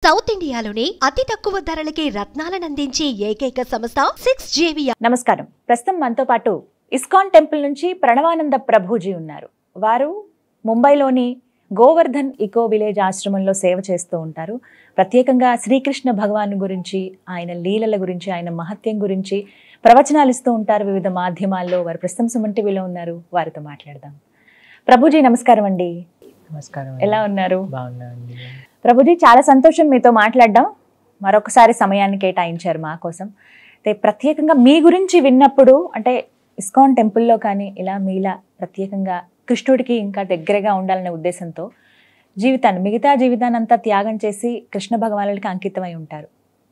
South ఇండియాలోని అతి తక్కువ ధరలకి రత్నాలను అందించే ఏకైక సంస్థ 6JVR. నమస్కారం. ప్రస్తుతం మనతో పాటు ఇస్కాన్ టెంపుల్ నుంచి ప్రణవానంద ప్రభుజీ ఉన్నారు. వారు ముంబైలోని గోవర్ధన్ ఇకో విలేజ్ ఆశ్రమంలో సేవ చేస్తూ ఉంటారు. ప్రత్యేకంగా శ్రీకృష్ణ భగవాన్ గురించి, ఆయన లీలల గురించి, ఆయన మహత్యం గురించి ప్రవచనాలు ఇస్తూ ఉంటారు వివిధ మాధ్యమాల్లో. వారు ప్రస్తుతం సుమన్ టీవీలో ఉన్నారు. వారితో మాట్లాడదాం. ప్రభుజీ నమస్కారం అండి. నమస్కారం. ఎలా ఉన్నారు? బాగున్నానండి. ప్రభుజీ, చాలా సంతోషం మీతో మాట్లాడడం. మరొకసారి సమయాన్ని కేటాయించారు మా కోసం. అయితే ప్రత్యేకంగా మీ గురించి విన్నప్పుడు, అంటే ఇస్కాన్ టెంపుల్లో కానీ ఇలా మీలా ప్రత్యేకంగా కృష్ణుడికి ఇంకా దగ్గరగా ఉండాలనే ఉద్దేశంతో మిగతా జీవితాన్ని అంతా త్యాగం చేసి కృష్ణ భగవానుడికి అంకితమై ఉంటారు.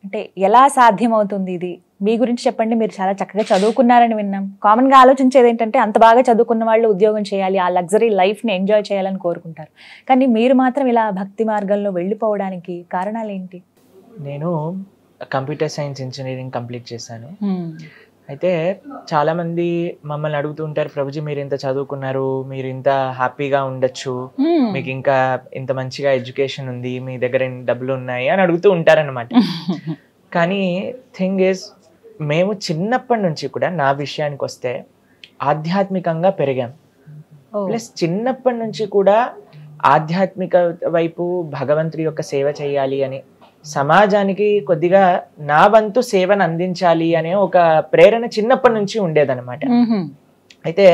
అంటే ఎలా సాధ్యమవుతుంది ఇది? మీ గురించి చెప్పండి. మీరు చాలా చక్కగా చదువుకున్నారని విన్నాం. కామన్గా ఆలోచించేది ఏంటంటే అంత బాగా చదువుకున్న వాళ్ళు ఉద్యోగం చేయాలి, ఆ లగ్జరీ లైఫ్ని ఎంజాయ్ చేయాలని కోరుకుంటారు. కానీ మీరు మాత్రం ఇలా భక్తి మార్గంలో వెళ్ళిపోవడానికి కారణాలు ఏంటి? నేను కంప్యూటర్ సైన్స్ ఇంజనీరింగ్ కంప్లీట్ చేశాను. అయితే చాలామంది మమ్మల్ని అడుగుతూ ఉంటారు, ప్రభుజీ మీరు ఇంత చదువుకున్నారు, మీరు ఇంత హ్యాపీగా ఉండొచ్చు, మీకు ఇంకా ఇంత మంచిగా ఎడ్యుకేషన్ ఉంది, మీ దగ్గర డబ్బులు ఉన్నాయి అని అడుగుతూ ఉంటారనమాట. కానీ థింగ్ ఈజ్, మేము చిన్నప్పటి నుంచి కూడా నా విషయానికి వస్తే ఆధ్యాత్మికంగా పెరిగాం. ప్లస్ చిన్నప్పటి నుంచి కూడా ఆధ్యాత్మిక వైపు భగవంతుడి యొక్క సేవ చేయాలి అని, సమాజానికి కొద్దిగా నా వంతు సేవను అందించాలి అనే ఒక ప్రేరణ చిన్నప్పటి నుంచి ఉండేదన్నమాట. అయితే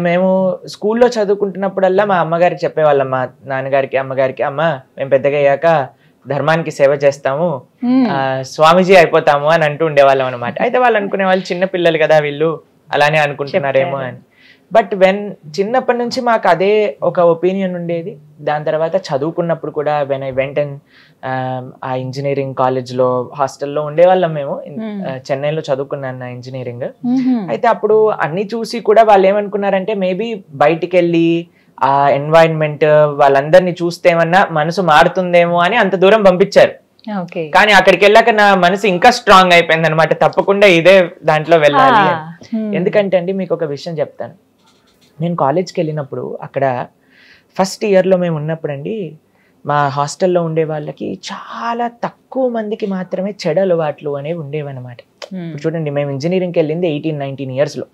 మేము స్కూల్లో చదువుకుంటున్నప్పుడల్లా మా అమ్మగారికి చెప్పేవాళ్ళం, మా నాన్నగారికి అమ్మగారికి, అమ్మ మేము పెద్దగా అయ్యాక ధర్మానికి సేవ చేస్తాము, స్వామీజీ అయిపోతాము అని అంటూ ఉండేవాళ్ళం అనమాట. అయితే వాళ్ళు అనుకునే వాళ్ళు చిన్న పిల్లలు కదా వీళ్ళు అలానే అనుకుంటున్నారేమో అని. బట్ చిన్నప్పటి నుంచి మాకు అదే ఒక ఒపీనియన్ ఉండేది. దాని తర్వాత చదువుకున్నప్పుడు కూడా వెన్ ఐ వెంట ఆ ఇంజనీరింగ్ కాలేజ్లో హాస్టల్లో ఉండేవాళ్ళం. మేము చెన్నైలో చదువుకున్నాను నా ఇంజనీరింగ్. అయితే అప్పుడు అన్ని చూసి కూడా వాళ్ళు ఏమనుకున్నారంటే మేబీ బయటికి వెళ్ళి ఆ ఎన్వైరన్మెంట్ వాళ్ళందరినీ చూస్తేమన్నా మనసు మారుతుందేమో అని అంత దూరం పంపించారు. కానీ అక్కడికి వెళ్ళాక నా మనసు ఇంకా స్ట్రాంగ్ అయిపోయింది అనమాట, తప్పకుండా ఇదే దాంట్లో వెళ్ళాలి. ఎందుకంటే అండి మీకు ఒక విషయం చెప్తాను. నేను కాలేజ్కి వెళ్ళినప్పుడు అక్కడ ఫస్ట్ ఇయర్లో మేము ఉన్నప్పుడు అండి, మా హాస్టల్లో ఉండే వాళ్ళకి చాలా తక్కువ మందికి మాత్రమే చెడు అలవాట్లు అనేవి ఉండేవన్నమాట. ఇప్పుడు చూడండి, మేము ఇంజనీరింగ్కి వెళ్ళింది 18-19 ఇయర్స్లో.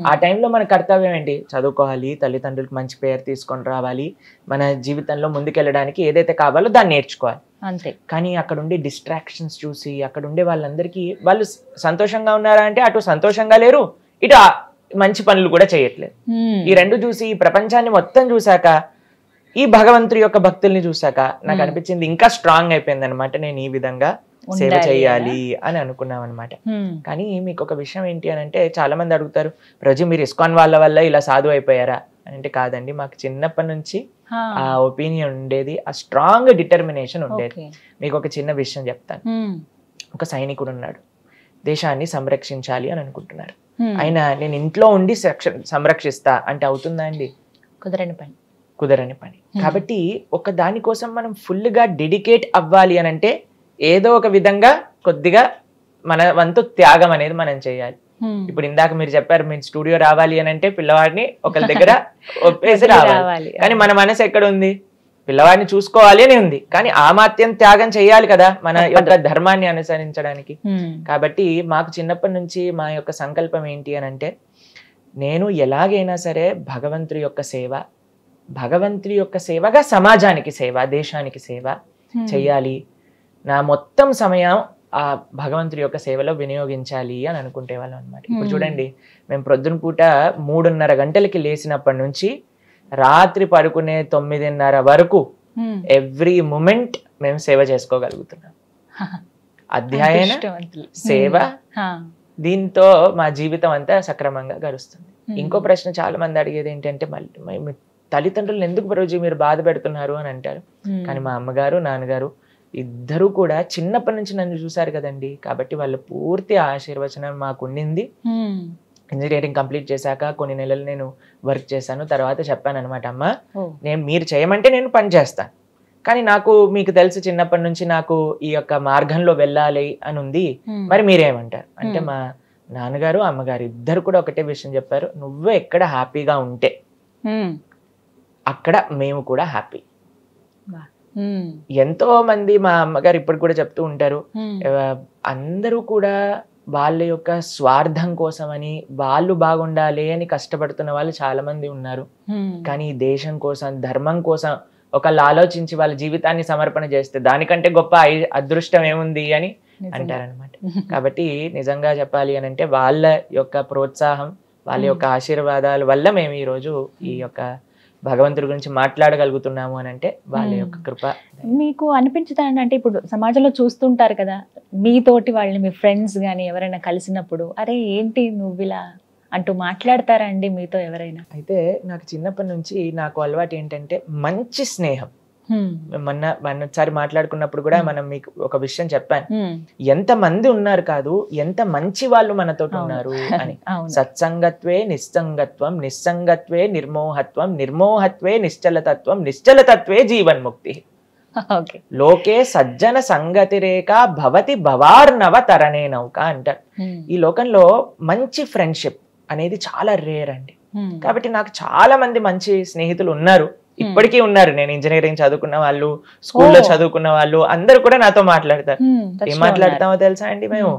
ఆ టైంలో మన కర్తవ్యం ఏంటి? చదువుకోవాలి, తల్లిదండ్రులకు మంచి పేరు తీసుకొని రావాలి, మన జీవితంలో ముందుకెళ్ళడానికి ఏదైతే కావాలో దాన్ని నేర్చుకోవాలి అంతే. కానీ అక్కడ ఉండే డిస్ట్రాక్షన్స్ చూసి అక్కడ ఉండే వాళ్ళందరికీ వాళ్ళు సంతోషంగా ఉన్నారా అంటే అటు సంతోషంగా లేరు, ఇటు మంచి పనులు కూడా చేయట్లేదు. ఈ రెండు చూసి ఈ ప్రపంచాన్ని మొత్తం చూసాక, ఈ భగవంతుడి యొక్క భక్తుల్ని చూసాక నాకు అనిపించింది ఇంకా స్ట్రాంగ్ అయిపోయింది అనమాట, నేను ఈ విధంగా సేవ చేయాలి అని అనుకున్నాం అనమాట. కానీ మీకు ఒక విషయం ఏంటి అని అంటే, చాలా మంది అడుగుతారు, రోజు మీరు ఇస్కాన్ వాళ్ళ వల్ల ఇలా సాధువు అయిపోయారా అని అంటే, కాదండి, మాకు చిన్నప్పటి నుంచి ఆ ఒపీనియన్ ఉండేది, ఆ స్ట్రాంగ్ డిటర్మినేషన్ ఉండేది. మీకు ఒక చిన్న విషయం చెప్తాను. ఒక సైనికుడు ఉన్నాడు, దేశాన్ని సంరక్షించాలి అని అనుకుంటున్నారు. ఆయన నేను ఇంట్లో ఉండి సంరక్షిస్తా అంటే అవుతుందా అండి? కుదరని పని. కాబట్టి ఒక దానికోసం మనం ఫుల్గా డెడికేట్ అవ్వాలి అని అంటే ఏదో ఒక విధంగా కొద్దిగా మన వంతు త్యాగం అనేది మనం చేయాలి. ఇప్పుడు ఇందాక మీరు చెప్పారు, మీరు స్టూడియో రావాలి అని అంటే పిల్లవాడిని ఒకరి దగ్గర ఒప్పేసి రావాలి. కానీ మన మనసు ఎక్కడ ఉంది? పిల్లవాడిని చూసుకోవాలి అని ఉంది. కానీ ఆ మాత్యం త్యాగం చేయాలి కదా మన యొక్క ధర్మాన్ని అనుసరించడానికి. కాబట్టి మాకు చిన్నప్పటి నుంచి మా యొక్క సంకల్పం ఏంటి అని అంటే, నేను ఎలాగైనా సరే భగవంతుడి యొక్క సేవగా సమాజానికి సేవ, దేశానికి సేవ చెయ్యాలి, నా మొత్తం సమయం ఆ భగవంతుడి యొక్క సేవలో వినియోగించాలి అని అనుకుంటే వాళ్ళం అనమాట. ఇప్పుడు చూడండి, మేము ప్రొద్దున పూట 3:30 గంటలకి లేచినప్పటి నుంచి రాత్రి పడుకునే 9:30 వరకు ఎవ్రీ మూమెంట్ మేము సేవ చేసుకోగలుగుతున్నాం. అధ్యయన సేవ, దీంతో మా జీవితం అంతా సక్రమంగా గడుస్తుంది. ఇంకో ప్రశ్న చాలా మంది అడిగేది ఏంటంటే, మళ్ళీ తల్లిదండ్రులను ఎందుకు రోజు మీరు బాధ పెడుతున్నారు అని అంటారు. కానీ మా అమ్మగారు నాన్నగారు ఇద్దరు కూడా చిన్నప్పటి నుంచి నన్ను చూసారు కదండి, కాబట్టి వాళ్ళ పూర్తి ఆశీర్వచనం మాకు ఉండింది. ఇంజనీరింగ్ కంప్లీట్ చేశాక కొన్ని నెలలు నేను వర్క్ చేశాను. తర్వాత చెప్పాను అనమాట, అమ్మ మీరు చేయమంటే నేను పని చేస్తాను, కానీ మీకు తెలుసు చిన్నప్పటి నుంచి నాకు ఈ యొక్క మార్గంలో వెళ్ళాలి అని ఉంది, మరి మీరేమంటారు అంటే, మా నాన్నగారు అమ్మగారు ఇద్దరు కూడా ఒకటే విషయం చెప్పారు, నువ్వు ఎక్కడ హ్యాపీగా ఉంటే అక్కడ మేము కూడా హ్యాపీ. ఎంతో మంది మా అమ్మగారు ఇప్పుడు కూడా చెప్తూ ఉంటారు, అందరూ కూడా వాళ్ళ యొక్క స్వార్థం కోసమని, వాళ్ళు బాగుండాలి అని కష్టపడుతున్న వాళ్ళు చాలా మంది ఉన్నారు. కానీ దేశం కోసం, ధర్మం కోసం ఒకళ్ళు ఆలోచించి వాళ్ళ జీవితాన్ని సమర్పణ చేస్తే దానికంటే గొప్ప అదృష్టం ఏముంది అని అంటారనమాట. కాబట్టి నిజంగా చెప్పాలి అని అంటే వాళ్ళ యొక్క ప్రోత్సాహం, వాళ్ళ యొక్క ఆశీర్వాదాల వల్ల మేము ఈరోజు ఈ యొక్క భగవంతుడి గురించి మాట్లాడగలుగుతున్నాము అని అంటే వాళ్ళ యొక్క కృప. మీకు అనిపించుతా అంటే ఇప్పుడు సమాజంలో చూస్తుంటారు కదా, మీతోటి వాళ్ళని మీ ఫ్రెండ్స్ కానీ ఎవరైనా కలిసినప్పుడు అరే ఏంటి నువ్వు ఇలా అంటూ మాట్లాడతారా అండి మీతో ఎవరైనా? అయితే నాకు చిన్నప్పటి నుంచి నాకు అలవాటు ఏంటంటే మంచి స్నేహం. మొన్నసారి మాట్లాడుకున్నప్పుడు కూడా మనం మీకు ఒక విషయం చెప్పాను, ఎంత మంది ఉన్నారు కాదు, ఎంత మంచి వాళ్ళు మనతో ఉన్నారు అని. సత్సంగత్వే నిస్సంగత్వం, నిస్సంగత్వే నిర్మోహత్వం, నిర్మోహత్వే నిశ్చలతత్వం, నిశ్చలతత్వే జీవన్ముక్తి. లోకే సజ్జన సంగతిరేక భవతి భవార్నవ తరణే నౌక అంటారు. ఈ లోకంలో మంచి ఫ్రెండ్షిప్ అనేది చాలా రేర్ అండి. కాబట్టి నాకు చాలా మంది మంచి స్నేహితులు ఉన్నారు, ఇప్పటికీ ఉన్నారు. నేను ఇంజనీరింగ్ చదువుకున్న వాళ్ళు, స్కూల్లో చదువుకున్న వాళ్ళు అందరూ కూడా నాతో మాట్లాడతారు. ఏం మాట్లాడతామో తెలుసా అండి, మేము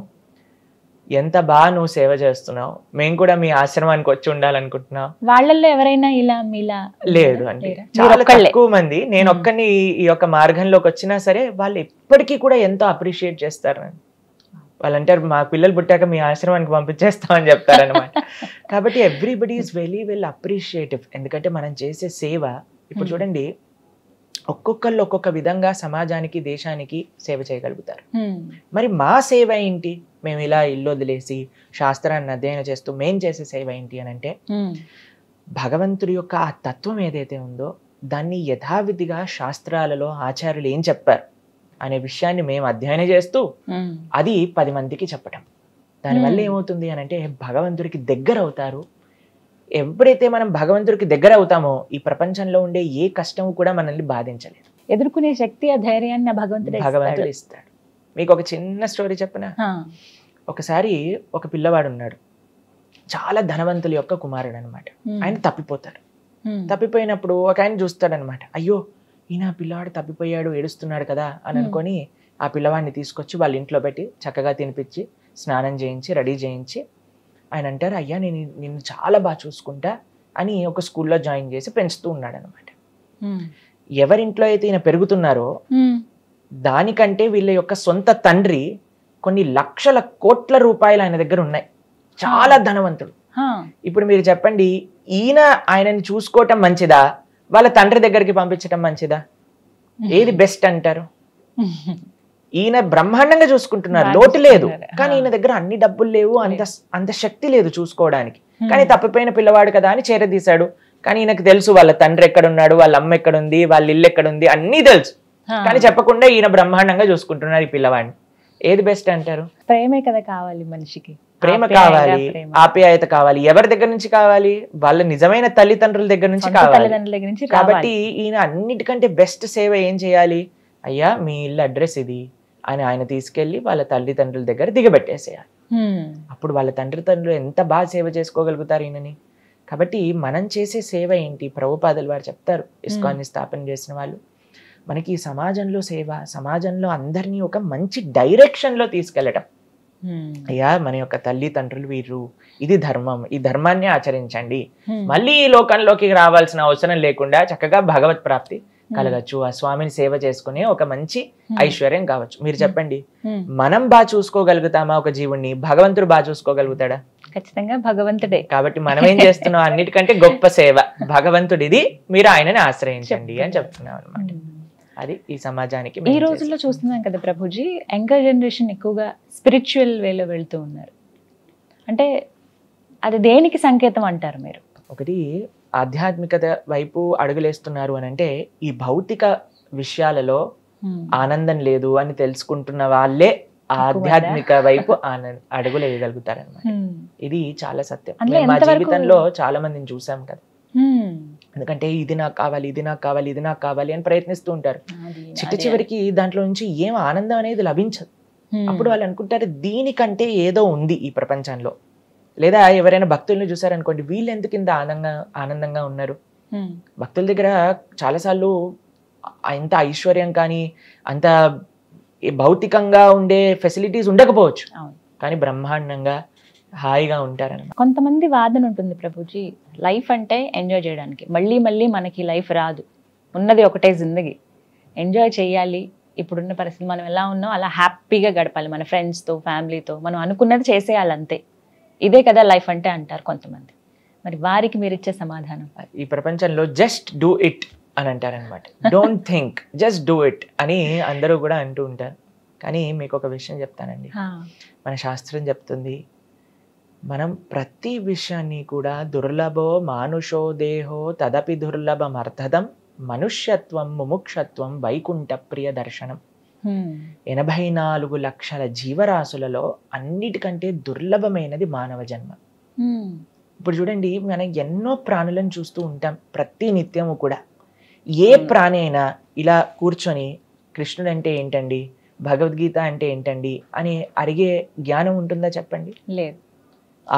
ఎంత బాగా నువ్వు సేవ చేస్తున్నావు, మేము కూడా మీ ఆశ్రమానికి వచ్చి ఉండాలనుకుంటున్నాం. వాళ్ళల్లో ఎవరైనా ఇలా మీలా? లేదు అండి, చాలా తక్కువ మంది. నేను ఒక్కని ఈ యొక్క మార్గంలోకి వచ్చినా సరే వాళ్ళు ఇప్పటికీ కూడా ఎంతో అప్రిషియేట్ చేస్తారు. వాళ్ళు అంటారు మా పిల్లలు పుట్టాక మీ ఆశ్రమానికి పంపించేస్తామని చెప్తారనమాట. కాబట్టి everybody is very well appreciative. ఎందుకంటే మనం చేసే సేవ ఇప్పుడు చూడండి, ఒక్కొక్కళ్ళు ఒక్కొక్క విధంగా సమాజానికి, దేశానికి సేవ చేయగలుగుతారు. మరి మా సేవ ఏంటి? మేము ఇలా ఇల్లు వదిలేసి శాస్త్రాన్ని అధ్యయనం చేస్తూ మేం చేసే సేవ ఏంటి అని అంటే, భగవంతుడి యొక్క ఆ తత్వం ఏదైతే ఉందో దాన్ని యథావిధిగా శాస్త్రాలలో ఆచార్యులు ఏం చెప్పారు అనే విషయాన్ని మేము అధ్యయనం చేస్తూ అది 10 మందికి చెప్పటం. దానివల్ల ఏమవుతుంది అని అంటే భగవంతుడికి దగ్గర అవుతారు. ఎప్పుడైతే మనం భగవంతుడికి దగ్గర అవుతామో ఈ ప్రపంచంలో ఉండే ఏ కష్టము కూడా మనల్ని బాధించలేదు. ఎదుర్కొనే శక్తి, ఆ ధైర్యాన్ని భగవంతుడు ఇస్తాడు. మీకు ఒక చిన్న స్టోరీ చెప్పనా? ఒకసారి ఒక పిల్లవాడు ఉన్నాడు, చాలా ధనవంతుల యొక్క కుమారుడు అనమాట. ఆయన తప్పిపోతాడు. తప్పిపోయినప్పుడు ఒక ఆయన చూస్తాడనమాట, అయ్యో ఈయన పిల్లవాడు తప్పిపోయాడు, ఏడుస్తున్నాడు కదా అని అనుకొని ఆ పిల్లవాడిని తీసుకొచ్చి వాళ్ళ ఇంట్లో పెట్టి చక్కగా తినిపించి స్నానం చేయించి రెడీ చేయించి ఆయన అంటారు, అయ్యా నేను నిన్ను చాలా బాగా చూసుకుంటా అని ఒక స్కూల్లో జాయిన్ చేసి పెంచుతూ ఉన్నాడు అనమాట. ఎవరింట్లో అయితే ఈయన పెరుగుతున్నారో దానికంటే వీళ్ళ యొక్క సొంత తండ్రి కొన్ని లక్షల కోట్ల రూపాయలు ఆయన దగ్గర ఉన్నాయి, చాలా ధనవంతుడు. ఇప్పుడు మీరు చెప్పండి, ఈయన ఆయనని చూసుకోవటం మంచిదా, వాళ్ళ తండ్రి దగ్గరికి పంపించడం మంచిదా? ఏది బెస్ట్ అంటారు? ఈయన బ్రహ్మాండంగా చూసుకుంటున్నారు, లోటు లేదు. కానీ ఈయన దగ్గర అన్ని డబ్బులు లేవు, అంత శక్తి లేదు చూసుకోవడానికి. కానీ తప్పిపోయిన పిల్లవాడు కదా అని చేరదీశాడు. కానీ ఈయనకు తెలుసు వాళ్ళ తండ్రి ఎక్కడున్నాడు, వాళ్ళ అమ్మ ఎక్కడుంది, వాళ్ళ ఇల్లు ఎక్కడుంది, అన్నీ తెలుసు. కానీ చెప్పకుండా ఈయన బ్రహ్మాండంగా చూసుకుంటున్నారు ఈ పిల్లవాడిని. ఏది బెస్ట్ అంటారు? ప్రేమే కదా కావాలి మనిషికి. ప్రేమ కావాలి, ఆప్యాయత కావాలి. ఎవరి దగ్గర నుంచి కావాలి? వాళ్ళ నిజమైన తల్లిదండ్రుల దగ్గర నుంచి కావాలి. కాబట్టి ఈయన అన్నిటికంటే బెస్ట్ సేవ ఏం చేయాలి? అయ్యా మీ ఇల్లు అడ్రస్ ఇది అని ఆయన తీసుకెళ్లి వాళ్ళ తల్లిదండ్రుల దగ్గర దిగబెట్టేసేయాలి. అప్పుడు వాళ్ళ తండ్రులు ఎంత బాగా సేవ చేసుకోగలుగుతారు ఈయనని. కాబట్టి మనం చేసే సేవ ఏంటి? ప్రభుపాదులు వారు చెప్తారు, ఇస్కాన్ని స్థాపన చేసిన వాళ్ళు, మనకి సమాజంలో సేవ, సమాజంలో అందరినీ ఒక మంచి డైరెక్షన్ లో తీసుకెళ్లటం. అయ్యా మన యొక్క తల్లిదండ్రులు వీరు, ఇది ధర్మం, ఈ ధర్మాన్ని ఆచరించండి. మళ్ళీ ఈ లోకంలోకి రావాల్సిన అవసరం లేకుండా చక్కగా భగవత్ ప్రాప్తి కలగచ్చు, ఆ స్వామిని సేవ చేసుకునే ఒక మంచి ఐశ్వర్యం కావచ్చు. మీరు చెప్పండి, మనం బాగా చూసుకోగలుగుతామా ఒక జీవుణ్ణి? భగవంతుడు బాగా చూసుకోగలుగుతాడా? ఖచ్చితంగా భగవంతుడే. కాబట్టి మనం ఏం చేస్తున్నాం? అన్నిటికంటే గొప్ప సేవ భగవంతుడిది, మీరు ఆయనని ఆశ్రయించండి అని చెప్తున్నాం అనమాట. అది ఈ సమాజానికి. ఈ రోజుల్లో చూస్తున్నాం కదా ప్రభుజీ, యంగర్ జనరేషన్ ఎక్కువగా స్పిరిచువల్ వేలో వెళ్తూ ఉన్నారు. అంటే అది దేనికి సంకేతం అంటారు మీరు? ఒకటి, ఆధ్యాత్మికత వైపు అడుగులేస్తున్నారు అని అంటే ఈ భౌతిక విషయాలలో ఆనందం లేదు అని తెలుసుకుంటున్న వాళ్ళే ఆధ్యాత్మిక వైపు అడుగులు వేయగలుగుతారు అనమాట. ఇది చాలా సత్యం. మా జీవితంలో చాలా మందిని చూసాం కదా. ఎందుకంటే ఇది నాకు కావాలి, ఇది నాకు కావాలి, ఇది నాకు కావాలి అని ప్రయత్నిస్తూ ఉంటారు. చివరికి దాంట్లో నుంచి ఏం ఆనందం అనేది లభించదు. అప్పుడు వాళ్ళు అనుకుంటారు దీనికంటే ఏదో ఉంది ఈ ప్రపంచంలో. లేదా ఎవరైనా భక్తుల్ని చూసారనుకోండి, వీళ్ళు ఎందుకు ఇంత ఆనందంగా ఉన్నారు? భక్తుల దగ్గర చాలాసార్లు అంత ఐశ్వర్యం కానీ అంత భౌతికంగా ఉండే ఫెసిలిటీస్ ఉండకపోవచ్చు, కానీ బ్రహ్మాండంగా హాయిగా ఉంటారన్నమాట. కొంతమంది వాదన ఉంటుంది ప్రభుజీ, లైఫ్ అంటే ఎంజాయ్ చేయడానికి, మళ్ళీ మళ్ళీ మనకి లైఫ్ రాదు, ఉన్నది ఒకటే జిందగీ, ఎంజాయ్ చేయాలి, ఇప్పుడున్న పరిస్థితి మనం ఎలా ఉన్నాం అలా హ్యాపీగా గడపాలి, మన ఫ్రెండ్స్తో ఫ్యామిలీతో మనం అనుకున్నది చేసేయాలి అంతే, ఇదే కదా లైఫ్ అంటే అంటారు కొంతమంది. మరి వారికి మీరు ఇచ్చే సమాధానం? ఈ ప్రపంచంలో జస్ట్ డూ ఇట్ అని అంటారనమాట. Don't think, just do it అని అందరూ కూడా అంటూ ఉంటారు. కానీ మీకు ఒక విషయం చెప్తానండి, మన శాస్త్రం చెప్తుంది, మనం ప్రతి విషయాన్ని కూడా దుర్లభో మానుషో దేహో తదపి దుర్లభం అర్థదం మనుష్యత్వం ముముక్షత్వం వైకుంఠ ప్రియ దర్శనం. 84 లక్షల జీవరాశులలో అన్నిటికంటే దుర్లభమైనది మానవ జన్మ. ఇప్పుడు చూడండి, మనం ఎన్నో ప్రాణులను చూస్తూ ఉంటాం ప్రతి నిత్యము కూడా. ఏ ప్రాణి అయినా ఇలా కూర్చొని కృష్ణుడు అంటే ఏంటండి, భగవద్గీత అంటే ఏంటండి అని అడిగే జ్ఞానం ఉంటుందా చెప్పండి? లేదు.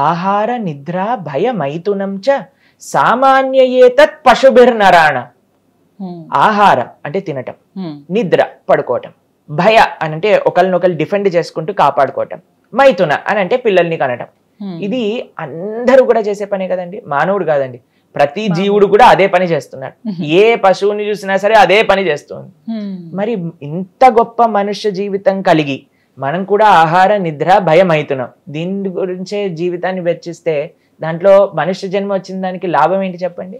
ఆహార నిద్ర భయ మైథునం చ సామాన్యయేతత్ పశుభిర్నరాణ. ఆహారం అంటే తినటం, నిద్ర పడుకోవటం, భయ అని అంటే ఒకరినొకరు డిఫెండ్ చేసుకుంటూ కాపాడుకోవటం, మైథున అని అంటే పిల్లల్ని కనటం. ఇది అందరూ కూడా చేసే పనే కదండి, మానవుడు కాదండి, ప్రతి జీవుడు కూడా అదే పని చేస్తున్నాడు. ఏ పశువుని చూసినా సరే అదే పని చేస్తుంది. మరి ఇంత గొప్ప మనుష్య జీవితం కలిగి మనం కూడా ఆహార నిద్ర భయం అవుతున్నాం, దీని గురించే జీవితాన్ని వెచ్చిస్తే దాంట్లో మనుష్య జన్మ వచ్చిన దానికి లాభం ఏంటి చెప్పండి?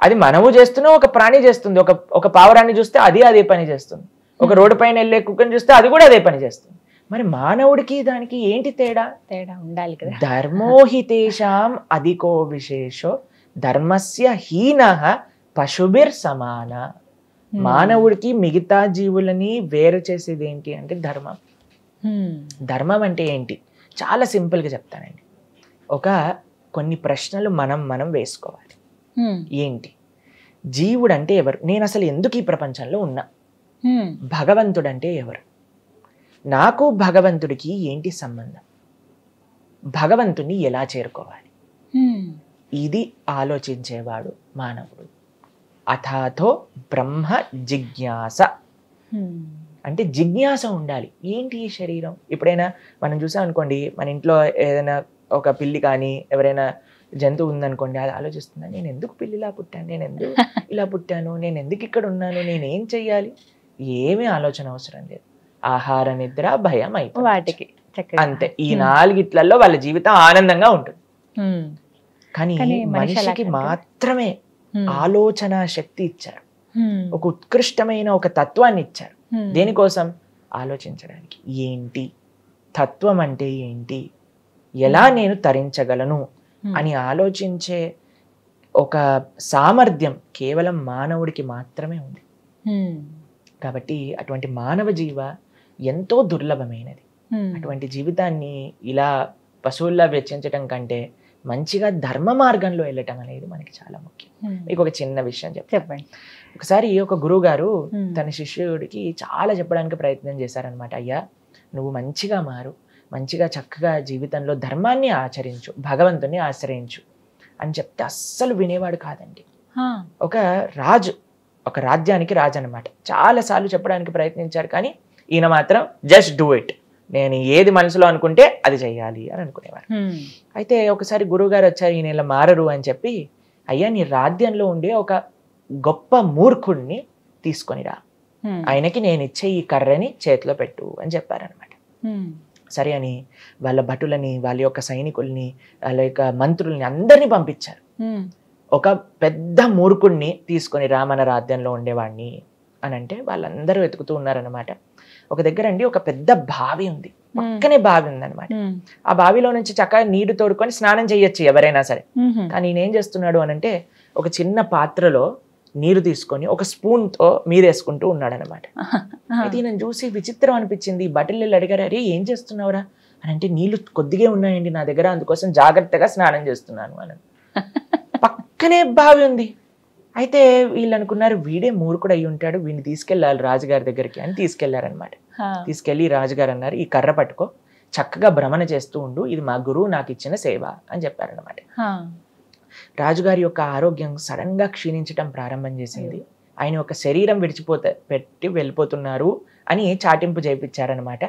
అది మనము చేస్తున్నాం, ఒక ప్రాణి చేస్తుంది. ఒక పావురాన్ని చూస్తే అదే పని చేస్తుంది, ఒక రోడ్డు పైన వెళ్ళే కుక్కని చూస్తే అది కూడా అదే పని చేస్తుంది. మరి మానవుడికి దానికి ఏంటి తేడా? ఉండాలి కదా. ధర్మోహితేషాం అధికో విశేషో ధర్మస్య హీనః పశుభిర్ సమాన. మానవుడికి మిగతా జీవులని వేరు చేసేది ఏంటి అంటే ధర్మం. ధర్మం అంటే ఏంటి? చాలా సింపుల్గా చెప్తానండి. కొన్ని ప్రశ్నలు మనం వేసుకోవాలి. ఏంటి? జీవుడు అంటే ఎవరు? నేను అసలు ఎందుకు ఈ ప్రపంచంలో ఉన్నా? భగవంతుడు అంటే ఎవరు? నాకు భగవంతుడికి ఏంటి సంబంధం? భగవంతుని ఎలా చేరుకోవాలి? ఇది ఆలోచించేవాడు మానవుడు. అథాతో బ్రహ్మ జిజ్ఞాస అంటే జిజ్ఞాస ఉండాలి. ఏంటి ఈ శరీరం? ఎప్పుడైనా మనం చూసాం అనుకోండి, మన ఇంట్లో ఏదైనా ఒక పిల్లి కానీ ఎవరైనా జంతువు ఉందనుకోండి, అది ఆలోచిస్తుందా, నేను ఎందుకు పిల్లిలా పుట్టాను, నేను ఎందుకు ఇలా పుట్టాను, నేను ఎందుకు ఇక్కడ ఉన్నాను, నేనేం చెయ్యాలి? ఏమీ ఆలోచన అవసరం లేదు. ఆహార నిద్ర భయం అయిపోయి వాటికి అంతే. ఈ 4 వాళ్ళ జీవితం ఆనందంగా ఉంటుంది. కానీ మనిషికి మాత్రమే ఆలోచన శక్తి ఇచ్చారు, ఒక ఉత్కృష్టమైన ఒక తత్వాన్ని ఇచ్చారు. దేనికోసం? ఆలోచించడానికి. ఏంటి తత్వం అంటే ఏంటి, ఎలా నేను తరించగలను అని ఆలోచించే ఒక సామర్థ్యం కేవలం మానవుడికి మాత్రమే ఉంది. కాబట్టి అటువంటి మానవ జీవ ఎంతో దుర్లభమైనది. అటువంటి జీవితాన్ని ఇలా పశువుల్లా వెచ్చించడం కంటే మంచిగా ధర్మ మార్గంలో వెళ్ళటం అనేది మనకి చాలా ముఖ్యం. మీకు ఒక చిన్న విషయం చెప్పండి. ఒకసారి ఒక గురువు గారు తన శిష్యుడికి చాలా చెప్పడానికి ప్రయత్నం చేశారనమాట. అయ్యా, నువ్వు మంచిగా మారు, మంచిగా చక్కగా జీవితంలో ధర్మాన్ని ఆచరించు, భగవంతుని ఆశ్రయించు అని చెప్తే అస్సలు వినేవాడు కాదండి. ఒక రాజ్యానికి రాజు అనమాట. చాలాసార్లు చెప్పడానికి ప్రయత్నించారు, కానీ ఈయన మాత్రం జస్ట్ డూ ఇట్, నేను ఏది మనసులో అనుకుంటే అది చెయ్యాలి అని అనుకునేవారు. అయితే ఒకసారి గురువు గారు వచ్చారు, ఈయన ఇలా మారరు అని చెప్పి, అయ్యా నీ రాజ్యంలో ఉండే ఒక గొప్ప మూర్ఖుడిని తీసుకొనిరా, ఆయనకి నేను ఇచ్చే ఈ కర్రని చేతిలో పెట్టు అని చెప్పారనమాట. సరే అని వాళ్ళ భటులని, వాళ్ళ యొక్క సైనికుల్ని, వాళ్ళ యొక్క మంత్రుల్ని అందరినీ పంపించారు. ఒక పెద్ద మూర్ఖుడిని తీసుకొని రా మన రాజ్యంలో ఉండేవాడిని అని అంటే వాళ్ళందరూ వెతుకుతూ ఉన్నారనమాట. ఒక దగ్గర అండి ఒక పెద్ద బావి ఉంది, పక్కనే బావి ఉందన్నమాట. ఆ బావిలో నుంచి చక్కగా నీరు తోడుకొని స్నానం చేయొచ్చు ఎవరైనా సరే. కానీ ఈయన ఏం చేస్తున్నాడు అని అంటే, ఒక చిన్న పాత్రలో నీరు తీసుకొని ఒక స్పూన్తో మీదేసుకుంటూ ఉన్నాడు అనమాట. అయితే ఈయన చూసి విచిత్రం అనిపించింది. బట్టలు అడిగారు, అరే ఏం చేస్తున్నావురా అని అంటే, నీళ్లు కొద్దిగా ఉన్నాయండి నా దగ్గర, అందుకోసం జాగ్రత్తగా స్నానం చేస్తున్నాను అని. పక్కనే బావి ఉంది. అయితే వీళ్ళు అనుకున్నారు, వీడే మూర్ఖుడు అయి ఉంటాడు, వీడిని తీసుకెళ్ళాలి రాజుగారి దగ్గరికి అని తీసుకెళ్లారనమాట. తీసుకెళ్లి రాజుగారు అన్నారు, ఈ కర్ర పట్టుకో, చక్కగా భ్రమణ చేస్తూ ఉండు, ఇది మా గురువు నాకు ఇచ్చిన సేవ అని చెప్పారనమాట. రాజుగారి యొక్క ఆరోగ్యం సడన్ గా క్షీణించడం ప్రారంభం చేసింది. ఆయన ఒక శరీరం పెట్టి వెళ్ళిపోతున్నారు అని చాటింపు చేయించారనమాట.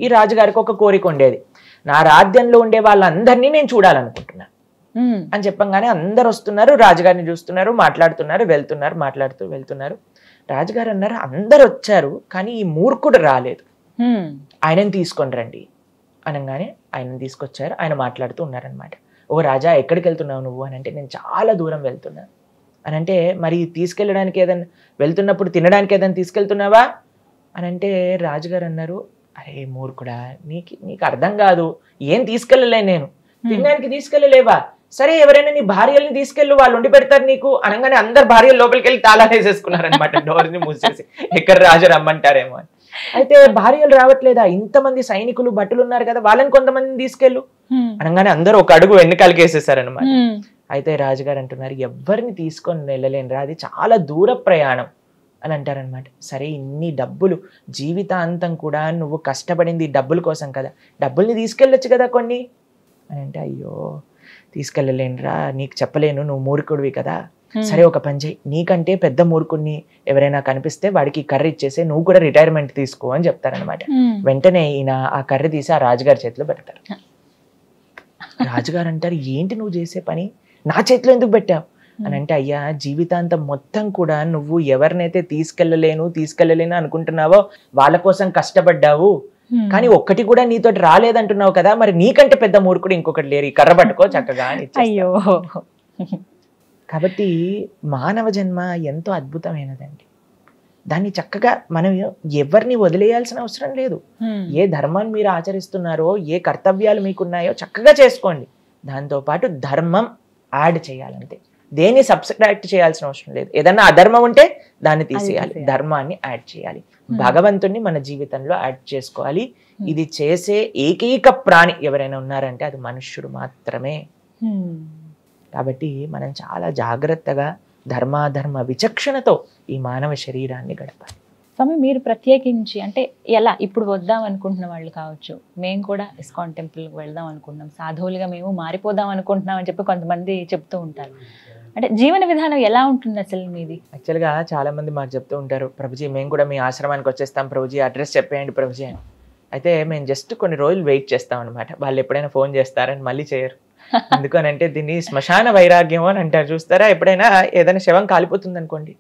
ఈ రాజుగారికి ఒక కోరిక ఉండేది, నా రాజ్యంలో ఉండే వాళ్ళందరినీ నేను చూడాలనుకుంటున్నా అని చెప్పంగానే అందరు వస్తున్నారు, రాజుగారిని చూస్తున్నారు, మాట్లాడుతున్నారు, వెళ్తున్నారు. రాజుగారు అన్నారు, అందరు వచ్చారు కానీ ఈ మూర్ఖుడు రాలేదు, ఆయనని తీసుకొని రండి అనగానే ఆయనని తీసుకొచ్చారు. ఆయన మాట్లాడుతూ ఉన్నారనమాట. ఓ రాజా, ఎక్కడికి వెళ్తున్నావు నువ్వు అని అంటే, నేను చాలా దూరం వెళ్తున్నాను అని అంటే, మరి తీసుకెళ్ళడానికి ఏదైనా వెళ్తున్నప్పుడు తినడానికి ఏదైనా తీసుకెళ్తున్నావా అని అంటే, రాజుగారు అన్నారు, అరే మూర్ఖుడా, నీకు అర్థం కాదు, ఏం తీసుకెళ్ళలే నేను, తినడానికి తీసుకెళ్ళలేవా, సరే ఎవరైనా నీ భార్యల్ని తీసుకెళ్ళు, వాళ్ళు ఉండి పెడతారు నీకు అనగానే అందరు భార్యలు లోపలికి వెళ్ళి తాళాలు వేసేసుకున్నారనమాట, డోర్ని మూసేసి, ఎక్కడ రాజు రమ్మంటారేమో అని. అయితే భార్యలు రావట్లేదా, ఇంతమంది సైనికులు భటులు ఉన్నారు కదా, వాళ్ళని కొంతమందిని తీసుకెళ్ళు అనగానే అందరూ ఒక అడుగు వెన్నుకాలకి వేసేసారనమాట. అయితే రాజుగారు అంటున్నారు, ఎవరిని తీసుకొని వెళ్ళలేనురా, అది చాలా దూర ప్రయాణం అని అంటారనమాట. సరే ఇన్ని డబ్బులు, జీవితాంతం కూడా నువ్వు కష్టపడింది డబ్బుల కోసం కదా, డబ్బుల్ని తీసుకెళ్ళొచ్చు కదా కొన్ని అని అంటే, అయ్యో తీసుకెళ్ళలేనురా, నీకు చెప్పలేను, నువ్వు మూర్ఖుడివి కదా, సరే ఒక పని చేయి, నీకంటే పెద్ద మూర్ఖుడిని ఎవరైనా కనిపిస్తే వాడికి కర్రీ ఇచ్చేసి నువ్వు కూడా రిటైర్మెంట్ తీసుకో అని చెప్తారనమాట. వెంటనే ఈయన ఆ కర్రీ తీసి ఆ రాజుగారి చేతిలో పెడతారు. రాజుగారు అంటారు, ఏంటి నువ్వు చేసే పని, నా చేతిలో ఎందుకు పెట్టావు అని అంటే, అయ్యా జీవితాంతం మొత్తం కూడా నువ్వు ఎవరినైతే తీసుకెళ్ళలేను అనుకుంటున్నావో వాళ్ళ కోసం కష్టపడ్డావు, కానీ ఒక్కటి కూడా నీతో రాలేదంటున్నావు కదా, మరి నీకంటే పెద్ద మూర్ఖుడు ఇంకొకటి లేరు, ఈ కర్ర పట్టుకో చక్కగా అని. అయ్యో. కాబట్టి మానవ జన్మ ఎంతో అద్భుతమైనదండి. దాన్ని చక్కగా మనం ఎవరిని వదిలేయాల్సిన అవసరం లేదు. ఏ ధర్మాన్ని మీరు ఆచరిస్తున్నారో, ఏ కర్తవ్యాలు మీకున్నాయో చక్కగా చేసుకోండి. దాంతోపాటు ధర్మం యాడ్ చేయాలంతే, దేన్ని సబ్స్ట్రాక్ట్ చేయాల్సిన అవసరం లేదు. ఏదన్నా అధర్మం ఉంటే దాన్ని తీసేయాలి, ధర్మాన్ని యాడ్ చేయాలి, భగవంతుణ్ణి మన జీవితంలో యాడ్ చేసుకోవాలి. ఇది చేసే ఏకైక ప్రాణి ఎవరైనా ఉన్నారంటే అది మనుష్యుడు మాత్రమే. కాబట్టి మనం చాలా జాగ్రత్తగా ధర్మాధర్మ విచక్షణతో ఈ మానవ శరీరాన్ని గడపాలి. స్వామి, మీరు ప్రత్యేకించి అంటే ఎలా ఇప్పుడు వద్దాం అనుకుంటున్న వాళ్ళు కావచ్చు, మేము కూడా ఇస్కాన్ టెంపుల్కి వెళ్దాం అనుకుంటున్నాం, సాధువులుగా మేము మారిపోదాం అనుకుంటున్నాం అని చెప్పి కొంతమంది చెప్తూ ఉంటారు. అంటే జీవన విధానం ఎలా ఉంటుంది అసలు మీది? యాక్చువల్గా చాలా మంది మాకు చెప్తూ ఉంటారు, ప్రభుజీ మేము కూడా మీ ఆశ్రమానికి వచ్చేస్తాం ప్రభుజీ, అడ్రస్ చెప్పేయండి ప్రభుజీ అని. అయితే మేము జస్ట్ కొన్ని రోజులు వెయిట్ చేస్తాం అనమాట. వాళ్ళు ఎప్పుడైనా ఫోన్ చేస్తారని మళ్ళీ చేయరు. ఎందుకనంటే దీన్ని శ్మశాన వైరాగ్యం అని అంటారు, చూస్తారా? ఎప్పుడైనా ఏదైనా శవం కాలిపోతుంది అనుకోండి,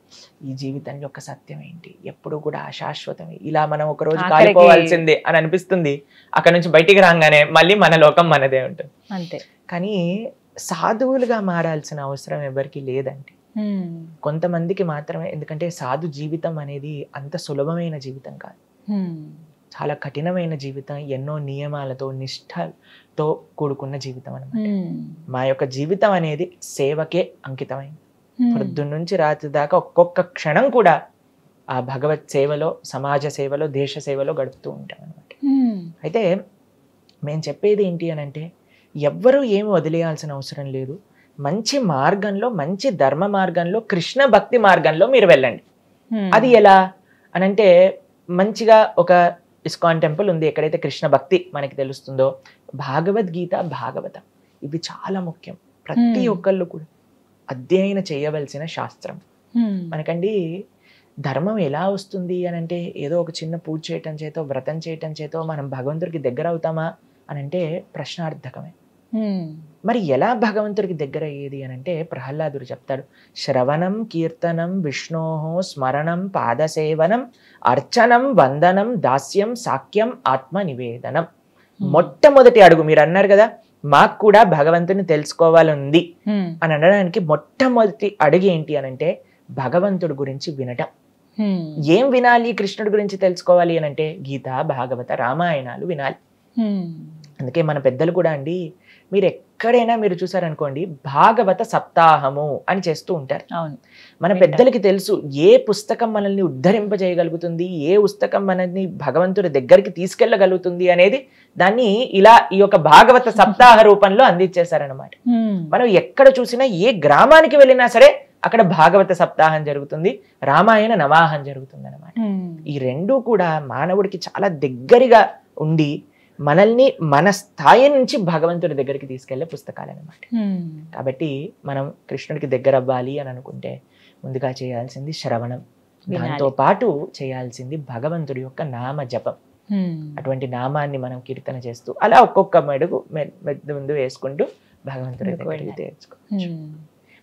ఈ జీవితం యొక్క సత్యం ఏంటి, ఎప్పుడు కూడా అశాశ్వతమే, ఇలా మనం ఒక రోజు కాలిపోవాల్సిందే అని అనిపిస్తుంది. అక్కడ నుంచి బయటికి రాగానే మళ్ళీ మన లోకం మనదే ఉంటుంది అంతే. కానీ సాధువులుగా మారాల్సిన అవసరం ఎవరికి లేదండి, కొంతమందికి మాత్రమే. ఎందుకంటే సాధు జీవితం అనేది అంత సులభమైన జీవితం కాదు, చాలా కఠినమైన జీవితం, ఎన్నో నియమాలతో నిష్ఠతో కూడుకున్న జీవితం అన్నమాట. మా యొక్క జీవితం అనేది సేవకే అంకితమైంది. పొద్దున్న నుంచి రాత్రి దాకా ఒక్కొక్క క్షణం కూడా ఆ భగవత్ సేవలో, సమాజ సేవలో, దేశ సేవలో గడుపుతూ ఉంటాం అనమాట. అయితే మేము చెప్పేది ఏంటి అని అంటే, ఎవ్వరూ ఏమి వదిలేయాల్సిన అవసరం లేదు. మంచి మార్గంలో, మంచి ధర్మ మార్గంలో, కృష్ణ భక్తి మార్గంలో మీరు వెళ్ళండి. అది ఎలా అనంటే, మంచిగా ఒక ఇస్కాన్ టెంపుల్ ఉంది, ఎక్కడైతే కృష్ణ భక్తి మనకి తెలుస్తుందో, భగవద్గీత, భాగవతం ఇవి చాలా ముఖ్యం. ప్రతి ఒక్కళ్ళు కూడా అధ్యయనం చేయవలసిన శాస్త్రం. మనకండి ధర్మం ఎలా వస్తుంది అని అంటే, ఏదో ఒక చిన్న పూజ చేయటం చేతో, వ్రతం చేయటం చేతో మనం భగవంతుడికి దగ్గర అవుతామా అని అంటే ప్రశ్నార్థకమే. మరి ఎలా భగవంతుడికి దగ్గర అయ్యేది అని అంటే, ప్రహ్లాదుడు చెప్తాడు, శ్రవణం కీర్తనం విష్ణోహో స్మరణం పాదసేవనం అర్చనం వందనం దాస్యం సాఖ్యం ఆత్మ నివేదనం. మొట్టమొదటి అడుగు మీరు అన్నారు కదా, మాకు కూడా భగవంతుని తెలుసుకోవాలని అని అనడానికి మొట్టమొదటి అడుగు ఏంటి అని అంటే, భగవంతుడి గురించి వినటం. ఏం వినాలి కృష్ణుడి గురించి తెలుసుకోవాలి అని అంటే, గీత, భాగవత, రామాయణాలు వినాలి. అందుకే మన పెద్దలు కూడా అండి, మీరు ఎక్కడైనా మీరు చూసారనుకోండి, భాగవత సప్తాహము అని చేస్తూ ఉంటారు. మన పెద్దలకి తెలుసు ఏ పుస్తకం మనల్ని ఉద్ధరింపజేయగలుగుతుంది, ఏ పుస్తకం మనల్ని భగవంతుడి దగ్గరికి తీసుకెళ్ళగలుగుతుంది అనేది దాన్ని ఇలా ఈ యొక్క భాగవత సప్తాహ రూపంలో అందించేశారనమాట. మనం ఎక్కడ చూసినా, ఏ గ్రామానికి వెళ్ళినా సరే అక్కడ భాగవత సప్తాహం జరుగుతుంది, రామాయణ నవాహం జరుగుతుంది అనమాట. ఈ రెండూ కూడా మానవుడికి చాలా దగ్గరగా ఉండి మనల్ని మన స్థాయి నుంచి భగవంతుడి దగ్గరికి తీసుకెళ్లే పుస్తకాలు అనమాట. కాబట్టి మనం కృష్ణుడికి దగ్గర అవ్వాలి అని అనుకుంటే ముందుగా చేయాల్సింది శ్రవణం, దాంతో పాటు చేయాల్సింది భగవంతుడి యొక్క నామ జపం. అటువంటి నామాన్ని మనం కీర్తన చేస్తూ అలా ఒక్కొక్క మెడుగు ముందు వేసుకుంటూ భగవంతుడి దగ్గరికి చేర్చుకోవచ్చు.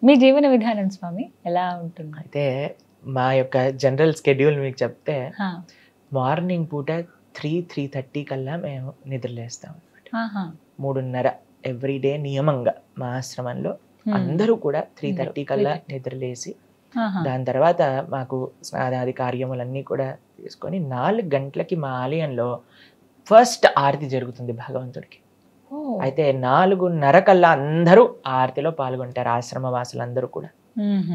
మీ జీవన విధానం స్వామి ఎలా ఉంటుంది? అయితే మా యొక్క జనరల్ స్కెడ్యూల్ మీకు చెప్తే మార్నింగ్ పూట 3:30 కల్లా మేము నిద్రలేస్తాం అనమాట. 3:30 ఎవ్రీడే నియమంగా మా ఆశ్రమంలో అందరూ కూడా 3:30 కల్లా నిద్రలేసి దాని తర్వాత మాకు స్నానాది కార్యములన్నీ కూడా తీసుకొని 4 గంటలకి మా ఆలయంలో ఫస్ట్ ఆరతి జరుగుతుంది భగవంతుడికి. అయితే 4:30 కల్లా అందరూ ఆరతిలో పాల్గొంటారు, ఆశ్రమ వాసులందరూ కూడా.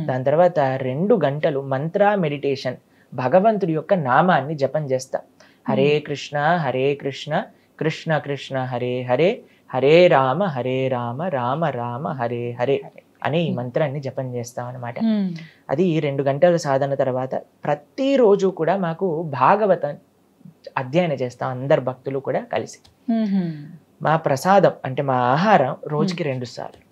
దాని తర్వాత 2 గంటలు మంత్ర మెడిటేషన్, భగవంతుడి యొక్క నామాన్ని జపం చేస్తాం. హరే కృష్ణ కృష్ణ కృష్ణ హరే హరే, హరే రామ రామ రామ హరే హరే అనే ఈ మంత్రాన్ని జపం చేస్తాం అనమాట. అది 2 గంటల సాధన తర్వాత ప్రతిరోజు కూడా మాకు భాగవతం అధ్యయనం చేస్తాం అందరు భక్తులు కూడా కలిసి. మా ప్రసాదం అంటే మా ఆహారం రోజుకి 2 సార్లు,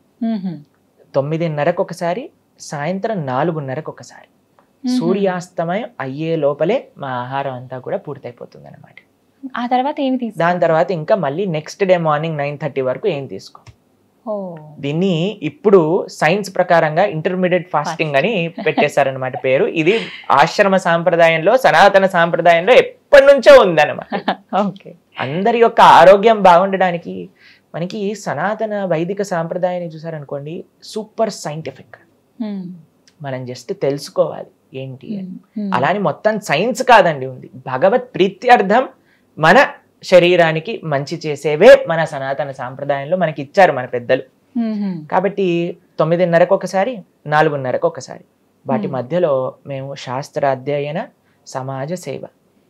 9:30కు ఒకసారి, సాయంత్రం 4:30కు ఒకసారి. సూర్యాస్తమయం అయ్యే లోపలే మా ఆహారం అంతా కూడా పూర్తయిపోతుంది అనమాట. ఆ తర్వాత ఏమి తీసుకో? దాని తర్వాత ఇంకా మళ్ళీ నెక్స్ట్ డే మార్నింగ్ 9:30 వరకు ఏం తీసుకో. దీన్ని ఇప్పుడు సైన్స్ ప్రకారంగా ఇంటర్మీడియట్ ఫాస్టింగ్ అని పెట్టేశారనమాట పేరు. ఇది ఆశ్రమ సాంప్రదాయంలో, సనాతన సాంప్రదాయంలో ఎప్పటి నుంచో ఉందన్నమాట. అందరి యొక్క ఆరోగ్యం బాగుండడానికి మనకి సనాతన వైదిక సాంప్రదాయాన్ని చూసారనుకోండి, సూపర్ సైంటిఫిక్. మనం జస్ట్ తెలుసుకోవాలి ఏంటి అని. అలాని మొత్తం సైన్స్ కాదండి ఉంది, భగవత్ ప్రీత్యర్థం మన శరీరానికి మంచి చేసేవే మన సనాతన సాంప్రదాయంలో మనకి ఇచ్చారు మన పెద్దలు. కాబట్టి 9:30కు ఒకసారి, 4:30కు ఒకసారి. వాటి మధ్యలో మేము శాస్త్ర అధ్యయన, సమాజ సేవ.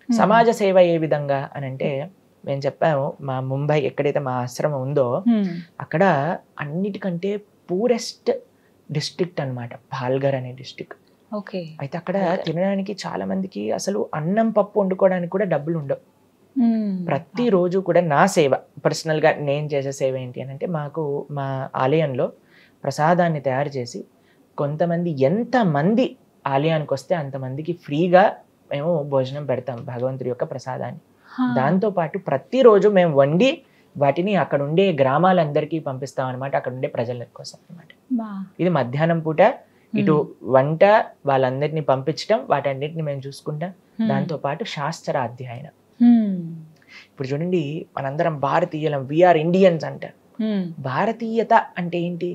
సమాజ సేవ ఏ విధంగా అని అంటే, మేము చెప్పాము మా ముంబై ఎక్కడైతే మా ఆశ్రమం ఉందో అక్కడ అన్నిటికంటే పూరెస్ట్ డిస్ట్రిక్ట్ అన్నమాట పాల్ఘర్ అనే డిస్ట్రిక్ట్. అయితే అక్కడ తినడానికి చాలా మందికి అసలు అన్నం పప్పు వండుకోవడానికి కూడా డబ్బులు ఉండవు. ప్రతిరోజు కూడా నా సేవ, పర్సనల్ గా నేను చేసే సేవ ఏంటి అని అంటే, మాకు మా ఆలయంలో ప్రసాదాన్ని తయారు చేసి కొంతమంది ఎంతమంది ఆలయానికి వస్తే అంతమందికి ఫ్రీగా మేము భోజనం పెడతాం భగవంతుడి యొక్క ప్రసాదాన్ని. దాంతో పాటు ప్రతిరోజు మేము వండి వాటిని అక్కడ ఉండే గ్రామాలందరికీ పంపిస్తాం అనమాట, అక్కడ ఉండే ప్రజల కోసం అనమాట. ఇది మధ్యాహ్నం పూట ఇటు వంట వాళ్ళందరినీ పంపించడం, వాటన్నిటిని మేము చూసుకుంటాం. దాంతో పాటు శాస్త్ర అధ్యయనం. ఇప్పుడు చూడండి, మనందరం భారతీయులం, వీఆర్ ఇండియన్స్ అంటారు. భారతీయత అంటే ఏంటి?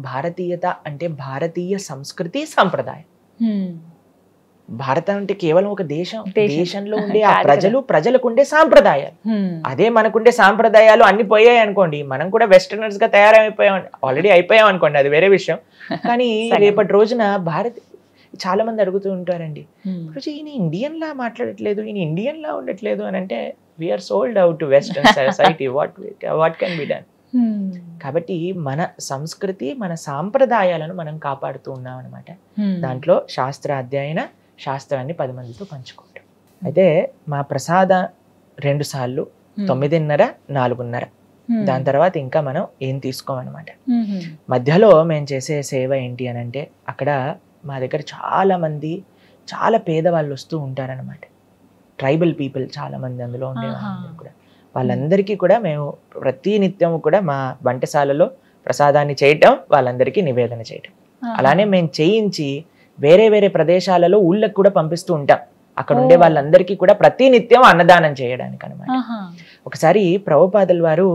భారతీయత అంటే భారతీయ సంస్కృతి సంప్రదాయం. భారతం అంటే కేవలం ఒక దేశం, దేశంలో ఉండే ఆ ప్రజలకు ఉండే సాంప్రదాయాలు. అదే మనకుండే సాంప్రదాయాలు అన్ని పోయాయి అనుకోండి, మనం కూడా వెస్టర్నర్స్ గా తయారైపోయాం, ఆల్రెడీ అయిపోయాం అనుకోండి, అది వేరే విషయం. కానీ రేపటి రోజున చాలా మంది అడుగుతూ ఉంటారండి, ఈయన ఇండియన్ లా మాట్లాడట్లేదు, ఈయన ఇండియన్ లా ఉండట్లేదు అని అంటే, we're sold out to western society, what can be done. కాబట్టి మన సంస్కృతి, మన సాంప్రదాయాలను మనం కాపాడుతూ ఉన్నాం అనమాట. దాంట్లో శాస్త్ర అధ్యయన, శాస్త్రాన్ని 10 మందితో పంచుకుంటాం. అయితే మా ప్రసాద 2 సార్లు 9:30, 4:30. దాని తర్వాత ఇంకా మనం ఏం తీసుకోమన్నమాట. మధ్యలో మేము చేసే సేవ ఏంటి అని అంటే, అక్కడ మా దగ్గర చాలా మంది చాలా పేదవాళ్ళు వస్తూ ఉంటారనమాట. ట్రైబల్ పీపుల్ చాలా మంది అందులో ఉండే కూడా. వాళ్ళందరికీ కూడా మేము ప్రతి నిత్యము కూడా మా వంటశాలలో ప్రసాదాన్ని చేయటం, వాళ్ళందరికీ నివేదన చేయటం. అలానే మేము చేయించి వేరే వేరే ప్రదేశాలలో ఊళ్ళకి కూడా పంపిస్తూ ఉంటాం. అక్కడ ఉండే వాళ్ళందరికీ కూడా ప్రతి నిత్యం అన్నదానం చేయడానికి అనమాట. ఒకసారి ప్రభుపాదుల వారు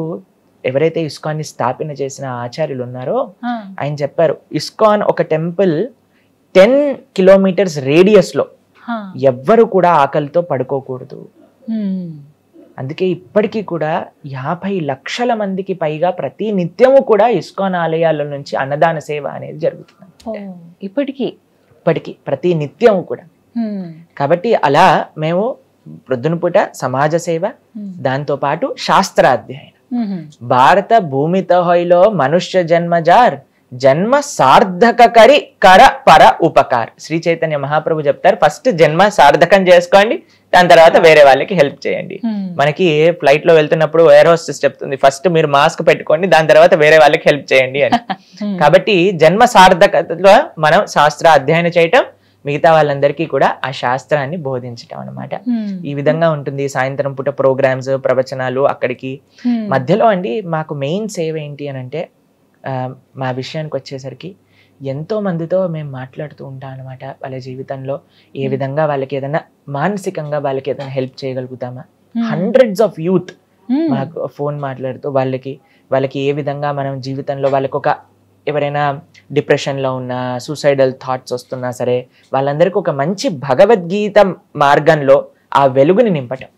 ఎవరైతే ఇస్కాన్ ని స్థాపన చేసిన ఆచార్యులు ఉన్నారో ఆయన చెప్పారు, ఇస్కాన్ ఒక టెంపుల్ 10 కిలోమీటర్స్ రేడియస్ లో ఎవ్వరు కూడా ఆకలితో పడుకోకూడదు. అందుకే ఇప్పటికీ కూడా 50 లక్షల మందికి పైగా ప్రతి నిత్యము కూడా ఇస్కాన్ ఆలయాల నుంచి అన్నదాన సేవ అనేది జరుగుతుంది. ఇప్పటికీ ప్రతి నిత్యము కూడా. కాబట్టి అలా మేము ప్రొద్దున పూట సమాజ సేవ, దాంతో పాటు శాస్త్ర అధ్యయనం. భారత భూమితో హోయిలో మనుష్య జన్మజార్, జన్మ సార్థక కరి కర పర ఉపకార్. శ్రీ చైతన్య మహాప్రభు చెప్తారు, ఫస్ట్ జన్మ సార్థకం చేసుకోండి, దాని తర్వాత వేరే వాళ్ళకి హెల్ప్ చేయండి. మనకి ఫ్లైట్ లో వెళ్తున్నప్పుడు ఎయిర్ హోస్టెస్ చెప్తుంది, ఫస్ట్ మీరు మాస్క్ పెట్టుకోండి, దాని తర్వాత వేరే వాళ్ళకి హెల్ప్ చేయండి అని. కాబట్టి జన్మ సార్థకతలో మనం శాస్త్ర అధ్యయనం చేయటం, మిగతా వాళ్ళందరికీ కూడా ఆ శాస్త్రాన్ని బోధించటం అనమాట. ఈ విధంగా ఉంటుంది. సాయంత్రం పూట ప్రోగ్రామ్స్, ప్రవచనాలు అక్కడికి. మధ్యలో అండి మాకు మెయిన్ సేవ ఏంటి అని అంటే, మా విషయానికి వచ్చేసరికి ఎంతో మందితో మేము మాట్లాడుతూ ఉంటాం అనమాట. వాళ్ళ జీవితంలో ఏ విధంగా వాళ్ళకి ఏదైనా మానసికంగా వాళ్ళకి ఏదైనా హెల్ప్ చేయగలుగుతామా. హండ్రెడ్స్ ఆఫ్ యూత్ మాకు ఫోన్ మాట్లాడుతూ వాళ్ళకి ఏ విధంగా మనం జీవితంలో వాళ్ళకి ఒక ఎవరైనా డిప్రెషన్లో ఉన్నా, సూసైడల్ థాట్స్ వస్తున్నా సరే, వాళ్ళందరికీ ఒక మంచి భగవద్గీత మార్గంలో ఆ వెలుగుని నింపటం,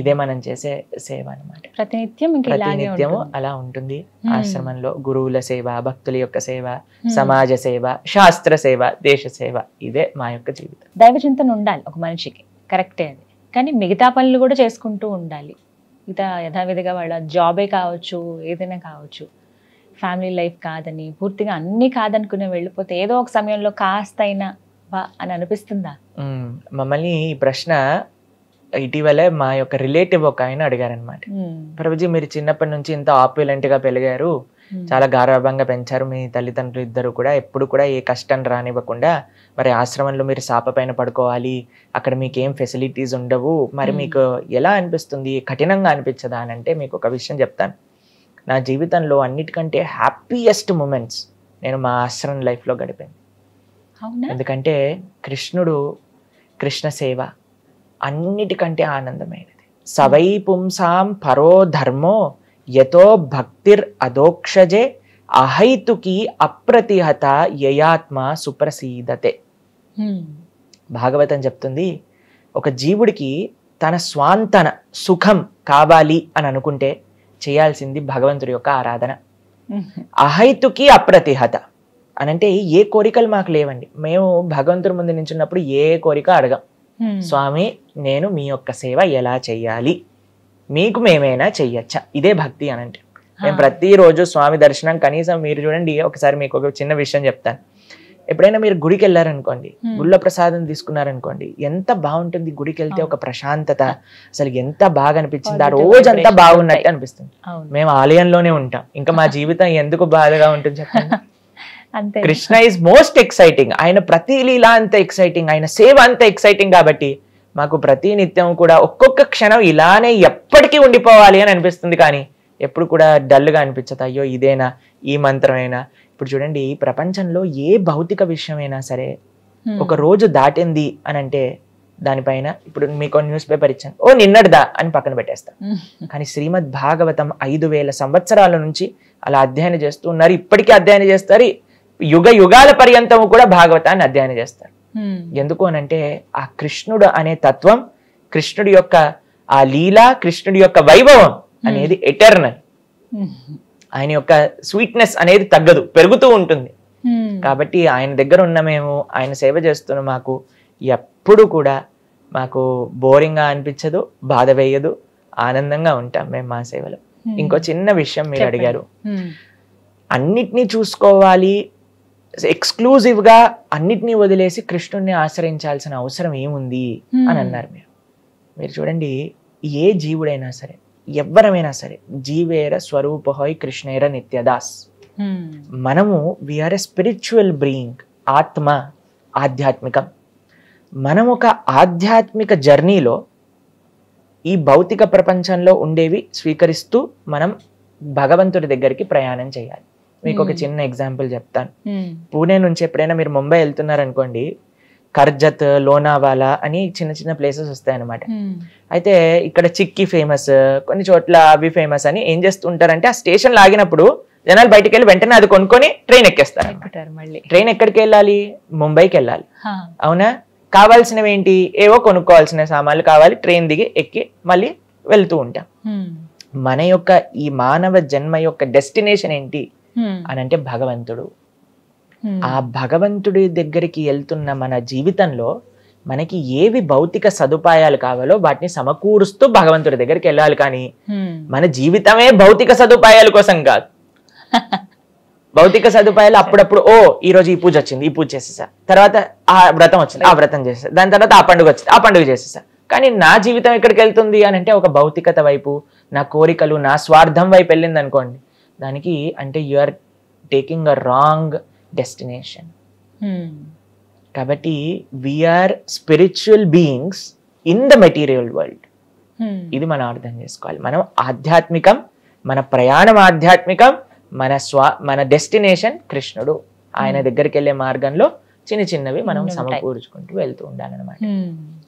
ఇదే మనం చేసే సేవ అనమాట. ప్రతినిత్యము అలా ఉంటుంది. ఆశ్రమంలో గురువుల సేవ, భక్తుల యొక్క సేవ, సమాజ సేవ, శాస్త్ర సేవ, దేశ సేవ, ఇదే మా యొక్క జీవితం. దైవచింతన ఉండాలి ఒక మనిషికి, కరెక్టే అది. కానీ మిగతా పనులు కూడా చేసుకుంటూ ఉండాలి. మిగతా యథావిధిగా వాళ్ళ జాబే కావచ్చు, ఏదైనా కావచ్చు, ఫ్యామిలీ లైఫ్ కాదని పూర్తిగా అన్ని కాదనుకునే వెళ్ళిపోతే ఏదో ఒక సమయంలో కాస్త అయినా బా అని అనిపిస్తుందా? మమ్మల్ని ఈ ప్రశ్న ఇటీవలే మా యొక్క రిలేటివ్ ఒక ఆయన అడిగారనమాట. ప్రభుజీ, మీరు చిన్నప్పటి నుంచి ఇంత ఆప్యులెంట్ గా పెరిగారు, చాలా గారాభంగా పెంచారు మీ తల్లిదండ్రులు ఇద్దరు కూడా, ఎప్పుడు కూడా ఏ కష్టం రానివ్వకుండా, మరి ఆశ్రమంలో మీరు సాప పైన పడుకోవాలి, అక్కడ మీకు ఏం ఫెసిలిటీస్ ఉండవు, మరి మీకు ఎలా అనిపిస్తుంది, కఠినంగా అనిపించదా అని అంటే, మీకు ఒక విషయం చెప్తాను. నా జీవితంలో అన్నిటికంటే హ్యాపీయెస్ట్ మూమెంట్స్ నేను మా ఆశ్రమం లైఫ్లో గడిపాను. ఎందుకంటే కృష్ణ సేవ అన్నిటికంటే ఆనందమైనది. సవై పుంసాం పరో ధర్మో యతో భక్తిర్ అదోక్షజే అహైతుకి అప్రతిహత యయాత్మ సుప్రసీదతే. భాగవతం చెప్తుంది, ఒక జీవుడికి తన స్వాంతన సుఖం కావాలి అని అనుకుంటే చేయాల్సింది భగవంతుడి యొక్క ఆరాధన. అహైతుకి అప్రతిహత అనంటే ఏ కోరికలు మాకు లేవండి. మేము భగవంతుడి ముందు నించున్నప్పుడు ఏ కోరిక అడగం. స్వామి, నేను మీ యొక్క సేవ ఎలా చెయ్యాలి, మీకు మేమైనా చెయ్యొచ్చా, ఇదే భక్తి అనంటే. మేము ప్రతిరోజు స్వామి దర్శనం, కనీసం మీరు చూడండి, ఒకసారి మీకు ఒక చిన్న విషయం చెప్తాను. ఎప్పుడైనా మీరు గుడికి వెళ్ళారనుకోండి, గుళ్ళ ప్రసాదం తీసుకున్నారనుకోండి, ఎంత బాగుంటుంది గుడికి వెళ్తే, ఒక ప్రశాంతత, అసలు ఎంత బాగా అనిపించింది, ఆ రోజంతా బాగున్నట్టు అనిపిస్తుంది. మేము ఆలయంలోనే ఉంటాం, ఇంకా మా జీవితం ఎందుకు బాధగా ఉంటుంది చెప్పండి. Krishna is most exciting. ఆయన ప్రతి లీలా అంత ఎక్సైటింగ్, ఆయన సేవ అంత ఎక్సైటింగ్. కాబట్టి మాకు ప్రతి నిత్యం కూడా ఒక్కొక్క క్షణం ఇలానే ఎప్పటికీ ఉండిపోవాలి అని అనిపిస్తుంది. కానీ ఎప్పుడు కూడా డల్గా అనిపించదు. అయ్యో ఇదేనా, ఈ మంత్రమైనా. ఇప్పుడు చూడండి, ప్రపంచంలో ఏ భౌతిక విషయమైనా సరే ఒక రోజు దాటింది అని అంటే దానిపైన, ఇప్పుడు మీకు న్యూస్ పేపర్ ఇచ్చాను, ఓ నిన్నటిదా అని పక్కన పెట్టేస్తాం. కానీ శ్రీమద్ భాగవతం 5000 సంవత్సరాల నుంచి అలా అధ్యయనం చేస్తూ ఉన్నారు. ఇప్పటికీ అధ్యయనం చేస్తారు. యుగ యుగాల పర్యంతము కూడా భాగవతాన్ని అధ్యయనం చేస్తారు. ఎందుకు అనంటే ఆ కృష్ణుడు అనే తత్వం, కృష్ణుడి యొక్క ఆ లీల, కృష్ణుడి యొక్క వైభవం అనేది ఎటర్నల్. ఆయన యొక్క స్వీట్నెస్ అనేది తగ్గదు, పెరుగుతూ ఉంటుంది. కాబట్టి ఆయన దగ్గర ఉన్న మేము, ఆయన సేవ చేస్తున్న మాకు ఎప్పుడు కూడా మాకు బోరింగ్గా అనిపించదు, బాధ వేయదు, ఆనందంగా ఉంటాం మేము మా సేవలో. ఇంకో చిన్న విషయం మీరు అడిగారు, అన్నిటినీ చూసుకోవాలి, ఎక్స్క్లూజివ్ గా అన్నిటినీ వదిలేసి కృష్ణుడిని ఆశ్రయించాల్సిన అవసరం ఏముంది అని అన్నారు మీరు చూడండి, ఏ జీవుడైనా సరే, ఎవ్వరమైనా సరే, జీవేర స్వరూపహోయ్ కృష్ణేర నిత్యదాస్. మనము వీఆర్ ఎ స్పిరిచువల్ బీయింగ్. ఆత్మ ఆధ్యాత్మికం. మనం ఒక ఆధ్యాత్మిక జర్నీలో ఈ భౌతిక ప్రపంచంలో ఉండేవి స్వీకరిస్తూ మనం భగవంతుడి దగ్గరికి ప్రయాణం చేయాలి. మీకు ఒక చిన్న ఎగ్జాంపుల్ చెప్తాను. పూణే నుంచి ఎప్పుడైనా మీరు ముంబై వెళ్తున్నారనుకోండి, కర్జత్, లోనావాలా అని చిన్న చిన్న ప్లేసెస్ వస్తాయన్నమాట. అయితే ఇక్కడ చిక్కీ ఫేమస్, కొన్ని చోట్ల అవి ఫేమస్ అని ఏం చేస్తుంటారంటే, ఆ స్టేషన్ లాగినప్పుడు జనాలు బయటకు వెళ్ళి వెంటనే అది కొనుక్కొని ట్రైన్ ఎక్కేస్తారు. ట్రైన్ ఎక్కడికి వెళ్ళాలి? ముంబైకి వెళ్ళాలి. అవునా? కావాల్సినవి ఏంటి? ఏవో కొనుక్కోవాల్సిన సామాన్లు కావాలి, ట్రైన్ దిగి ఎక్కి మళ్ళీ వెళ్తూ ఉంటాం. మన యొక్క ఈ మానవ జన్మ యొక్క డెస్టినేషన్ ఏంటి అని అంటే భగవంతుడు. ఆ భగవంతుడి దగ్గరికి వెళ్తున్న మన జీవితంలో మనకి ఏవి భౌతిక సదుపాయాలు కావాలో వాటిని సమకూరుస్తూ భగవంతుడి దగ్గరికి వెళ్ళాలి. కానీ మన జీవితమే భౌతిక సదుపాయాల కోసం కాదు. భౌతిక సదుపాయాలు అప్పుడప్పుడు, ఓ ఈ రోజు ఈ పూజ వచ్చింది, ఈ పూజ చేసేసా, తర్వాత ఆ వ్రతం వచ్చింది, ఆ వ్రతం చేసేసా, దాని తర్వాత ఆ పండుగ వచ్చింది, ఆ పండుగ చేసేసా. కానీ నా జీవితం ఎక్కడికి వెళ్తుంది అని అంటే ఒక భౌతికత వైపు, నా కోరికలు, నా స్వార్థం వైపు వెళ్ళింది అనుకోండి, దానికి అంటే you are taking a wrong destination. కాబట్టి we are spiritual beings in the material world. ఇది మనం అర్థం చేసుకోవాలి. మనం ఆధ్యాత్మికం, మన ప్రయాణం ఆధ్యాత్మికం, మన డెస్టినేషన్ కృష్ణుడు. ఆయన దగ్గరికి వెళ్ళే మార్గంలో చిన్న చిన్నవి మనం సమకూర్చుకుంటూ వెళ్తూ ఉండాలన్నమాట.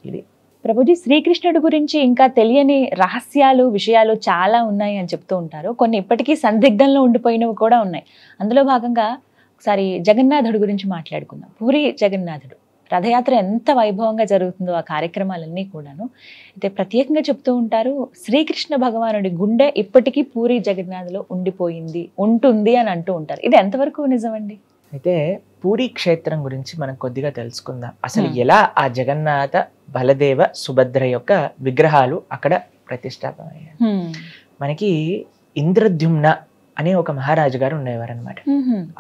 ఇది ప్రభుజీ, శ్రీకృష్ణుడి గురించి ఇంకా తెలియని రహస్యాలు, విషయాలు చాలా ఉన్నాయి అని చెప్తూ ఉంటారు. కొన్ని ఇప్పటికీ సందిగ్ధంలో ఉండిపోయినవి కూడా ఉన్నాయి. అందులో భాగంగా ఒకసారి జగన్నాథుడి గురించి మాట్లాడుకుందాం. పూరి జగన్నాథుడు రథయాత్ర ఎంత వైభవంగా జరుగుతుందో ఆ కార్యక్రమాలన్నీ కూడాను. అయితే ప్రత్యేకంగా చెప్తూ ఉంటారు, శ్రీకృష్ణ భగవానుడి గుండె ఇప్పటికీ పూరి జగన్నాథ్లో ఉండిపోయింది, ఉంటుంది అని అంటూ ఉంటారు. ఇది ఎంతవరకు నిజమండి? అయితే పూరి క్షేత్రం గురించి మనం కొద్దిగా తెలుసుకుందాం. అసలు ఎలా ఆ జగన్నాథ, బలదేవ, సుభద్ర యొక్క విగ్రహాలు అక్కడ ప్రతిష్టాపన అయ్యాయి. మనకి ఇంద్రద్యుమ్న అనే ఒక మహారాజు గారు ఉండేవారనమాట.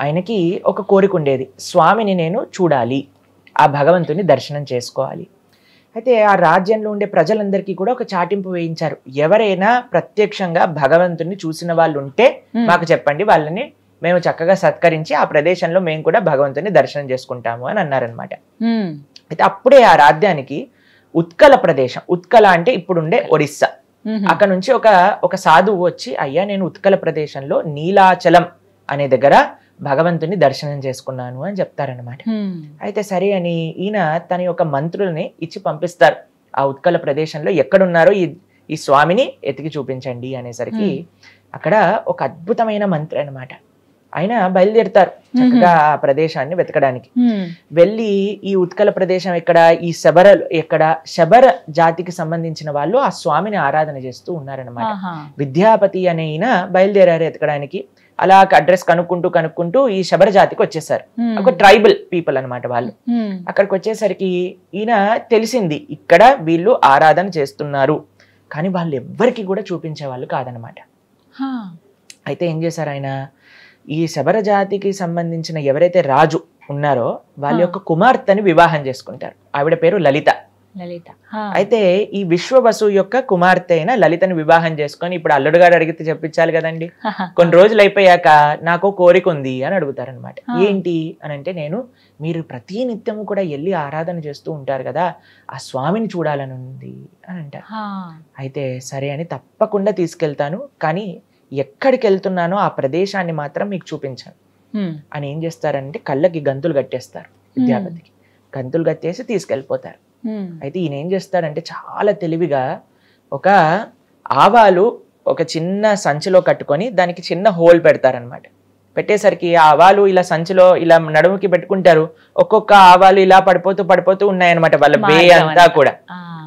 ఆయనకి ఒక కోరిక ఉండేది, స్వామిని నేను చూడాలి, ఆ భగవంతుని దర్శనం చేసుకోవాలి. అయితే ఆ రాజ్యంలో ఉండే ప్రజలందరికీ కూడా ఒక చాటింపు వేయించారు, ఎవరైనా ప్రత్యక్షంగా భగవంతుని చూసిన వాళ్ళు ఉంటే మాకు చెప్పండి, వాళ్ళని మేము చక్కగా సత్కరించి ఆ ప్రదేశంలో మేము కూడా భగవంతుని దర్శనం చేసుకుంటాము అని అన్నారనమాట. అయితే అప్పుడే ఆ రాజ్యానికి ఉత్కల ప్రదేశం, ఉత్కల అంటే ఇప్పుడుండే ఒడిస్సా, అక్కడ నుంచి ఒక సాధువు వచ్చి, అయ్యా నేను ఉత్కల ప్రదేశంలో నీలాచలం అనే దగ్గర భగవంతుని దర్శనం చేసుకున్నాను అని చెప్తారనమాట. అయితే సరే అని ఈయన తన యొక్క మంత్రుల్ని ఇచ్చి పంపిస్తారు, ఆ ఉత్కల ప్రదేశంలో ఎక్కడున్నారో ఈ స్వామిని ఎతికి చూపించండి అనేసరికి అక్కడ ఒక అద్భుతమైన మంత్రి అనమాట. ఆయన బయలుదేరుతారు చక్కగా ఆ ప్రదేశాన్ని వెతకడానికి. వెళ్ళి ఈ ఉత్కల ప్రదేశం ఎక్కడ, ఈ శబర జాతికి సంబంధించిన వాళ్ళు ఆ స్వామిని ఆరాధన చేస్తూ ఉన్నారనమాట. విద్యాపతి అనే ఈయన బయలుదేరారు ఎతకడానికి. అలా అడ్రస్ కనుక్కుంటూ ఈ శబర జాతికి వచ్చేసారు. ఒక ట్రైబల్ పీపుల్ అనమాట వాళ్ళు. అక్కడికి వచ్చేసరికి ఈయన తెలిసింది, ఇక్కడ వీళ్ళు ఆరాధన చేస్తున్నారు, కానీ వాళ్ళు ఎవ్వరికి కూడా చూపించే వాళ్ళు కాదనమాట. అయితే ఏం చేశారు ఆయన, ఈ శబర జాతికి సంబంధించిన ఎవరైతే రాజు ఉన్నారో వాళ్ళ యొక్క కుమార్తెని వివాహం చేసుకుంటారు. ఆవిడ పేరు లలిత. అయితే ఈ విశ్వవసు యొక్క కుమార్తె అయిన లలితని వివాహం చేసుకొని, ఇప్పుడు అల్లుడుగాడు అడిగితే చెప్పించాలి కదండి, కొన్ని రోజులు అయిపోయాక నాకు కోరిక ఉంది అని అడుగుతారనమాట. ఏంటి అని అంటే, మీరు ప్రతి నిత్యము కూడా వెళ్ళి ఆరాధన చేస్తూ ఉంటారు కదా, ఆ స్వామిని చూడాలని ఉంది అని అంటారు. అయితే సరే అని తప్పకుండా తీసుకెళ్తాను, కానీ ఎక్కడికి వెళ్తున్నానో ఆ ప్రదేశాన్ని మాత్రం మీకు చూపించాను అని ఏం చేస్తారంటే కళ్ళకి గంతులు కట్టేస్తారు. విద్యాపతికి గంతులు కట్టేసి తీసుకెళ్ళిపోతారు. అయితే ఈయన ఏం చేస్తాడంటే చాలా తెలివిగా ఒక ఆవాలు ఒక చిన్న సంచిలో కట్టుకొని దానికి చిన్న హోల్ పెడతారనమాట. పెట్టేసరికి ఆ ఆవాలు ఇలా సంచిలో ఇలా నడుముకి పెట్టుకుంటారు. ఒక్కొక్క ఆవాలు ఇలా పడిపోతూ ఉన్నాయన్నమాట. వాళ్ళ వే అంతా కూడా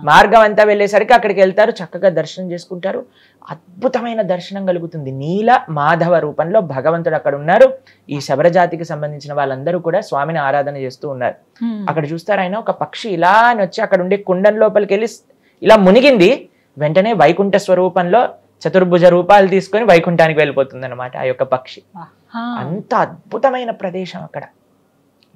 మార్గం అంతా వెళ్ళేసరికి అక్కడికి వెళ్తారు, చక్కగా దర్శనం చేసుకుంటారు. అద్భుతమైన దర్శనం కలుగుతుంది. నీల మాధవ రూపంలో భగవంతుడు అక్కడ ఉన్నారు. ఈ శబర జాతికి సంబంధించిన వాళ్ళందరూ కూడా స్వామిని ఆరాధన చేస్తూ ఉన్నారు. అక్కడ చూస్తారు, ఆయన ఒక పక్షి ఇలా వచ్చి అక్కడ ఉండే కుండం లోపలికి వెళ్ళి ఇలా మునిగింది. వెంటనే వైకుంఠ స్వరూపంలో చతుర్భుజ రూపాలు తీసుకొని వైకుంఠానికి వెళ్ళిపోతుంది అనమాట ఆ యొక్క పక్షి. అంత అద్భుతమైన ప్రదేశం అక్కడ.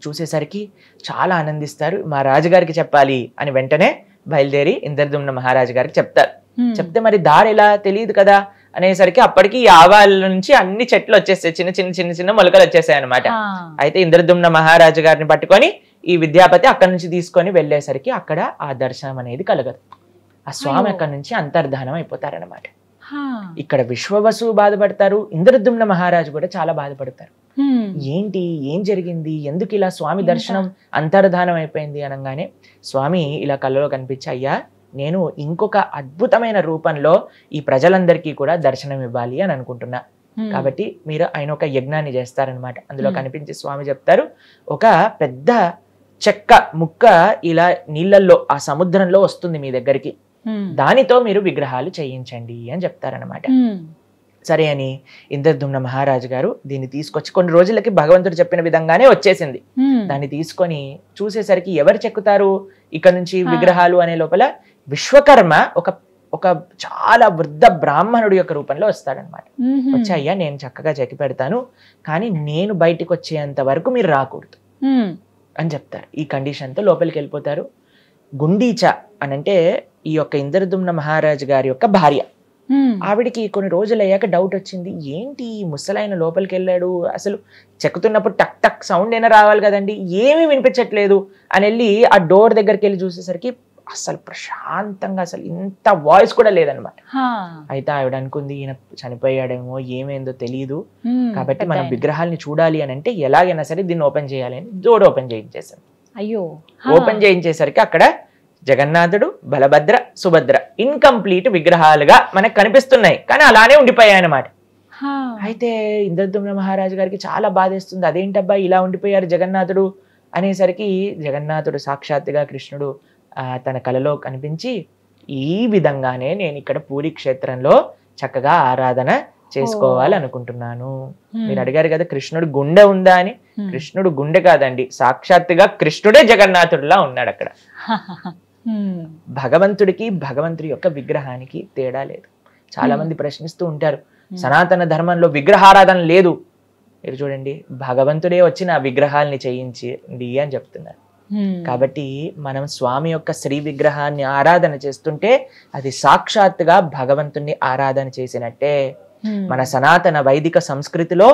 చూసేసరికి చాలా ఆనందిస్తారు. మా రాజుగారికి చెప్పాలి అని వెంటనే బయలుదేరి ఇంద్రద్యుమ్న మహారాజు గారికి చెప్తారు. చెప్తే మరి దారి ఎలా తెలియదు కదా అనేసరికి అప్పటికి ఈ ఆవాల నుంచి అన్ని చెట్లు వచ్చేస్తాయి, చిన్న మొలకలు వచ్చేసాయి అనమాట. అయితే ఇంద్రద్యుమ్న మహారాజు గారిని పట్టుకొని ఈ విద్యాపతి అక్కడి నుంచి తీసుకొని వెళ్ళేసరికి అక్కడ ఆ దర్శనం అనేది కలగదు. ఆ స్వామి అక్కడి నుంచి అంతర్ధానం అయిపోతారనమాట. ఇక్కడ విశ్వవసు బాధపడతారు, ఇంద్రద్యుమ్న మహారాజు కూడా చాలా బాధపడతారు. ఏంటి, ఏం జరిగింది, ఎందుకు ఇలా స్వామి దర్శనం అంతర్ధానం అయిపోయింది అనగానే స్వామి ఇలా కళ్ళలో కనిపించి, అయ్యా నేను ఇంకొక అద్భుతమైన రూపంలో ఈ ప్రజలందరికీ కూడా దర్శనం ఇవ్వాలి అని అనుకుంటున్నా, కాబట్టి మీరు ఆయన ఒక యజ్ఞాన్ని చేస్తారనమాట. అందులో కనిపించి స్వామి చెప్తారు, ఒక పెద్ద చెక్క ముక్క ఇలా నీళ్ళల్లో ఆ సముద్రంలో వస్తుంది మీ దగ్గరికి, దానితో మీరు విగ్రహాలు చేయించండి అని చెప్తారనమాట. సరే అని ఇంద్రద్యుమ్న మహారాజు గారు దీన్ని తీసుకొచ్చి, కొన్ని రోజులకి భగవంతుడు చెప్పిన విధంగానే వచ్చేసింది. దాన్ని తీసుకొని చూసేసరికి ఎవరు చెక్కుతారు ఇక్కడ నుంచి విగ్రహాలు అనే లోపల విశ్వకర్మ ఒక చాలా వృద్ధ బ్రాహ్మణుడి యొక్క రూపంలో వస్తాడనమాట. వచ్చి, అయ్యా నేను చక్కగా చెక్కి పెడతాను, కానీ నేను బయటికి వచ్చేంత వరకు మీరు రాకూడదు అని చెప్తారు. ఈ కండిషన్తో లోపలికి వెళ్ళిపోతారు. గుండీచ అనంటే ఈ యొక్క ఇంద్రద్యుమ్న మహారాజు గారి యొక్క భార్య. ఆవిడికి కొన్ని రోజులు అయ్యాక డౌట్ వచ్చింది, ఏంటి ముసలాయన లోపలికి వెళ్ళాడు, అసలు చెక్కుతున్నప్పుడు టక్ టక్ సౌండ్ అయినా రావాలి కదండి, ఏమీ వినిపించట్లేదు అని వెళ్ళి ఆ డోర్ దగ్గరికి వెళ్ళి చూసేసరికి అసలు ప్రశాంతంగా అసలు ఇంత వాయిస్ కూడా లేదనమాట. అయితే ఆవిడ అనుకుంది ఈయన చనిపోయాడేమో, ఏమైందో తెలియదు, కాబట్టి మనం విగ్రహాలని చూడాలి అని అంటే ఎలాగైనా సరే దీన్ని ఓపెన్ చేయాలి అని డోర్ ఓపెన్ చేయించేసాను. అయ్యో, ఓపెన్ చేయించేసరికి అక్కడ జగన్నాథుడు, బలభద్ర, సుభద్ర ఇన్కంప్లీట్ విగ్రహాలుగా మనకు కనిపిస్తున్నాయి, కానీ అలానే ఉండిపోయాయి అన్నమాట. అయితే ఇంద్రద్యుమ్న మహారాజు గారికి చాలా బాధేస్తుంది, అదేంటబ్బా ఇలా ఉండిపోయారు జగన్నాథుడు అనేసరికి జగన్నాథుడు సాక్షాత్తుగా కృష్ణుడు తన కలలో కనిపించి, ఈ విధంగానే నేను ఇక్కడ పూరి క్షేత్రంలో చక్కగా ఆరాధన చేసుకోవాలనుకుంటున్నాను. మీరు అడిగారు కదా కృష్ణుడు గుండె ఉందా అని, కృష్ణుడు గుండె కాదండి, సాక్షాత్తుగా కృష్ణుడే జగన్నాథుడిలా ఉన్నాడు అక్కడ. భగవంతుడికి భగవంతుడి యొక్క విగ్రహానికి తేడా లేదు. చాలా మంది ప్రశ్నిస్తూ ఉంటారు, సనాతన ధర్మంలో విగ్రహారాధన లేదు. మీరు చూడండి, భగవంతుడే వచ్చి నా విగ్రహాల్ని చేయించింది అని చెప్తున్నారు. కాబట్టి మనం స్వామి యొక్క శ్రీ విగ్రహాన్ని ఆరాధన చేస్తుంటే అది సాక్షాత్తుగా భగవంతుణ్ణి ఆరాధన చేసినట్టే. మన సనాతన వైదిక సంస్కృతిలో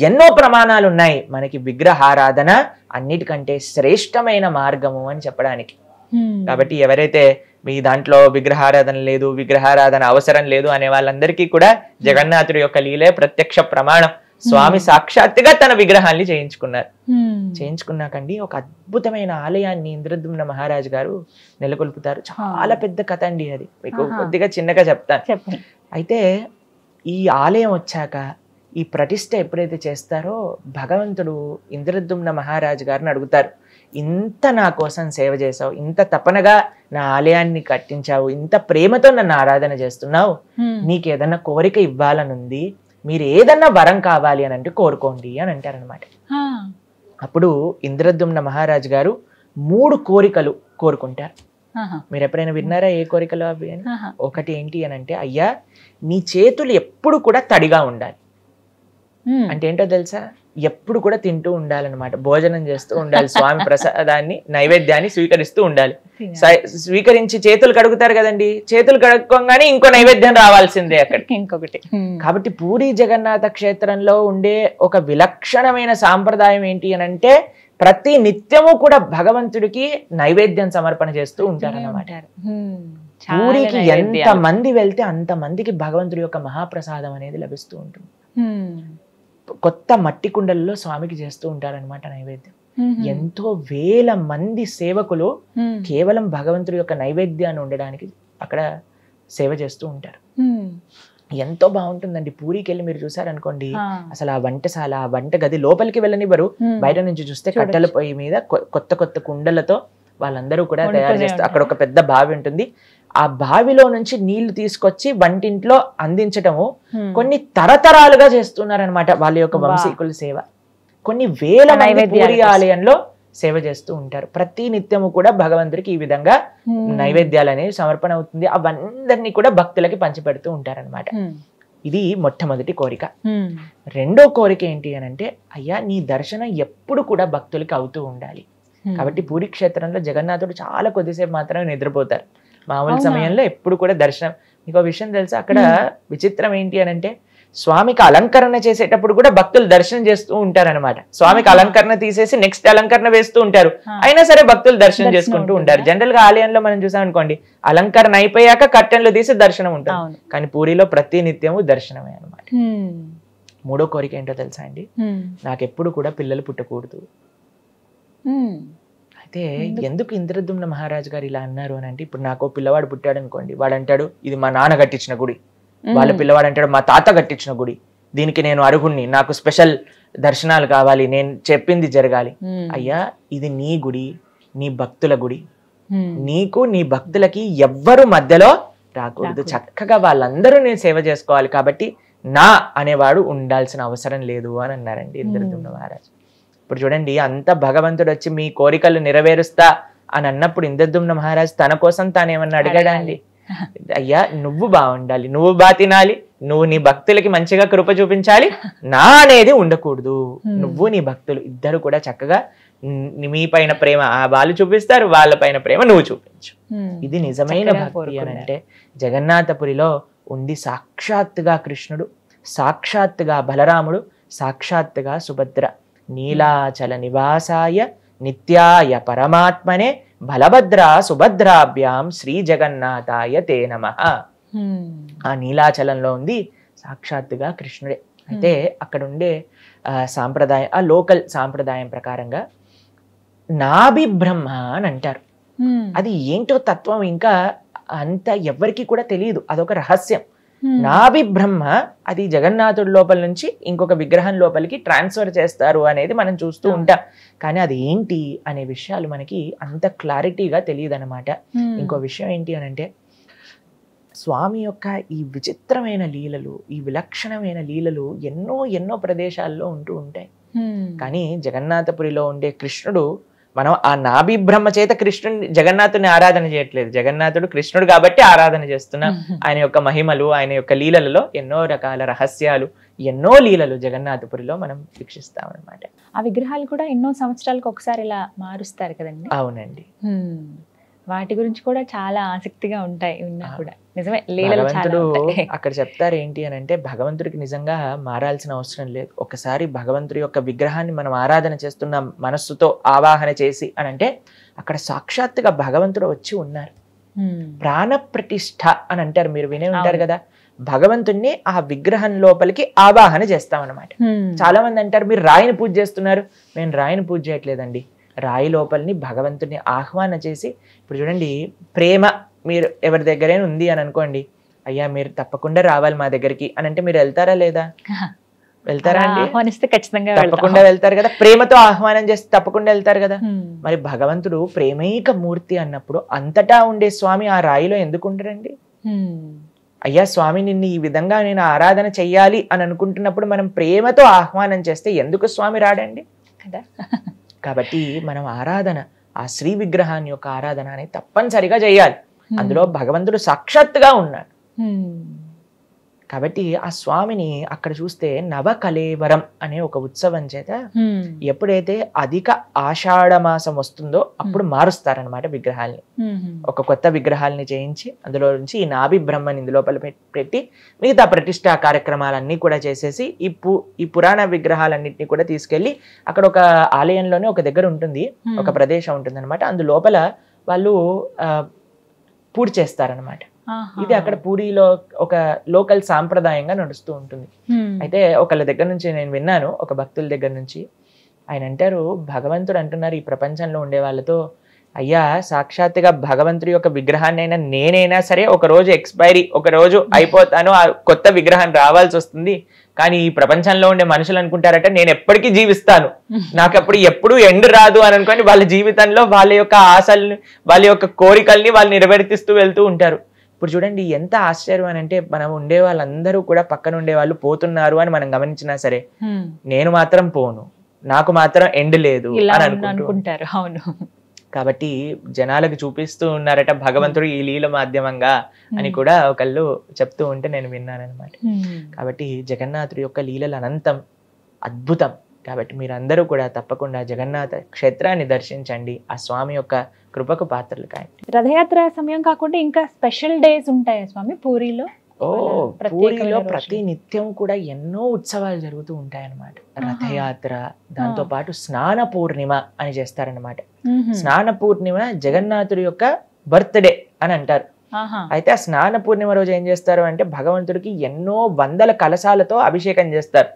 ఎన్నో ప్రమాణాలు ఉన్నాయి మనకి విగ్రహారాధన అన్నిటికంటే శ్రేష్టమైన మార్గము అని చెప్పడానికి. కాబట్టి ఎవరైతే మీ దాంట్లో విగ్రహారాధన లేదు, విగ్రహారాధన అవసరం లేదు అనే వాళ్ళందరికీ కూడా జగన్నాథుడి యొక్క లీలే ప్రత్యక్ష ప్రమాణం. స్వామి సాక్షాత్తుగా తన విగ్రహాన్ని చేయించుకున్నారు. చేయించుకున్నాకండి ఒక అద్భుతమైన ఆలయాన్ని ఇంద్రద్యుమ్న మహారాజు గారు నెలకొల్పుతారు. చాలా పెద్ద కథ అండి అది, మీకు కొద్దిగా చిన్నగా చెప్తాను. అయితే ఈ ఆలయం వచ్చాక ఈ ప్రతిష్ట ఎప్పుడైతే చేస్తారో భగవంతుడు ఇంద్రద్యుమ్న మహారాజు గారిని అడుగుతారు, ఇంత నా కోసం సేవ చేసావు, ఇంత తపనగా నా ఆలయాన్ని కట్టించావు, ఇంత ప్రేమతో నన్ను ఆరాధన చేస్తున్నావు, నీకు ఏదన్నా కోరిక ఇవ్వాలనుంది, మీరు ఏదన్నా వరం కావాలి అని అంటే కోరుకోండి అని అంటారనమాట. అప్పుడు ఇంద్రద్యుమ్న మహారాజు గారు 3 కోరికలు కోరుకుంటారు. మీరు ఎప్పుడైనా విన్నారా ఏ కోరికలు అవి అని? ఒకటి ఏంటి అని అంటే, అయ్యా నీ చేతులు ఎప్పుడు కూడా తడిగా ఉండాలి. అంటే ఏంటో తెలుసా, ఎప్పుడు కూడా తింటూ ఉండాలన్నమాట, భోజనం చేస్తూ ఉండాలి, స్వామి ప్రసాదాన్ని నైవేద్యాన్ని స్వీకరిస్తూ ఉండాలి. స్వీకరించి చేతులు కడుగుతారు కదండి, చేతులు కడుక్కోగానే ఇంకో నైవేద్యం రావాల్సిందే అక్కడికి ఇంకొకటి. కాబట్టి పూరి జగన్నాథ క్షేత్రంలో ఉండే ఒక విలక్షణమైన సాంప్రదాయం ఏంటి అని అంటే, ప్రతి నిత్యము కూడా భగవంతుడికి నైవేద్యం సమర్పణ చేస్తూ ఉంటారన్నమాట. పూరికి ఎంత మంది వెళ్తే అంత మందికి భగవంతుడి యొక్క మహాప్రసాదం అనేది లభిస్తూ ఉంటుంది. కొత్త మట్టి కుండలలో స్వామికి చేస్తూ ఉంటారనమాట నైవేద్యం. ఎంతో వేల మంది సేవకులు కేవలం భగవంతుడి యొక్క నైవేద్యాన్ని ఉండడానికి అక్కడ సేవ చేస్తూ ఉంటారు. ఎంతో బాగుంటుందండి. పూరికి వెళ్ళి మీరు చూసారనుకోండి, అసలు ఆ వంటశాల, ఆ వంట గది లోపలికి వెళ్ళనివ్వరు, బయట నుంచి చూస్తే కట్టెల పొయ్యి మీద కొత్త కొత్త కుండలతో వాళ్ళందరూ కూడా తయారు చేస్తారు. అక్కడ ఒక పెద్ద బావి ఉంటుంది, ఆ బావిలో నుంచి నీళ్లు తీసుకొచ్చి వంటింట్లో అందించటము కొన్ని తరతరాలుగా చేస్తున్నారనమాట వాళ్ళ యొక్క వంశీకుల సేవ. కొన్ని వేల మంది పూరి ఆలయంలో సేవ చేస్తూ ఉంటారు. ప్రతి నిత్యము కూడా భగవంతుడికి ఈ విధంగా నైవేద్యాలు అనేవి సమర్పణ అవుతుంది. అవందరినీ కూడా భక్తులకి పంచిపెడుతూ ఉంటారనమాట. ఇది మొట్టమొదటి కోరిక. రెండో కోరిక ఏంటి అని అంటే, అయ్యా నీ దర్శనం ఎప్పుడు కూడా భక్తులకి అవుతూ ఉండాలి. కాబట్టి పూరి క్షేత్రంలో జగన్నాథుడు చాలా కొద్దిసేపు మాత్రమే నిద్రపోతారు. మామూలు సమయంలో ఎప్పుడు కూడా దర్శనం. మీకు విషయం తెలుసా, అక్కడ విచిత్రం ఏంటి అని అంటే, స్వామికి అలంకరణ చేసేటప్పుడు కూడా భక్తులు దర్శనం చేస్తూ ఉంటారనమాట. స్వామికి అలంకరణ తీసేసి నెక్స్ట్ అలంకరణ వేస్తూ ఉంటారు, అయినా సరే భక్తులు దర్శనం చేసుకుంటూ ఉంటారు. జనరల్ గా ఆలయంలో మనం చూసాం అనుకోండి, అలంకరణ అయిపోయాక కర్టెన్లు తీసి దర్శనం ఉంటుంది, కానీ పూరిలో ప్రతి నిత్యము దర్శనమే అనమాట. మూడో కోరిక ఏంటో తెలుసా అండి, నాకెప్పుడు కూడా పిల్లలు పుట్టకూడదు. అయితే ఎందుకు ఇంద్రద్యుమ్న మహారాజు గారు ఇలా అన్నారు అని అంటే, ఇప్పుడు నాకు పిల్లవాడు పుట్టాడు అనుకోండి, వాడు అంటాడు ఇది మా నాన్న కట్టించిన గుడి, వాళ్ళ పిల్లవాడు అంటాడు మా తాత కట్టించిన గుడి, దీనికి నేను అర్హుణ్ణి, నాకు స్పెషల్ దర్శనాలు కావాలి, నేను చెప్పింది జరగాలి. అయ్యా ఇది నీ గుడి, నీ భక్తుల గుడి, నీకు నీ భక్తులకి ఎవ్వరు మధ్యలో రాకూడదు, చక్కగా వాళ్ళందరూ నేను సేవ చేసుకోవాలి, కాబట్టి నా అనేవాడు ఉండాల్సిన అవసరం లేదు అని అన్నారండి ఇంద్రద్యుమ్న మహారాజు. ఇప్పుడు చూడండి, అంత భగవంతుడు వచ్చి మీ కోరికలు నెరవేరుస్తా అని అన్నప్పుడు ఇంద్రద్యుమ్న మహారాజు తన కోసం తానేమన్నా అడిగాడా అండి? అయ్యా నువ్వు బాగుండాలి, నువ్వు బాగా తినాలి, నువ్వు నీ భక్తులకి మంచిగా కృప చూపించాలి, నా అనేది ఉండకూడదు. నువ్వు నీ భక్తులు ఇద్దరు కూడా చక్కగా మీ పైన ప్రేమ వాళ్ళు చూపిస్తారు, వాళ్ళ పైన ప్రేమ నువ్వు చూపించు. ఇది నిజమైన భక్తి అని అంటే, జగన్నాథపురిలో ఉంది సాక్షాత్తుగా కృష్ణుడు, సాక్షాత్తుగా బలరాముడు, సాక్షాత్తుగా సుభద్ర. నీలాచల నివాసాయ నిత్యాయ పరమాత్మనే బలభద్ర సుభద్రాభ్యాం శ్రీ జగన్నాథాయ తే నమః. ఆ నీలాచలంలో ఉంది సాక్షాత్తుగా కృష్ణుడే. అయితే అక్కడ ఉండే సాంప్రదాయం, ఆ లోకల్ సాంప్రదాయం ప్రకారంగా నాభి బ్రహ్మ అని అంటారు. అది ఏంటో తత్వం ఇంకా అంత ఎవరికి కూడా తెలియదు, అదొక రహస్యం. నాభి బ్రహ్మ అది జగన్నాథుడి లోపల నుంచి ఇంకొక విగ్రహం లోపలికి ట్రాన్స్ఫర్ చేస్తారు అనేది మనం చూస్తూ ఉంటాం. కానీ అది ఏంటి అనే విషయాలు మనకి అంత క్లారిటీగా తెలియదు అనమాట. ఇంకో విషయం ఏంటి అని అంటే, స్వామి యొక్క ఈ విచిత్రమైన లీలలు, ఈ విలక్షణమైన లీలలు ఎన్నో ఎన్నో ప్రదేశాల్లో ఉంటూ ఉంటాయి. కానీ జగన్నాథపురిలో ఉండే కృష్ణుడు, మనం ఆ నాభి బ్రహ్మ చేత కృష్ణుని జగన్నాథుని ఆరాధన చేయట్లేదు, జగన్నాథుడు కృష్ణుడు కాబట్టి ఆరాధన చేస్తున్నాం. ఆయన యొక్క మహిమలు, ఆయన యొక్క లీలలలో ఎన్నో రకాల రహస్యాలు, ఎన్నో లీలలు జగన్నాథపురిలో మనం వీక్షిస్తాం అనమాట. ఆ విగ్రహాలు కూడా ఎన్నో సంవత్సరాలకు ఒకసారి ఇలా మారుస్తారు కదండి. అవునండి. వాటి గురించి కూడా చాలా ఆసక్తిగా ఉంటాయి ఉన్నా కూడా. నిజమే, లీలలు చాలా భగవంతుడు ఉంటాయి. అక్కడ చెప్తారు ఏంటి అని అంటే, భగవంతుడికి నిజంగా మారాల్సిన అవసరం లేదు. ఒకసారి భగవంతుడి యొక్క విగ్రహాన్ని మనం ఆరాధన చేస్తున్నాం మనస్సుతో ఆవాహన చేసి అని అంటే, అక్కడ సాక్షాత్తుగా భగవంతుడు వచ్చి ఉన్నారు. ప్రాణ ప్రతిష్ఠ అని అంటారు, మీరు వినే ఉంటారు కదా. భగవంతుణ్ణి ఆ విగ్రహం లోపలికి ఆవాహన చేస్తామన్నమాట. చాలా మంది అంటారు మీరు రాయిని పూజ చేస్తున్నారు. మేము రాయిని పూజ చేయట్లేదండి, రాయి లోపలిని భగవంతుని ఆహ్వాన చేసి. ఇప్పుడు చూడండి, ప్రేమ మీరు ఎవరి దగ్గరైనా ఉంది అని అనుకోండి, అయ్యా మీరు తప్పకుండా రావాలి మా దగ్గరికి అని అంటే మీరు వెళ్తారా లేదా? వెళ్తారా అండి? ఆహ్వానిస్తే ఖచ్చితంగా తప్పకుండా వెళ్తారు కదా. ప్రేమతో ఆహ్వానం చేస్తే తప్పకుండా వెళ్తారు కదా. మరి భగవంతుడు ప్రేమైక మూర్తి అన్నప్పుడు అంతటా ఉండే స్వామి ఆ రాయిలో ఎందుకు ఉండరండి? అయ్యా స్వామి నిన్ను ఈ విధంగా నేను ఆరాధన చెయ్యాలి అని అనుకుంటున్నప్పుడు మనం ప్రేమతో ఆహ్వానం చేస్తే ఎందుకు స్వామి రాడండి కదా. కాబట్టి మనం ఆరాధన, ఆ శ్రీ విగ్రహాన్ని యొక్క ఆరాధన అనేది తప్పనిసరిగా చేయాలి. అందులో భగవంతుడు సాక్షాత్తుగా ఉన్నాడు. కాబట్టి ఆ స్వామిని అక్కడ చూస్తే నవకలేవరం అనే ఒక ఉత్సవం చేత ఎప్పుడైతే అధిక ఆషాఢ మాసం వస్తుందో అప్పుడు మారుస్తారనమాట విగ్రహాల్ని. ఒక కొత్త విగ్రహాలని చేయించి అందులో నుంచి ఈ నాభి బ్రహ్మని ఇందులోపల పెట్టి మిగతా ప్రతిష్టా కార్యక్రమాలన్నీ కూడా చేసేసి ఈ పురాణ విగ్రహాలన్నింటినీ కూడా తీసుకెళ్లి అక్కడ ఒక ఆలయంలోనే ఒక దగ్గర ఉంటుంది, ఒక ప్రదేశం ఉంటుంది అనమాట. అందులోపల వాళ్ళు పూజ చేస్తారనమాట. ఇది అక్కడ పూరిలో ఒక లోకల్ సాంప్రదాయంగా నడుస్తూ ఉంటుంది. అయితే ఒకళ్ళ దగ్గర నుంచి నేను విన్నాను, ఒక భక్తుల దగ్గర నుంచి. ఆయన అంటారు, భగవంతుడు అంటున్నారు ఈ ప్రపంచంలో ఉండే వాళ్ళతో, అయ్యా సాక్షాత్తుగా భగవంతుడి యొక్క విగ్రహాన్ని అయినా నేనైనా సరే ఒక రోజు ఎక్స్పైరీ, ఒక రోజు అయిపోతాను, ఆ కొత్త విగ్రహం రావాల్సి వస్తుంది. కానీ ఈ ప్రపంచంలో ఉండే మనుషులు అనుకుంటారట నేను ఎప్పటికీ జీవిస్తాను, నాకు అప్పుడు ఎప్పుడు ఎండ్ రాదు అని అనుకొని వాళ్ళ జీవితంలో వాళ్ళ యొక్క ఆశల్ని, వాళ్ళ యొక్క కోరికల్ని వాళ్ళు నెరవేర్తిస్తూ వెళ్తూ ఉంటారు. ఇప్పుడు చూడండి ఎంత ఆశ్చర్యం అని అంటే, మనం ఉండే వాళ్ళందరూ కూడా పక్కన ఉండే వాళ్ళు పోతున్నారు అని మనం గమనించినా సరే నేను మాత్రం పోను, నాకు మాత్రం ఎండ్ లేదు అని అనుకుంటారు. అవును. కాబట్టి జనాలకు చూపిస్తూ ఉన్నారట భగవంతుడు ఈ లీల మాధ్యమంగా అని కూడా ఒకళ్ళు చెప్తూ ఉంటే నేను విన్నానమాట. కాబట్టి జగన్నాథుడి యొక్క లీలలు అనంతం, అద్భుతం. కాబట్టి మీరందరూ కూడా తప్పకుండా జగన్నాథ క్షేత్రాన్ని దర్శించండి, ఆ స్వామి యొక్క కృపకు పాత్రలు కాయండి. రథయాత్ర సమయం కాకుండా ఇంకా స్పెషల్ డేస్ ఉంటాయా స్వామి పూరిలో? పూరిలో ప్రతి నిత్యం కూడా ఎన్నో ఉత్సవాలు జరుగుతూ ఉంటాయన్నమాట. రథయాత్ర, దాంతో పాటు స్నాన పూర్ణిమ అని చేస్తారనమాట. స్నాన పూర్ణిమ జగన్నాథుడి యొక్క బర్త్డే అని అంటారు. అయితే ఆ స్నాన పూర్ణిమ రోజు ఏం చేస్తారు అంటే, భగవంతుడికి ఎన్నో వందల కలశాలతో అభిషేకం చేస్తారు.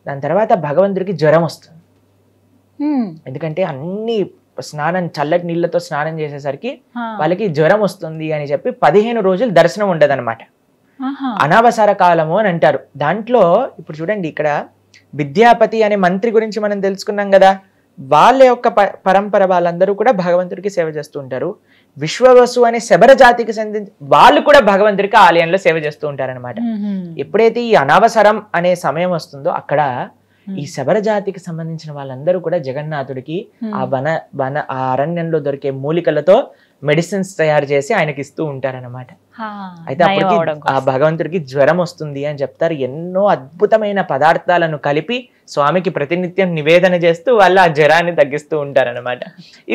దాని తర్వాత భగవంతుడికి జ్వరం వస్తుంది. ఎందుకంటే అన్ని స్నానం, చల్లటి నీళ్ళతో స్నానం చేసేసరికి వాళ్ళకి జ్వరం వస్తుంది అని చెప్పి 15 రోజులు దర్శనం ఉండదు అనమాట. అనవసర కాలము అని అంటారు. దాంట్లో ఇప్పుడు చూడండి, ఇక్కడ విద్యాపతి అనే మంత్రి గురించి మనం తెలుసుకున్నాం కదా. వాళ్ళ యొక్క పరంపర వాళ్ళందరూ కూడా భగవంతుడికి సేవ చేస్తూ ఉంటారు. విశ్వవసు అనే శబర జాతికి చెందిన వాళ్ళు కూడా భగవంతుడికి ఆలయంలో సేవ చేస్తూ ఉంటారనమాట. ఎప్పుడైతే ఈ అనవసరం అనే సమయం వస్తుందో అక్కడ ఈ శబర జాతికి సంబంధించిన వాళ్ళందరూ కూడా జగన్నాథుడికి ఆ ఆ అరణ్యంలో దొరికే మూలికలతో మెడిసిన్స్ తయారు చేసి ఆయనకి ఇస్తూ ఉంటారన్నమాట. అయితే అప్పటికి ఆ భగవంతుడికి జ్వరం వస్తుంది అని చెప్తారు. ఎన్నో అద్భుతమైన పదార్థాలను కలిపి స్వామికి ప్రతినిత్యం నివేదన చేస్తూ వాళ్ళు ఆ జ్వరాన్ని తగ్గిస్తూ ఉంటారన్నమాట.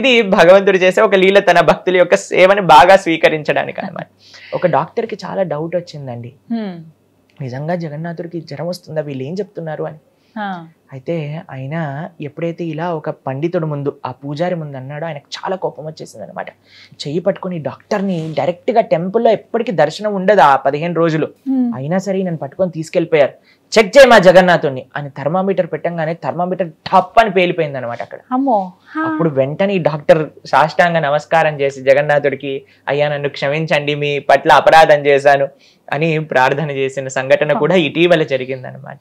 ఇది భగవంతుడు చేసే ఒక లీల, తన భక్తుల యొక్క సేవని బాగా స్వీకరించడానికి అనమాట. ఒక డాక్టర్కి చాలా డౌట్ వచ్చిందండి, నిజంగా జగన్నాథుడికి జ్వరం వస్తుందా, వీళ్ళు ఏం చెప్తున్నారు అని. అయితే ఆయన ఎప్పుడైతే ఇలా ఒక పండితుడు ముందు, ఆ పూజారి ముందు అన్నాడో ఆయనకు చాలా కోపం వచ్చేసింది అనమాట. చెయ్యి పట్టుకుని డాక్టర్ని డైరెక్ట్ గా టెంపుల్లో ఎప్పటికీ దర్శనం ఉండదు ఆ 15 రోజులు, అయినా సరే నన్ను పట్టుకొని తీసుకెళ్లిపోయారు. చెక్ చేయి మా జగన్నాథుడిని అని థర్మామీటర్ పెట్టంగానే థర్మామీటర్ టప్ అని పేలిపోయింది అనమాట అక్కడ. అప్పుడు వెంటనే డాక్టర్ సాష్టాంగ నమస్కారం చేసి జగన్నాథుడికి, అయ్యా నన్ను క్షమించండి, మీ పట్ల అపరాధం చేశాను అని ప్రార్థన చేసిన సంఘటన కూడా ఇటీవల జరిగిందనమాట.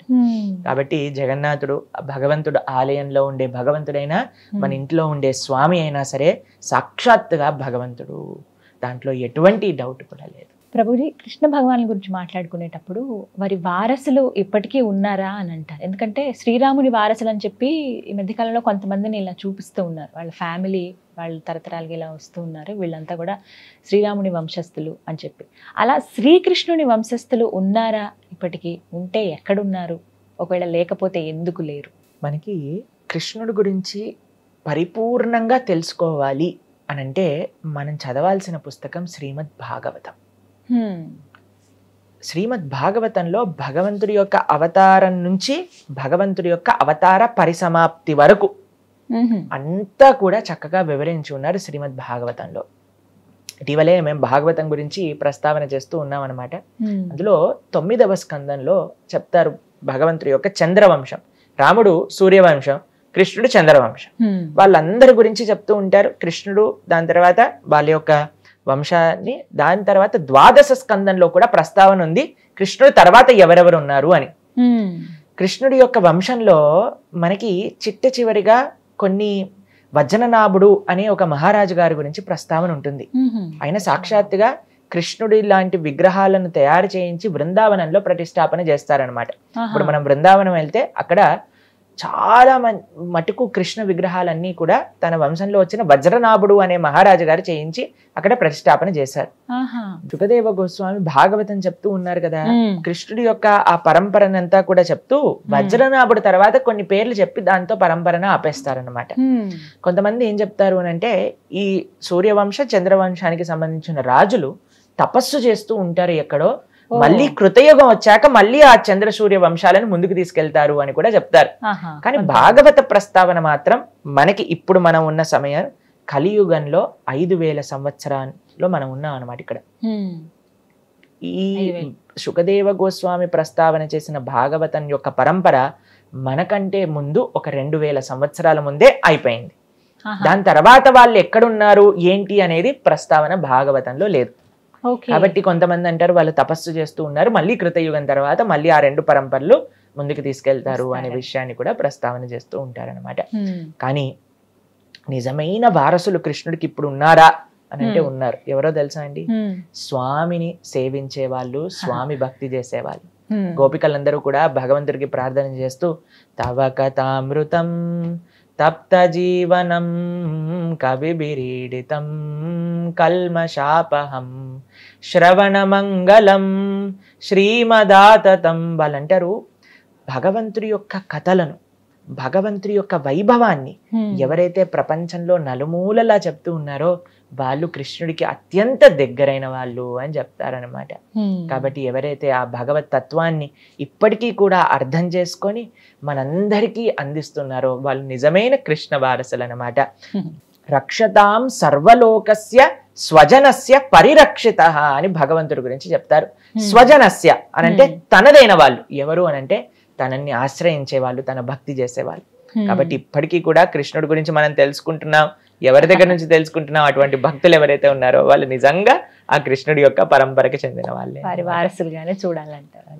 కాబట్టి జగన్నాథుడు భగవంతుడు ఆలయంలో ఉండే భగవంతుడైనా మన ఇంట్లో ఉండే స్వామి అయినా సరే సాక్షాత్తుగా భగవంతుడు, దాంట్లో ఎటువంటి డౌట్ కూడా లేదు. ప్రభుజీ, కృష్ణ భగవాన్ గురించి మాట్లాడుకునేటప్పుడు వారి వారసులు ఇప్పటికీ ఉన్నారా అని అంటారు. ఎందుకంటే శ్రీరాముని వారసులు అని చెప్పి ఈ మధ్యకాలంలో కొంతమందిని ఇలా చూపిస్తూ ఉన్నారు, వాళ్ళ ఫ్యామిలీ వాళ్ళు తరతరాలుగా ఇలా వస్తూ ఉన్నారు, వీళ్ళంతా కూడా శ్రీరాముని వంశస్థులు అని చెప్పి. అలా శ్రీకృష్ణుని వంశస్థులు ఉన్నారా ఇప్పటికీ? ఉంటే ఎక్కడున్నారు? ఒకవేళ లేకపోతే ఎందుకు లేరు? మనకి కృష్ణుడి గురించి పరిపూర్ణంగా తెలుసుకోవాలి అని అంటే మనం చదవాల్సిన పుస్తకం శ్రీమద్ భాగవతం. శ్రీమద్ భాగవతంలో భగవంతుడి యొక్క అవతారం నుంచి భగవంతుడి యొక్క అవతార పరిసమాప్తి వరకు అంతా కూడా చక్కగా వివరించి ఉన్నారు శ్రీమద్ భాగవతంలో. ఇటీవలే మేము భాగవతం గురించి ప్రస్తావన చేస్తూ ఉన్నాం అనమాట. అందులో 9వ స్కందంలో చెప్తారు భగవంతుడి యొక్క చంద్రవంశం. రాముడు సూర్యవంశం, కృష్ణుడు చంద్రవంశం. వాళ్ళందరి గురించి చెప్తూ ఉంటారు. కృష్ణుడు, దాని తర్వాత వాళ్ళ యొక్క వంశాన్ని, దాని తర్వాత 12వ స్కందంలో కూడా ప్రస్తావన ఉంది కృష్ణుడు తర్వాత ఎవరెవరు ఉన్నారు అని. కృష్ణుడి యొక్క వంశంలో మనకి చిట్ట చివరిగా కొన్ని వజ్రనాభుడు అనే ఒక మహారాజు గారి గురించి ప్రస్తావన ఉంటుంది. ఆయన సాక్షాత్తుగా కృష్ణుడి లాంటి విగ్రహాలను తయారు చేయించి బృందావనంలో ప్రతిష్టాపన చేస్తారనమాట. ఇప్పుడు మనం బృందావనం వెళ్తే అక్కడ చాలా మటుకు కృష్ణ విగ్రహాలన్నీ కూడా తన వంశంలో వచ్చిన వజ్రనాభుడు అనే మహారాజు గారు చేయించి అక్కడ ప్రతిష్టాపన చేశారు. శుకదేవ గోస్వామి భాగవతం చెప్తూ ఉన్నారు కదా, కృష్ణుడి యొక్క ఆ పరంపరనంతా కూడా చెప్తూ వజ్రనాభుడు తర్వాత కొన్ని పేర్లు చెప్పి దాంతో పరంపరను ఆపేస్తారనమాట. కొంతమంది ఏం చెప్తారు అని అంటే, ఈ సూర్యవంశ చంద్రవంశానికి సంబంధించిన రాజులు తపస్సు చేస్తూ ఉంటారు ఎక్కడో, మళ్ళీ కృతయుగం వచ్చాక మళ్ళీ ఆ చంద్ర సూర్య వంశాలను ముందుకు తీసుకెళ్తారు అని కూడా చెప్తారు. కానీ భాగవత ప్రస్తావన మాత్రం మనకి ఇప్పుడు మనం ఉన్న సమయం కలియుగంలో 5000 సంవత్సరాల్లో మనం ఉన్నాం అన్నమాట. ఇక్కడ ఈ శుకదేవ గోస్వామి ప్రస్తావన చేసిన భాగవతం యొక్క పరంపర మనకంటే ముందు ఒక 2000 సంవత్సరాల ముందే అయిపోయింది. దాని తర్వాత వాళ్ళు ఎక్కడున్నారు ఏంటి అనేది ప్రస్తావన భాగవతంలో లేదు. కాబట్టి కొంతమంది అంటారు వాళ్ళు తపస్సు చేస్తూ ఉన్నారు, మళ్ళీ కృతయుగం తర్వాత మళ్ళీ ఆ 2 పరంపరలు ముందుకు తీసుకెళ్తారు అనే విషయాన్ని కూడా ప్రస్తావన చేస్తూ ఉంటారనమాట. కానీ నిజమైన వారసులు కృష్ణుడికి ఇప్పుడు ఉన్నారా అని అంటే ఉన్నారు. ఎవరో తెలుసా అండి? స్వామిని సేవించే వాళ్ళు, స్వామి భక్తి చేసేవాళ్ళు. గోపికలందరూ కూడా భగవంతుడికి ప్రార్థన చేస్తూ తవ కథామృతం తప్త జీవనం కవిభిరీడితం కల్మషాపహం శ్రవణమంగళం శ్రీమదాతతం వాళ్ళంటారు. భగవంతుడి యొక్క కథలను, భగవంతుడి యొక్క వైభవాన్ని ఎవరైతే ప్రపంచంలో నలుమూలలా చెప్తూ ఉన్నారో వాళ్ళు కృష్ణుడికి అత్యంత దగ్గరైన వాళ్ళు అని చెప్తారనమాట. కాబట్టి ఎవరైతే ఆ భగవత్ తత్వాన్ని ఇప్పటికీ కూడా అర్థం చేసుకొని మనందరికీ అందిస్తున్నారో వాళ్ళు నిజమైన కృష్ణ వారసులు అనమాట. రక్షతాం సర్వలోకస్య స్వజనస్య పరిరక్షిత అని భగవంతుడి గురించి చెప్తారు. స్వజనస్య అనంటే తనదైన వాళ్ళు. ఎవరు అనంటే తనని ఆశ్రయించే వాళ్ళు, తన భక్తి చేసేవాళ్ళు. కాబట్టి ఇప్పటికీ కూడా కృష్ణుడి గురించి మనం తెలుసుకుంటున్నాం. ఎవరి దగ్గర నుంచి తెలుసుకుంటున్నాం? అటువంటి భక్తులు ఎవరైతే ఉన్నారో వాళ్ళు నిజంగా ఆ కృష్ణుడి యొక్క పరంపరకి చెందిన వాళ్ళే, వారి వారసులుగానే చూడాలంటారు.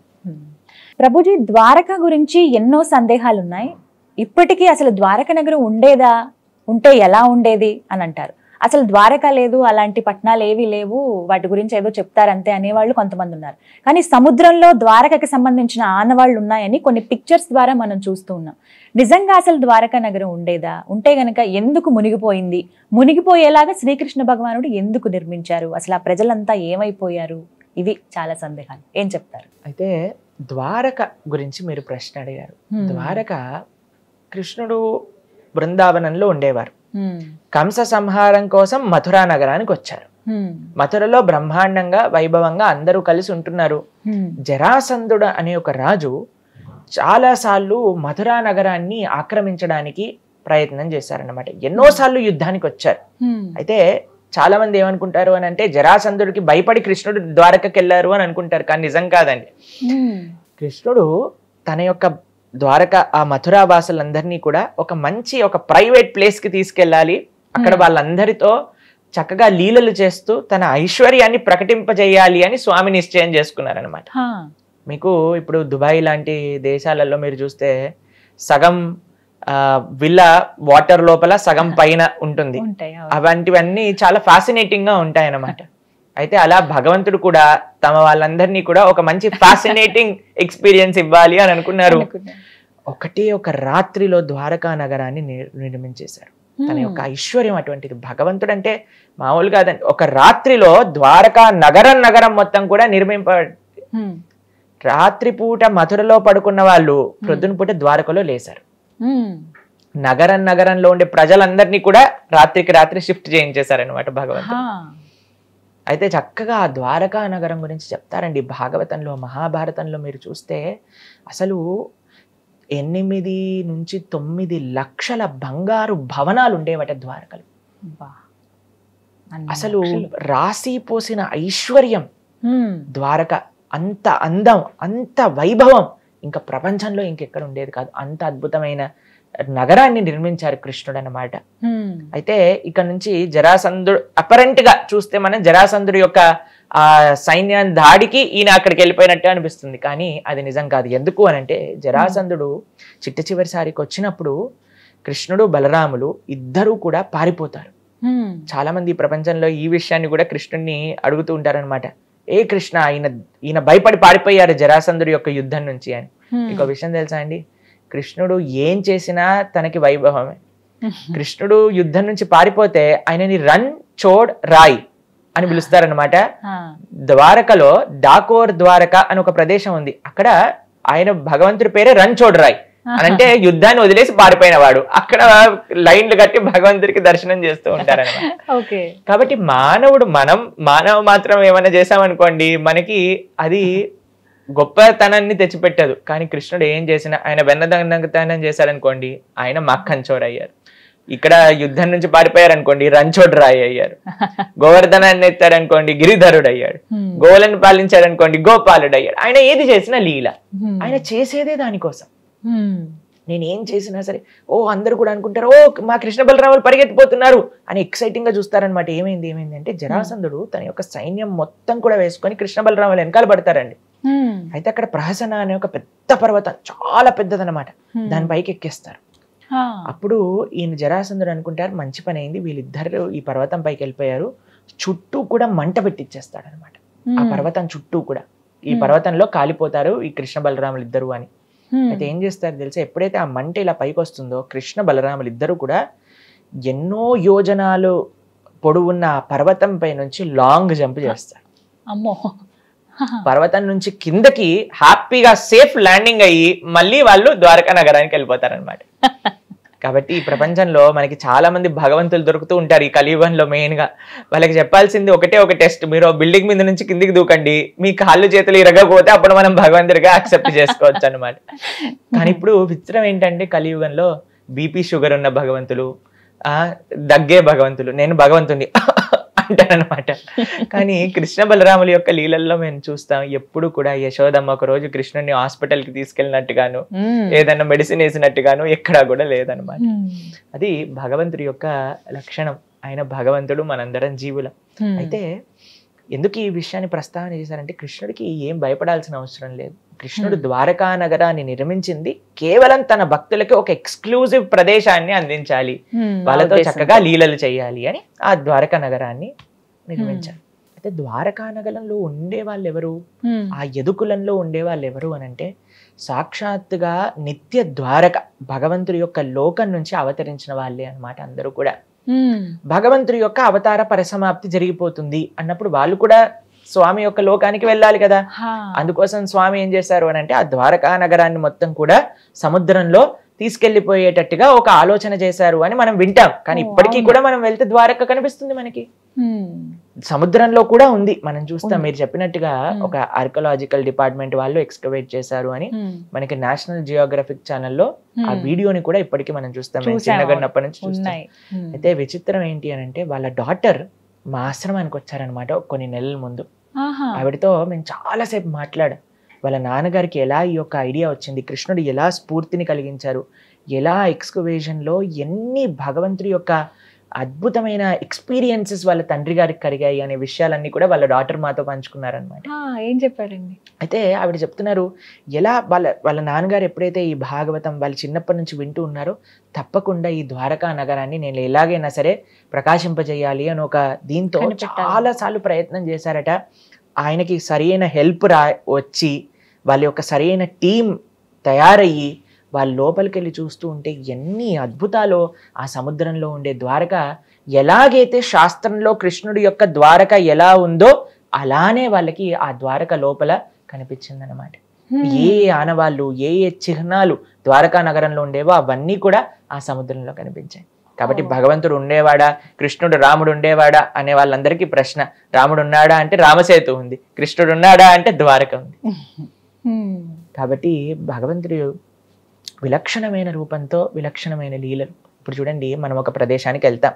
ప్రభుజీ, ద్వారక గురించి ఎన్నో సందేహాలు ఉన్నాయి. ఇప్పటికీ అసలు ద్వారక నగరం ఉండేదా, ఉంటే ఎలా ఉండేది అని అంటారు. అసలు ద్వారక లేదు, అలాంటి పట్టణాలు ఏవి లేవు, వాటి గురించి ఏదో చెప్తారంతే అనేవాళ్ళు కొంతమంది ఉన్నారు. కానీ సముద్రంలో ద్వారకకి సంబంధించిన ఆనవాళ్ళు ఉన్నాయని కొన్ని పిక్చర్స్ ద్వారా మనం చూస్తూ ఉన్నాం. నిజంగా అసలు ద్వారకా నగరం ఉండేదా? ఉంటే గనక ఎందుకు మునిగిపోయింది? మునిగిపోయేలాగా శ్రీకృష్ణ భగవానుడు ఎందుకు నిర్మించారు? అసలు ఆ ప్రజలంతా ఏమైపోయారు? ఇవి చాలా సందేహాలు. ఏం చెప్తారు? అయితే ద్వారక గురించి మీరు ప్రశ్న అడిగారు. ద్వారక కృష్ణుడు బృందావనంలో ఉండేవారు. కంస సంహారం కోసం మథురా నగరానికి వచ్చారు. మథురలో బ్రహ్మాండంగా వైభవంగా అందరూ కలిసి ఉంటున్నారు. జరాసంధుడు అనే ఒక రాజు చాలా సార్లు మథురా నగరాన్ని ఆక్రమించడానికి ప్రయత్నం చేశారన్నమాట. ఎన్నోసార్లు యుద్ధానికి వచ్చారు. అయితే చాలా మంది ఏమనుకుంటారు అని అంటే జరాసంధుడికి భయపడి కృష్ణుడు ద్వారకకి వెళ్ళారు అని అనుకుంటారు. కానీ నిజం కాదండి. కృష్ణుడు తన యొక్క ద్వారక ఆ మథురా వాసులందరినీ కూడా ఒక ప్రైవేట్ ప్లేస్ కి తీసుకెళ్ళాలి. అక్కడ వాళ్ళందరితో చక్కగా లీలలు చేస్తూ తన ఐశ్వర్యాన్ని ప్రకటింపజేయాలి అని స్వామి నిశ్చయం చేసుకున్నారనమాట. మీకు ఇప్పుడు దుబాయ్ లాంటి దేశాలలో మీరు చూస్తే సగం విల్లా వాటర్ లోపల సగం పైన ఉంటుంది. అలాంటివన్నీ చాలా ఫ్యాసినేటింగ్ గా ఉంటాయి అన్నమాట. అయితే అలా భగవంతుడు కూడా తమ వాళ్ళందరినీ కూడా ఒక మంచి ఫ్యాసినేటింగ్ ఎక్స్పీరియన్స్ ఇవ్వాలి అని అనుకున్నారు. ఒక రాత్రిలో ద్వారకా నగరాన్ని నిర్మించేశారు. తన యొక్క ఐశ్వర్యం అటువంటిది. భగవంతుడు అంటే మామూలు కాదండి. ఒక రాత్రిలో ద్వారకా నగరం మొత్తం కూడా రాత్రిపూట మథురలో పడుకున్న వాళ్ళు ప్రొద్దున పూట ద్వారకలో లేశారు. నగరంలో ఉండే ప్రజలందరినీ కూడా రాత్రికి రాత్రి షిఫ్ట్ చేయించేశారనమాట భగవంతుడు. అయితే చక్కగా ఆ ద్వారకా నగరం గురించి చెప్తారండి భాగవతంలో, మహాభారతంలో. మీరు చూస్తే అసలు 8 నుంచి 9 లక్షల బంగారు భవనాలు ఉండేవట ద్వారకలు. అసలు రాసి పోసిన ఐశ్వర్యం ద్వారక. అంత అందం, అంత వైభవం ఇంకా ప్రపంచంలో ఇంకెక్కడ ఉండేది కాదు. అంత అద్భుతమైన నగరాన్ని నిర్మించారు కృష్ణుడు అన్నమాట. అయితే ఇక్కడ నుంచి జరాసంధుడు అపరెంట్ గా చూస్తే మనం జరాసంధుడు యొక్క ఆ సైన్యాన్ని దాడికి ఈయన అక్కడికి వెళ్ళిపోయినట్టు అనిపిస్తుంది. కానీ అది నిజం కాదు. ఎందుకు అని అంటే జరాసంధుడు చిట్ట చివరిసారికి వచ్చినప్పుడు కృష్ణుడు బలరాములు ఇద్దరూ కూడా పారిపోతారు. చాలా మంది ఈ ప్రపంచంలో ఈ విషయాన్ని కూడా కృష్ణుడిని అడుగుతూ ఉంటారనమాట. ఏ కృష్ణ, ఈయన భయపడి పారిపోయారు జరాసంధుడి యొక్క యుద్ధం నుంచి అని. ఇంకో విషయం తెలుసా అండి? కృష్ణుడు ఏం చేసినా తనకి వైభవమే. కృష్ణుడు యుద్ధం నుంచి పారిపోతే ఆయనని రన్ చోడ్ రాయ్ అని పిలుస్తారనమాట. ద్వారకలో డాకోర్ ద్వారక అని ఒక ప్రదేశం ఉంది. అక్కడ ఆయన భగవంతుడి పేరే రన్ చోడ్ రాయ్ అంటే యుద్ధాన్ని వదిలేసి పారిపోయిన వాడు. అక్కడ లైన్లు కట్టి భగవంతుడికి దర్శనం చేస్తూ ఉంటారనమాట. కాబట్టి మానవ మాత్రం ఏమైనా చేసామనుకోండి మనకి అది గొప్పతనాన్ని తెచ్చిపెట్టదు. కానీ కృష్ణుడు ఏం చేసినా, ఆయన వెన్నదండతనం చేశారనుకోండి ఆయన మక్కన్చోడ్ అయ్యారు. ఇక్కడ యుద్ధం నుంచి పారిపోయారు అనుకోండి రంచోడ్ రాయ్ అయ్యారు. గోవర్ధనాన్ని ఎత్తారనుకోండి గిరిధరుడు అయ్యాడు. గోవులను పాలించాడు అనుకోండి గోపాలుడు అయ్యాడు. ఆయన ఏది చేసినా లీల. ఆయన చేసేదే దానికోసం. నేను ఏం చేసినా సరే అందరూ కూడా అనుకుంటారు మా కృష్ణ బలరాములు పరిగెత్తిపోతున్నారు అని ఎక్సైటింగ్ గా చూస్తారనమాట. ఏమైంది అంటే జరాసంధుడు తన యొక్క సైన్యం మొత్తం కూడా వేసుకొని కృష్ణ బలరాములు వెనకాల పడతారండి. అయితే అక్కడ ప్రహసన అనే ఒక పెద్ద పర్వతం, చాలా పెద్దదనమాట, దాని పైకి ఎక్కేస్తారు. అప్పుడు ఈయన జరాసంధుడు అనుకుంటారు మంచి పని అయింది, వీళ్ళిద్దరు ఈ పర్వతం పైకి వెళ్ళిపోయారు, చుట్టూ కూడా మంట పెట్టిచ్చేస్తాడు అనమాట. ఆ పర్వతం చుట్టూ కూడా ఈ పర్వతంలో కాలిపోతారు ఈ కృష్ణ బలరాములు ఇద్దరు అని. అయితే ఏం చేస్తారు తెలుసా? ఎప్పుడైతే ఆ మంట ఇలా పైకి వస్తుందో కృష్ణ బలరాములు ఇద్దరు కూడా ఎన్నో యోజనాలు పొడవున్న ఆ పర్వతం పై నుంచి లాంగ్ జంప్ చేస్తారు. పర్వతం నుంచి కిందకి హ్యాపీగా సేఫ్ ల్యాండింగ్ అయ్యి మళ్ళీ వాళ్ళు ద్వారకా నగరానికి వెళ్ళిపోతారనమాట. కాబట్టి ఈ ప్రపంచంలో మనకి చాలా మంది భగవంతులు దొరుకుతూ ఉంటారు ఈ కలియుగంలో. మెయిన్ గా వాళ్ళకి చెప్పాల్సింది ఒక టెస్ట్. మీరు బిల్డింగ్ మీద నుంచి కిందికి దూకండి, మీ కాళ్ళు చేతులు ఇరగకపోతే అప్పుడు మనం భగవంతుడిగా యాక్సెప్ట్ చేసుకోవచ్చు అనమాట. కానీ ఇప్పుడు విచిత్రం ఏంటంటే కలియుగంలో బీపీ షుగర్ ఉన్న భగవంతులు, దగ్గే భగవంతులు, నేను భగవంతుని అంటారనమాట. కానీ కృష్ణ బలరాముల యొక్క లీలల్లో మేము చూస్తాం ఎప్పుడు కూడా యశోదమ్మ ఒక రోజు కృష్ణుని హాస్పిటల్ కి తీసుకెళ్ళినట్టుగాను ఏదన్నా మెడిసిన్ వేసినట్టుగాను ఎక్కడా కూడా లేదనమాట. అది భగవంతుడి యొక్క లక్షణం. ఆయన భగవంతుడు, మనందరం జీవులం. అయితే ఎందుకు ఈ విషయాన్ని ప్రస్తావన చేశారంటే కృష్ణుడికి ఏం భయపడాల్సిన అవసరం లేదు. కృష్ణుడు ద్వారకా నగరాన్ని నిర్మించింది కేవలం తన భక్తులకి ఒక ఎక్స్క్లూజివ్ ప్రదేశాన్ని అందించాలి, వాళ్ళతో చక్కగా లీలలు చేయాలి అని ఆ ద్వారకా నగరాన్ని నిర్మించారు. అయితే ద్వారకా నగరంలో ఉండే వాళ్ళు ఎవరు, ఆ యదుకులంలో ఉండే వాళ్ళు ఎవరు అని అంటే సాక్షాత్తుగా నిత్య ద్వారక భగవంతుడి యొక్క లోకం నుంచి అవతరించిన వాళ్ళే అన్నమాట. అందరూ కూడా భగవంతుడి యొక్క అవతార పరిసమాప్తి జరిగిపోతుంది అన్నప్పుడు వాళ్ళు కూడా స్వామి యొక్క లోకానికి వెళ్ళాలి కదా. అందుకోసం స్వామి ఏం చేశారు అని అంటే ఆ ద్వారకా నగరాన్ని మొత్తం కూడా సముద్రంలో తీసుకెళ్లిపోయేటట్టుగా ఒక ఆలోచన చేశారు అని మనం వింటాం. కానీ ఇప్పటికీ కూడా మనం వెళ్తే ద్వారక కనిపిస్తుంది మనకి, సముద్రంలో కూడా ఉంది. మనం చూస్తాం మీరు చెప్పినట్టుగా ఒక ఆర్కియాలజికల్ డిపార్ట్మెంట్ వాళ్ళు ఎక్స్కవేట్ చేశారు అని మనకి నేషనల్ జియోగ్రఫిక్ ఛానల్లో ఆ వీడియోని కూడా ఇప్పటికీ మనం చూస్తాం, చిన్నగన్నప్పటి నుంచి చూస్తాం. అయితే విచిత్రం ఏంటి అని అంటే వాళ్ళ డాటర్ మా ఆశ్రమానికి వచ్చారనమాట కొన్ని నెలల ముందు. ఆవిడతో మేము చాలాసేపు మాట్లాడాం. వాళ్ళ నాన్నగారికి ఎలా ఈ యొక్క ఐడియా వచ్చింది, కృష్ణుడు ఎలా స్ఫూర్తిని కలిగించారు, ఎలా ఎక్స్కవేషన్లో ఎన్ని భగవంతుడి యొక్క అద్భుతమైన ఎక్స్పీరియన్సెస్ వాళ్ళ తండ్రి గారికి కలిగాయి అనే విషయాలన్నీ కూడా వాళ్ళ డాటర్ మాతో పంచుకున్నారనమాట. ఏం చెప్పారండి? అయితే ఆవిడ చెప్తున్నారు ఎలా వాళ్ళ నాన్నగారు ఎప్పుడైతే ఈ భాగవతం వాళ్ళు చిన్నప్పటి నుంచి వింటూ ఉన్నారో తప్పకుండా ఈ ద్వారకా నగరాన్ని నేను ఎలాగైనా సరే ప్రకాశింపజేయాలి అని ఒక దీంతో చాలాసార్లు ప్రయత్నం చేశారట. ఆయనకి సరైన హెల్ప్ వచ్చి వాళ్ళ యొక్క సరైన టీం తయారయ్యి వాళ్ళ లోపలికి వెళ్ళి చూస్తూ ఉంటే ఎన్ని అద్భుతాలు ఆ సముద్రంలో ఉండే ద్వారక. ఎలాగైతే శాస్త్రంలో కృష్ణుడి యొక్క ద్వారక ఎలా ఉందో అలానే వాళ్ళకి ఆ ద్వారక లోపల కనిపించిందనమాట. ఏ ఆనవాళ్ళు ఏ చిహ్నాలు ద్వారకా నగరంలో ఉండేవో అవన్నీ కూడా ఆ సముద్రంలో కనిపించాయి. కాబట్టి భగవంతుడు ఉండేవాడా, కృష్ణుడు రాముడు ఉండేవాడా అనే వాళ్ళందరికీ ప్రశ్న. రాముడు ఉన్నాడా అంటే రామసేతు ఉంది, కృష్ణుడు ఉన్నాడా అంటే ద్వారక ఉంది. కాబట్టి భగవంతుడు విలక్షణమైన రూపంతో విలక్షణమైన లీలలు. ఇప్పుడు చూడండి, మనం ఒక ప్రదేశానికి వెళ్తాం,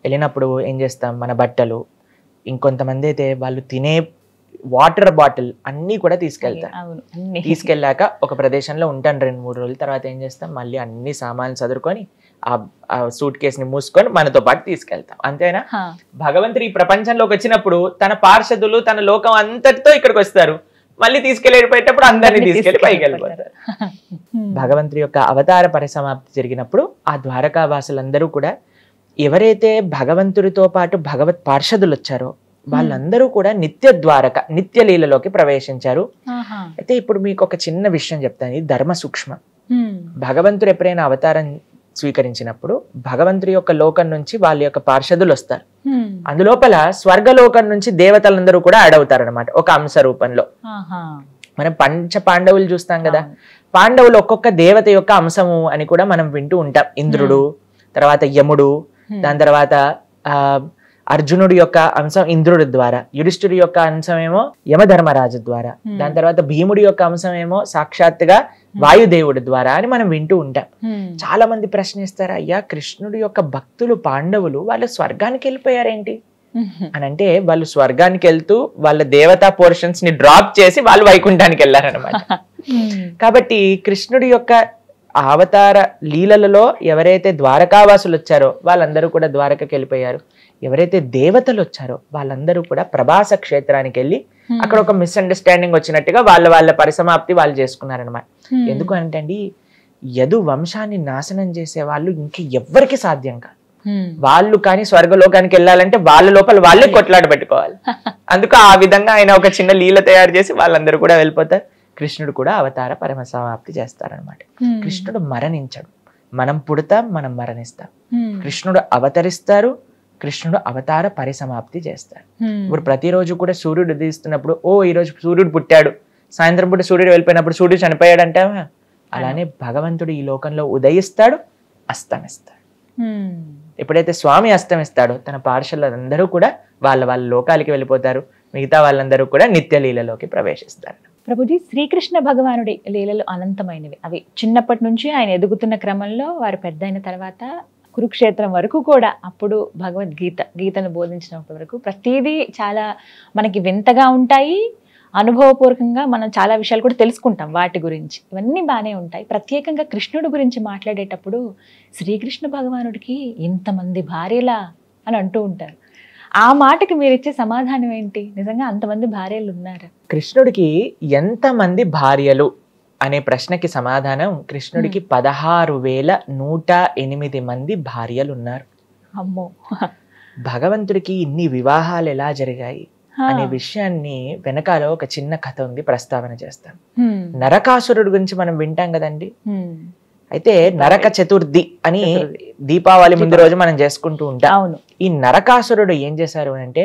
వెళ్ళినప్పుడు ఏం చేస్తాం, మన బట్టలు, ఇంకొంతమంది అయితే వాళ్ళు తినే వాటర్ బాటిల్ అన్నీ కూడా తీసుకెళ్తారు. తీసుకెళ్ళాక ఒక ప్రదేశంలో ఉంటాను 2-3 రోజుల తర్వాత ఏం చేస్తాం, మళ్ళీ అన్ని సామాన్లు చదువుకొని ఆ సూట్ కేసుని మూసుకొని మనతో పాటు తీసుకెళ్తాం. అంతేనా? భగవంతుడు ఈ ప్రపంచంలోకి వచ్చినప్పుడు తన పార్షదులు తన లోకం అంతటితో ఇక్కడికి వస్తారు, మళ్ళీ తీసుకెళ్ళిపోయేటప్పుడు అందరినీ తీసుకెళ్లి పైకి వెళ్ళిపోతారు. భగవంతుడి యొక్క అవతార పరిసమాప్తి జరిగినప్పుడు ఆ ద్వారకా వాసులందరూ కూడా ఎవరైతే భగవంతుడితో పాటు భగవత్ పార్షదులు వచ్చారో వాళ్ళందరూ కూడా నిత్య ద్వారక నిత్య లీలలోకి ప్రవేశించారు. అయితే ఇప్పుడు మీకు ఒక చిన్న విషయం చెప్తాను, ఇది ధర్మ సూక్ష్మం. భగవంతుడు ఎప్పుడైనా అవతారం స్వీకరించినప్పుడు భగవంతుడి యొక్క లోకం నుంచి వాళ్ళ యొక్క పార్షదులు వస్తారు. అందులోపల స్వర్గలోకం నుంచి దేవతలందరూ కూడా అడవుతారు అనమాట ఒక అంశ రూపంలో. మనం పంచ పాండవులు చూస్తాం కదా, పాండవులు ఒక్కొక్క దేవత యొక్క అంశము అని కూడా మనం వింటూ ఉంటాం. ఇంద్రుడు, తర్వాత యముడు, దాని తర్వాత అర్జునుడి యొక్క అంశం ఇంద్రుడి ద్వారా, యుధిష్ఠుడి యొక్క అంశం ఏమో యమధర్మరాజు ద్వారా, దాని తర్వాత భీముడి యొక్క అంశం ఏమో సాక్షాత్తుగా వాయుదేవుడి ద్వారా అని మనం వింటూ ఉంటాం. చాలా మంది ప్రశ్నిస్తారు, అయ్యా కృష్ణుడి యొక్క భక్తులు పాండవులు వాళ్ళు స్వర్గానికి వెళ్ళిపోయారేంటి అని అంటే, వాళ్ళు స్వర్గానికి వెళ్తూ వాళ్ళ దేవతా పోర్షన్స్ ని డ్రాప్ చేసి వాళ్ళు వైకుంఠానికి వెళ్ళారనమాట. కాబట్టి కృష్ణుడి యొక్క అవతార లీలలలో ఎవరైతే ద్వారకావాసులు వచ్చారో వాళ్ళందరూ కూడా ద్వారకకి వెళ్ళిపోయారు. ఎవరైతే దేవతలు వచ్చారో వాళ్ళందరూ కూడా ప్రభాస క్షేత్రానికి వెళ్ళి అక్కడ ఒక మిస్అండర్స్టాండింగ్ వచ్చినట్టుగా వాళ్ళ పరిసమాప్తి వాళ్ళు చేసుకున్నారనమాట. ఎందుకు అంటే అండి, యదు వంశాన్ని నాశనం చేసే వాళ్ళు ఇంక ఎవ్వరికి సాధ్యం కాదు. వాళ్ళు కానీ స్వర్గలోకానికి వెళ్ళాలంటే వాళ్ళ లోపల వాళ్ళే కొట్లాట పెట్టుకోవాలి. అందుకు ఆ విధంగా ఆయన ఒక చిన్న లీల తయారు చేసి వాళ్ళందరూ కూడా వెళ్ళిపోతారు. కృష్ణుడు కూడా అవతార పరమసమాప్తి చేస్తారనమాట. కృష్ణుడు మరణించడు, మనం పుడతాం, మనం మరణిస్తాం. కృష్ణుడు అవతరిస్తారు, కృష్ణుడు అవతార పరిసమాప్తి చేస్తారు. ఇప్పుడు ప్రతిరోజు కూడా సూర్యుడు ఉదయిస్తున్నప్పుడు ఓ ఈరోజు సూర్యుడు పుట్టాడు, సాయంత్రం పూట సూర్యుడు వెళ్ళిపోయినప్పుడు సూర్యుడు చనిపోయాడు అంటావా? అలానే భగవంతుడు ఈ లోకంలో ఉదయిస్తాడు, అస్తమిస్తాడు. ఎప్పుడైతే స్వామి అస్తమిస్తాడో తన పార్షదులందరూ కూడా వాళ్ళ లోకాలకి వెళ్ళిపోతారు, మిగతా వాళ్ళందరూ కూడా నిత్య లీలలోకి ప్రవేశిస్తారు. ప్రభుజీ, శ్రీకృష్ణ భగవానుడి లీలలు అనంతమైనవి. అవి చిన్నప్పటి నుంచి ఆయన ఎదుగుతున్న క్రమంలో వారు పెద్ద అయిన తర్వాత కురుక్షేత్రం వరకు కూడా, అప్పుడు గీతను బోధించినప్పటి వరకు ప్రతిదీ చాలా మనకి వింతగా ఉంటాయి. అనుభవపూర్వకంగా మనం చాలా విషయాలు కూడా తెలుసుకుంటాం వాటి గురించి. ఇవన్నీ బాగానే ఉంటాయి. ప్రత్యేకంగా కృష్ణుడి గురించి మాట్లాడేటప్పుడు శ్రీకృష్ణ భగవానుడికి ఇంతమంది భార్యలా అని అంటూ ఉంటారు. ఆ మాటకి మీరు ఇచ్చే సమాధానం ఏంటి? నిజంగా అంతమంది భార్యలు ఉన్నారా? కృష్ణుడికి ఎంతమంది భార్యలు అనే ప్రశ్నకి సమాధానం, కృష్ణుడికి 16,108 మంది భార్యలు ఉన్నారు. అమ్మో. భగవంతుడికి ఇన్ని వివాహాలు ఎలా జరిగాయి అనే విషయాన్ని వెనకాల ఒక చిన్న కథ ఉంది, ప్రస్తావన చేస్తాను. నరకాసురుడు గురించి మనం వింటాం కదండి. అయితే నరక చతుర్థి అని దీపావళి ముందు రోజు మనం చేసుకుంటూ ఉంటాం. ఈ నరకాసురుడు ఏం చేశారు అంటే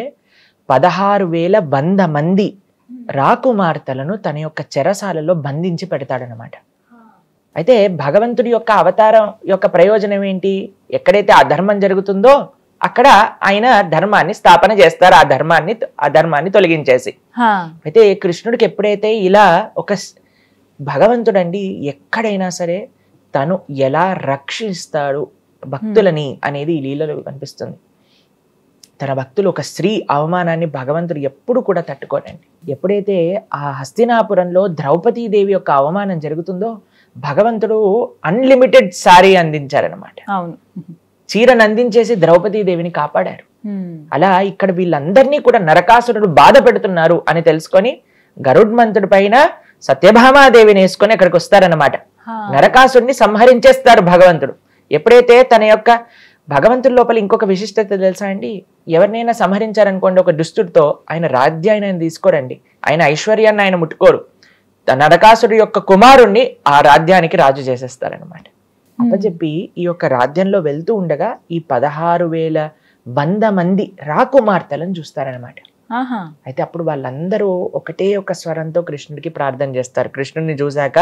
16,100 మంది రాకుమార్తెలను తన యొక్క చెరసాలలో బంధించి పెడతాడనమాట. అయితే భగవంతుడి యొక్క అవతారం యొక్క ప్రయోజనం ఏంటి? ఎక్కడైతే అధర్మం జరుగుతుందో అక్కడ ఆయన ధర్మాన్ని స్థాపన చేస్తారు, ఆ ధర్మాన్ని తొలగించేసి. అయితే కృష్ణుడికి ఎప్పుడైతే ఇలా ఒక భగవంతుడండి ఎక్కడైనా సరే తను ఎలా రక్షిస్తాడు భక్తులని అనేది ఈ లీలలో కనిపిస్తుంది. తన భక్తులు ఒక స్త్రీ అవమానాన్ని భగవంతుడు ఎప్పుడు కూడా తట్టుకోనండి. ఎప్పుడైతే ఆ హస్తినాపురంలో ద్రౌపదీదేవి యొక్క అవమానం జరుగుతుందో భగవంతుడు అన్లిమిటెడ్ సారీ అందించారనమాట. చీరను అందించేసి ద్రౌపదీదేవిని కాపాడారు. అలా ఇక్కడ వీళ్ళందరినీ కూడా నరకాసురుడు బాధ పెడుతున్నారు అని తెలుసుకొని గరుడ్మంతుడి పైన సత్యభామాదేవిని వేసుకొని అక్కడికి వస్తారనమాట. నరకాసుడిని సంహరించేస్తారు భగవంతుడు. ఎప్పుడైతే తన యొక్క భగవంతుడి లోపల ఇంకొక విశిష్టత తెలుసా అండి? ఎవరినైనా సంహరించారనుకోండి ఒక దుష్టుడితో, ఆయన రాజ్యాన్ని ఆయన తీసుకోరండి, ఆయన ఐశ్వర్యాన్ని ఆయన ముట్టుకోరు. నరకాసుడి యొక్క కుమారుణ్ణి ఆ రాజ్యానికి రాజు చేసేస్తారనమాట. అప్పచెప్పి ఈ యొక్క రాజ్యంలో వెళ్తూ ఉండగా ఈ 16,100 మంది రాకుమార్తెలను చూస్తారనమాట. అయితే అప్పుడు వాళ్ళందరూ ఒకటే ఒక స్వరంతో కృష్ణుడికి ప్రార్థన చేస్తారు. కృష్ణుడిని చూశాక,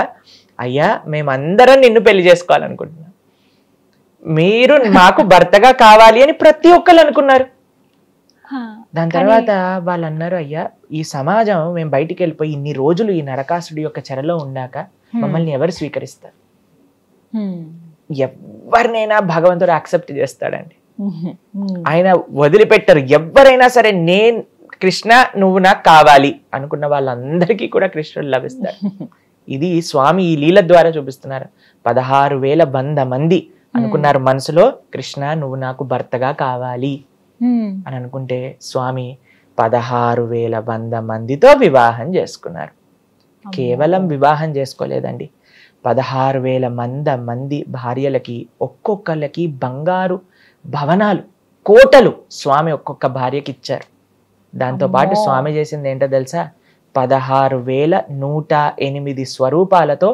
అయ్యా మేమందరం నిన్ను పెళ్లి చేసుకోవాలనుకుంటున్నాం, మీరు మాకు భర్తగా కావాలి అని ప్రతి ఒక్కరు అనుకున్నారు. దాని తర్వాత వాళ్ళు అన్నారు, అయ్యా ఈ సమాజం మేము బయటికి వెళ్ళిపోయి ఇన్ని రోజులు ఈ నరకాసుడి యొక్క చెరలో ఉండాక మమ్మల్ని ఎవరు స్వీకరిస్తారు? ఎవరినైనా భగవంతుడు యాక్సెప్ట్ చేస్తాడండి, ఆయన వదిలిపెట్టరు. ఎవరైనా సరే నేను కృష్ణ నువ్వు నాకు కావాలి అనుకున్న వాళ్ళందరికీ కూడా కృష్ణుడు లభిస్తాడు. ఇది స్వామి ఈ లీల ద్వారా చూపిస్తున్నారు. 16,100 మంది అనుకున్నారు మనసులో, కృష్ణ నువ్వు నాకు భర్తగా కావాలి అని అనుకుంటే స్వామి 16,100 మందితో వివాహం చేసుకున్నారు. కేవలం వివాహం చేసుకోలేదండి, 16,100 మంది భార్యలకి ఒక్కొక్కళ్ళకి బంగారు భవనాలు, కోటలు స్వామి ఒక్కొక్క భార్యకి ఇచ్చారు. దాంతో పాటు స్వామి చేసింది ఏంటో తెలుసా? 16,108 స్వరూపాలతో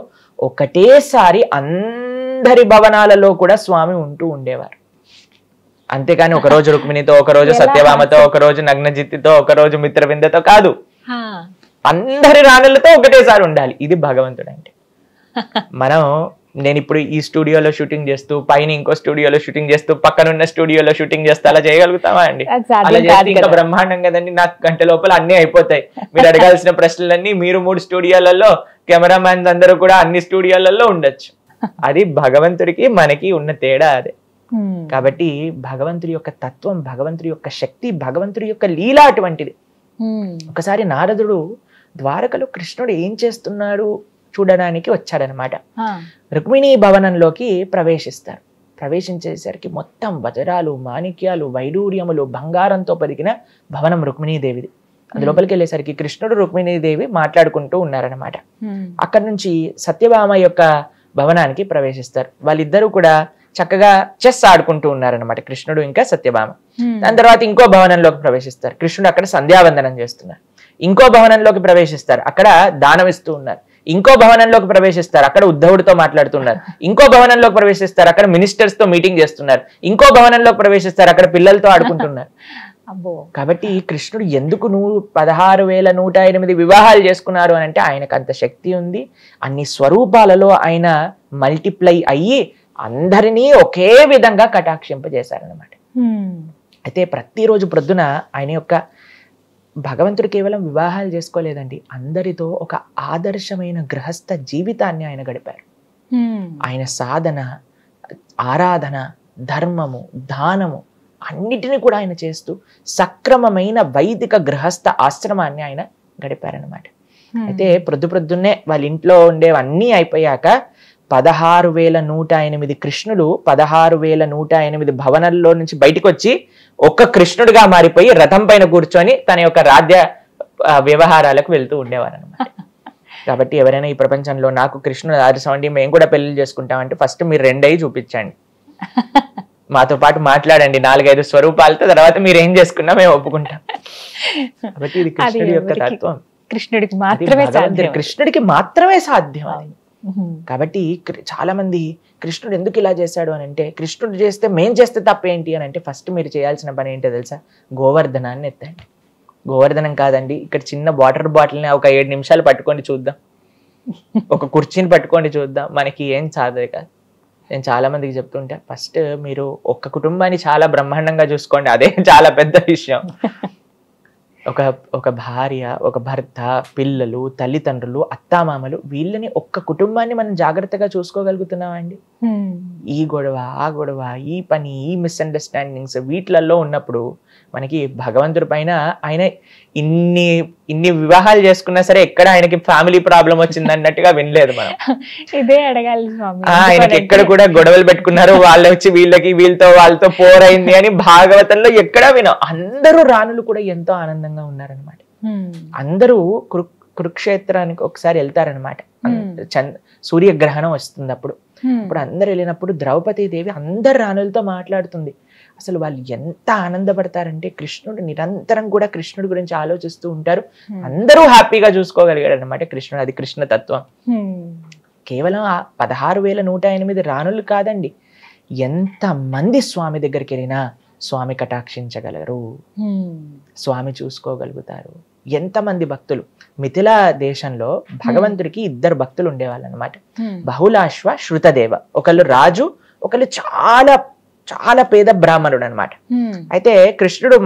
ఒకటేసారి అందరి భవనాలలో కూడా స్వామి ఉంటూ ఉండేవారు. అంతేకాని ఒకరోజు రుక్మిణితో, ఒకరోజు సత్యభామతో, ఒకరోజు నగ్నజిత్తితో, ఒకరోజు మిత్రవిందతో కాదు, అందరి రాణులతో ఒకటేసారి ఉండాలి. ఇది భగవంతుడు అంటే. నేను ఇప్పుడు ఈ స్టూడియోలో షూటింగ్ చేస్తూ, పైన ఇంకో స్టూడియోలో షూటింగ్ చేస్తూ, పక్కనున్న స్టూడియోలో షూటింగ్ చేస్తూ అలా చేయగలుగుతామా అండి? అలా చేస్తే ఇంకా బ్రహ్మాండం కదండి. నాకు గంట లోపల అన్ని అయిపోతాయి. మీరు అడగాల్సిన ప్రశ్నలన్నీ మీరు 3 స్టూడియోలలో, కెమెరామ్యాన్ అందరూ కూడా అన్ని స్టూడియోలలో ఉండొచ్చు. అది భగవంతుడికి మనకి ఉన్న తేడా అదే. కాబట్టి భగవంతుడి యొక్క తత్వం, భగవంతుడి యొక్క శక్తి, భగవంతుడి యొక్క లీల అటువంటిది. ఒకసారి నారదుడు ద్వారకలో కృష్ణుడు ఏం చేస్తున్నాడు చూడడానికి వచ్చాడనమాట. రుక్మిణీ భవనంలోకి ప్రవేశిస్తారు. ప్రవేశించేసరికి మొత్తం వజ్రాలు, మాణిక్యాలు, వైడూర్యములు, బంగారంతో పరిగిన భవనం రుక్మిణీదేవిది. అందులోపలికి వెళ్ళేసరికి కృష్ణుడు, రుక్మిణీదేవి మాట్లాడుకుంటూ ఉన్నారనమాట. అక్కడి నుంచి సత్యభామ యొక్క భవనానికి ప్రవేశిస్తారు. వాళ్ళిద్దరూ కూడా చక్కగా చెస్ ఆడుకుంటూ ఉన్నారనమాట, కృష్ణుడు ఇంకా సత్యభామ. దాని తర్వాత ఇంకో భవనంలోకి ప్రవేశిస్తారు. కృష్ణుడు అక్కడ సంధ్యావందనం చేస్తున్నారు. ఇంకో భవనంలోకి ప్రవేశిస్తారు, అక్కడ దానం ఇస్తూ ఉన్నారు. ఇంకో భవనంలోకి ప్రవేశిస్తారు, అక్కడ ఉద్ధవుడితో మాట్లాడుతున్నారు. ఇంకో భవనంలోకి ప్రవేశిస్తారు, అక్కడ మినిస్టర్స్ తో మీటింగ్ చేస్తున్నారు. ఇంకో భవనంలోకి ప్రవేశిస్తారు, అక్కడ పిల్లలతో ఆడుకుంటున్నారు. కాబట్టి కృష్ణుడు ఎందుకు 16,108 వివాహాలు చేసుకున్నారు అని అంటే ఆయనకు అంత శక్తి ఉంది. అన్ని స్వరూపాలలో ఆయన మల్టిప్లై అయ్యి అందరినీ ఒకే విధంగా కటాక్షింపజేశారనమాట. అయితే ప్రతిరోజు ప్రొద్దున ఆయన యొక్క భగవంతుడు కేవలం వివాహాలు చేసుకోలేదండి, అందరితో ఒక ఆదర్శమైన గృహస్థ జీవితాన్ని ఆయన గడిపారు. ఆయన సాధన, ఆరాధన, ధర్మము, దానము అన్నిటిని కూడా ఆయన చేస్తూ సక్రమమైన వైదిక గృహస్థ ఆశ్రమాన్ని ఆయన గడిపారనమాట. అయితే ప్రొద్దున్నే వాళ్ళ ఇంట్లో ఉండేవన్నీ అయిపోయాక 16,108 కృష్ణుడు 16,108 భవనాల్లో నుంచి బయటకు వచ్చి ఒక్క కృష్ణుడిగా మారిపోయి రథం పైన కూర్చొని తన యొక్క రాజ్య వ్యవహారాలకు వెళ్తూ ఉండేవారు అనమాట. కాబట్టి ఎవరైనా ఈ ప్రపంచంలో నాకు కృష్ణుడు ఆదర్శండి, మేము కూడా పెళ్లి చేసుకుంటామంటే ఫస్ట్ మీరు 2 అయ్యి చూపించండి, మాతో పాటు మాట్లాడండి 4-5 స్వరూపాలతో, తర్వాత మీరు ఏం చేసుకున్నా మేము ఒప్పుకుంటాం. కాబట్టి ఇది కృష్ణుడి యొక్క తత్వం, కృష్ణుడికి మాత్రమే సాధ్యం, కృష్ణుడికి మాత్రమే సాధ్యం అది. కాబట్టి చాలా మంది కృష్ణుడు ఎందుకు ఇలా చేశాడు అని అంటే, కృష్ణుడు చేస్తే మేం చేస్తే తప్పేంటి అని అంటే, ఫస్ట్ మీరు చేయాల్సిన పని ఏంటో తెలుసా? గోవర్ధనాన్ని ఎత్తండి. గోవర్ధనం కాదండి, ఇక్కడ చిన్న వాటర్ బాటిల్ని ఒక 7 నిమిషాలు పట్టుకొని చూద్దాం, ఒక కుర్చీని పట్టుకొని చూద్దాం, మనకి ఏం సాధే కాదు. నేను చాలా మందికి చెప్తుంటా, ఫస్ట్ మీరు ఒక్క కుటుంబాన్ని చాలా బ్రహ్మాండంగా చూసుకోండి, అదే చాలా పెద్ద విషయం. ఒక భార్య, ఒక భర్త, పిల్లలు, తల్లిదండ్రులు, అత్తామామలు, వీళ్ళని ఒక్క కుటుంబాన్ని మనం జాగ్రత్తగా చూసుకోగలుగుతున్నామండి. ఈ గొడవ, ఆ గొడవ, ఈ పని, ఈ మిస్అండర్స్టాండింగ్స్ వీటిలలో ఉన్నప్పుడు మనకి భగవంతుడి పైన ఆయన ఇన్ని వివాహాలు చేసుకున్నా సరే ఎక్కడ ఆయనకి ఫ్యామిలీ ప్రాబ్లం వచ్చింది అన్నట్టుగా వినలేదు మనం. ఇదే అడగాలి స్వామి, ఆయనకి ఎక్కడ కూడా గొడవలు పెట్టుకున్నారు, వాళ్ళు వచ్చి వీళ్ళతో వాళ్ళతో పోరైంది అని భాగవతంలో ఎక్కడా వినాం. అందరూ రాణులు కూడా ఎంతో ఆనందంగా ఉన్నారనమాట. అందరూ కురుక్షేత్రానికి ఒకసారి వెళ్తారనమాట, సూర్యగ్రహణం వస్తుంది అప్పుడు అందరు వెళ్ళినప్పుడు ద్రౌపదీదేవి అందరు రాణులతో మాట్లాడుతుంది. అసలు వాళ్ళు ఎంత ఆనందపడతారంటే, కృష్ణుడు నిరంతరం కూడా కృష్ణుడి గురించి ఆలోచిస్తూ ఉంటారు, అందరూ హ్యాపీగా చూసుకోగలిగాడు అనమాట కృష్ణుడు. అది కృష్ణ తత్వం. కేవలం 16,108 రాణులు కాదండి, ఎంత మంది స్వామి దగ్గరికి వెళ్ళినా స్వామి కటాక్షించగలరు, స్వామి చూసుకోగలుగుతారు. ఎంతమంది భక్తులు, మిథిలా దేశంలో భగవంతుడికి 2 భక్తులు ఉండేవాళ్ళు అనమాట, బహుళాశ్వ శృతదేవ. ఒకళ్ళు రాజు, ఒకళ్ళు చాలా చాలా పేద బ్రాహ్మణుడు అనమాట. అయితే కృష్ణుడు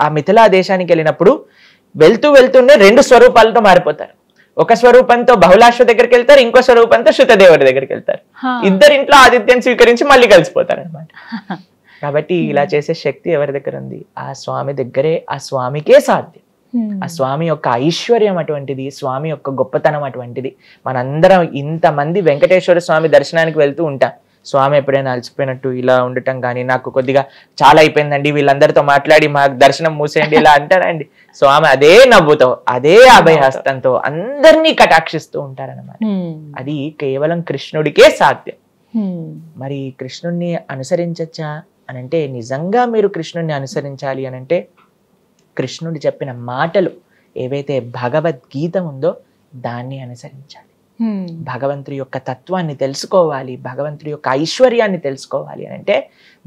ఆ మిథిలా దేశానికి వెళ్ళినప్పుడు వెళ్తూనే 2 స్వరూపాలతో మారిపోతారు. ఒక స్వరూపంతో బహుళాశ్వ దగ్గరికి వెళ్తారు, ఇంకో స్వరూపంతో శృతదేవుడి దగ్గరికి వెళ్తారు. ఇద్దరింట్లో ఆతిథ్యం స్వీకరించి మళ్ళీ కలిసిపోతారు అనమాట. కాబట్టి ఇలా చేసే శక్తి ఎవరి దగ్గర ఉంది? ఆ స్వామి దగ్గరే, ఆ స్వామికే సాధ్యం. ఆ స్వామి యొక్క ఐశ్వర్యం అటువంటిది, స్వామి యొక్క గొప్పతనం అటువంటిది. మనందరం ఇంతమంది వెంకటేశ్వర స్వామి దర్శనానికి వెళ్తూ ఉంటాం, స్వామి ఎప్పుడైనా అలసిపోయినట్టు ఇలా ఉండటం కానీ, నాకు కొద్దిగా చాలా అయిపోయిందండి, వీళ్ళందరితో మాట్లాడి మాకు దర్శనం మూసేయండి ఇలా అంటారండి. స్వామి అదే నవ్వుతో, అదే అభయహస్తంతో అందరినీ కటాక్షిస్తూ ఉంటారన్నమాట. అది కేవలం కృష్ణుడికే సాధ్యం. మరి కృష్ణుడిని అనుసరించచ్చా అని అంటే, నిజంగా మీరు కృష్ణుడిని అనుసరించాలి అని అంటే, కృష్ణుడు చెప్పిన మాటలు ఏవైతే భగవద్గీత ఉందో దాన్ని అనుసరించాలి. భగవంతుడి యొక్క తత్వాన్ని తెలుసుకోవాలి, భగవంతుడి యొక్క ఐశ్వర్యాన్ని తెలుసుకోవాలి అని అంటే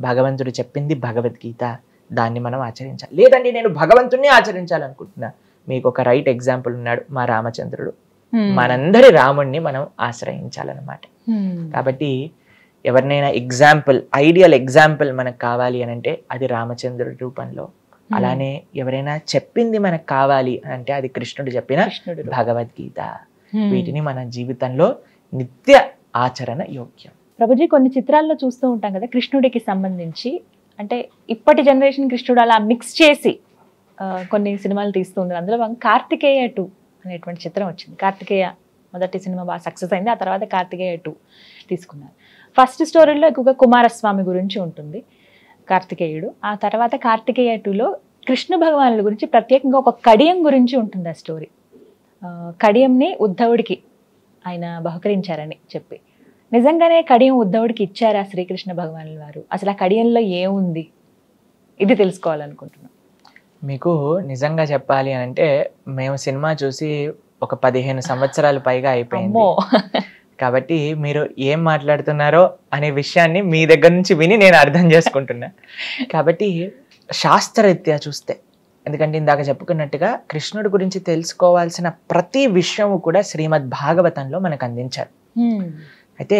భగవంతుడు చెప్పింది భగవద్గీత, దాన్ని మనం ఆచరించాలి. లేదండి నేను భగవంతుడిని ఆచరించాలనుకుంటున్నా, మీకు ఒక రైట్ ఎగ్జాంపుల్ ఉన్నాడు, మా రామచంద్రుడు. మనందరి రాముణ్ణి మనం ఆశ్రయించాలన్నమాట. కాబట్టి ఎవరినైనా ఎగ్జాంపుల్, ఐడియల్ ఎగ్జాంపుల్ మనకు కావాలి అని అంటే అది రామచంద్రుడి రూపంలో. అలానే ఎవరైనా చెప్పింది మనకు కావాలి అంటే అది కృష్ణుడు చెప్పిన భగవద్గీత. వీటిని మన జీవితంలో నిత్య ఆచరణ యోగ్యం. ప్రభుజీ, కొన్ని చిత్రాల్లో చూస్తూ ఉంటాం కదా కృష్ణుడికి సంబంధించి, అంటే ఇప్పటి జనరేషన్ కృష్ణుడు అలా మిక్స్ చేసి కొన్ని సినిమాలు తీస్తూ ఉన్నారు. అందులో కార్తికేయ 2 అనేటువంటి చిత్రం వచ్చింది. కార్తికేయ మొదటి సినిమా బాగా సక్సెస్ అయింది, ఆ తర్వాత కార్తికేయ 2 తీసుకున్నారు. ఫస్ట్ స్టోరీలో ఎక్కువగా కుమారస్వామి గురించి ఉంటుంది కార్తికేయుడు. ఆ తర్వాత కార్తికేయ 2లో కృష్ణ భగవానుల గురించి ప్రత్యేకంగా ఒక కడియం గురించి ఉంటుంది ఆ స్టోరీ. కడియంని ఉద్ధవుడికి ఆయన బహుకరించారని చెప్పి, నిజంగానే కడియం ఉద్ధవుడికి ఇచ్చారా శ్రీకృష్ణ భగవానుల వారు? అసలు ఆ కడియంలో ఏముంది, ఇది తెలుసుకోవాలనుకుంటున్నాం. మీకు నిజంగా చెప్పాలి అని అంటే, మేము సినిమా చూసి ఒక 15 సంవత్సరాలు పైగా అయిపోయింది. కాబట్టి మీరు ఏం మాట్లాడుతున్నారో అనే విషయాన్ని మీ దగ్గర నుంచి విని నేను అర్థం చేసుకుంటున్నా. కాబట్టి శాస్త్రరీత్యా చూస్తే, ఎందుకంటే ఇందాక చెప్పుకున్నట్టుగా కృష్ణుడి గురించి తెలుసుకోవాల్సిన ప్రతి విషయము కూడా శ్రీమద్ భాగవతంలో మనకు అందించారు. అయితే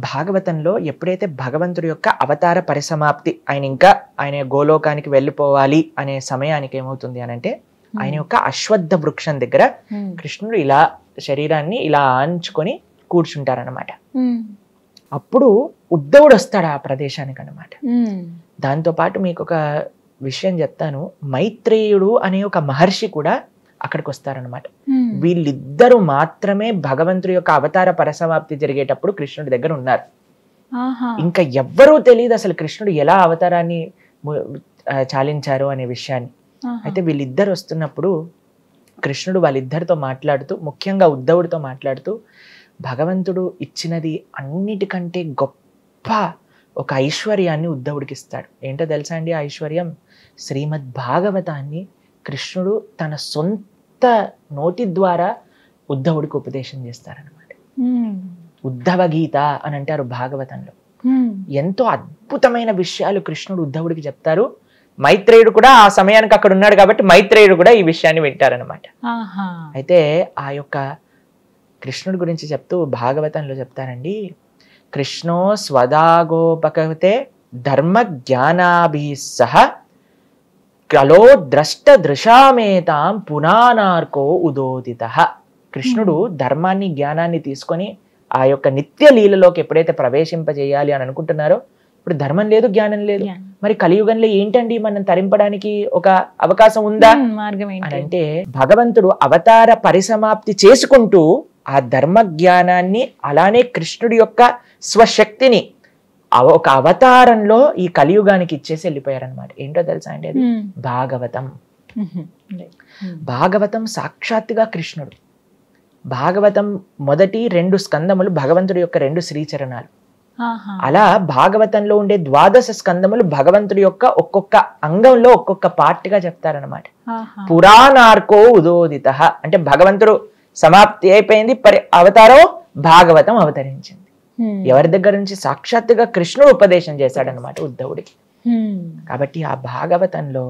భాగవతంలో ఎప్పుడైతే భగవంతుడి యొక్క అవతార పరిసమాప్తి, ఆయన గోలోకానికి వెళ్ళిపోవాలి అనే సమయానికి ఏమవుతుంది అని అంటే, ఆయన యొక్క అశ్వత్థ వృక్షం దగ్గర కృష్ణుడు ఇలా శరీరాన్ని ఇలా ఆంచుకొని కూర్చుంటారనమాట. అప్పుడు ఉద్ధవుడు వస్తాడు ఆ ప్రదేశానికి అనమాట. దాంతో పాటు మీకు ఒక విషయం చెప్తాను, మైత్రేయుడు అనే ఒక మహర్షి కూడా అక్కడికి వస్తారనమాట. వీళ్ళిద్దరూ మాత్రమే భగవంతుడి యొక్క అవతార పరిసమాప్తి జరిగేటప్పుడు కృష్ణుడి దగ్గర ఉన్నారు. ఇంకా ఎవ్వరూ తెలియదు అసలు కృష్ణుడు ఎలా అవతారాన్ని చాలించారు అనే విషయాన్ని. అయితే వీళ్ళిద్దరు వస్తున్నప్పుడు కృష్ణుడు వాళ్ళిద్దరితో మాట్లాడుతూ, ముఖ్యంగా ఉద్ధవుడితో మాట్లాడుతూ, భగవంతుడు ఇచ్చినది అన్నిటికంటే గొప్ప ఒక ఐశ్వర్యాన్ని ఉద్ధవుడికి ఇస్తాడు. ఏంటో తెలుసా అండి ఆ ఐశ్వర్యం? శ్రీమద్ భాగవతాన్ని కృష్ణుడు తన సొంత నోటి ద్వారా ఉద్ధవుడికి ఉపదేశం చేస్తారనమాట. ఉద్ధవ గీత అని అంటారు భాగవతంలో. ఎంతో అద్భుతమైన విషయాలు కృష్ణుడు ఉద్ధవుడికి చెప్తారు. మైత్రేయుడు కూడా ఆ సమయానికి అక్కడ ఉన్నాడు కాబట్టి మైత్రేయుడు కూడా ఈ విషయాన్ని వింటారనమాట. అయితే ఆ యొక్క కృష్ణుడి గురించి చెప్తూ భాగవతంలో చెప్తారండి, కృష్ణో స్వదాగోపకతే ధర్మ జ్ఞానాభి సహ కలో ద్రష్ట దృశామేతాం పునానార్కో ఉదోదిత. కృష్ణుడు ధర్మాన్ని జ్ఞానాన్ని తీసుకొని ఆ యొక్క నిత్య లీలలోకి ఎప్పుడైతే ప్రవేశింపజేయాలి అని అనుకుంటున్నారో, ఇప్పుడు ధర్మం లేదు, జ్ఞానం లేదు, మరి కలియుగంలో ఏంటండి మనం తరింపడానికి ఒక అవకాశం ఉందా అని అంటే, భగవంతుడు అవతార పరిసమాప్తి చేసుకుంటూ ఆ ధర్మ జ్ఞానాన్ని అలానే కృష్ణుడి యొక్క స్వశక్తిని ఒక అవతారంలో ఈ కలియుగానికి ఇచ్చేసి వెళ్ళిపోయారనమాట. ఏంటో తెలుసా అండి అది? భాగవతం. భాగవతం సాక్షాత్తుగా కృష్ణుడు. భాగవతం మొదటి 2 స్కందములు భగవంతుడి యొక్క 2 శ్రీచరణాలు. అలా భాగవతంలో ఉండే 12 స్కందములు భగవంతుడి యొక్క ఒక్కొక్క అంగంలో ఒక్కొక్క పార్ట్ గా చెప్తారనమాట. పురాణార్కో ఉదోదిత అంటే భగవంతుడు సమాప్తి అయిపోయింది, అవతారం భాగవతం అవతరించింది. ఎవరి దగ్గర నుంచి? సాక్షాత్తుగా కృష్ణుడు ఉపదేశం చేశాడనమాట ఉద్ధవుడికి. కాబట్టి ఆ భాగవతంలో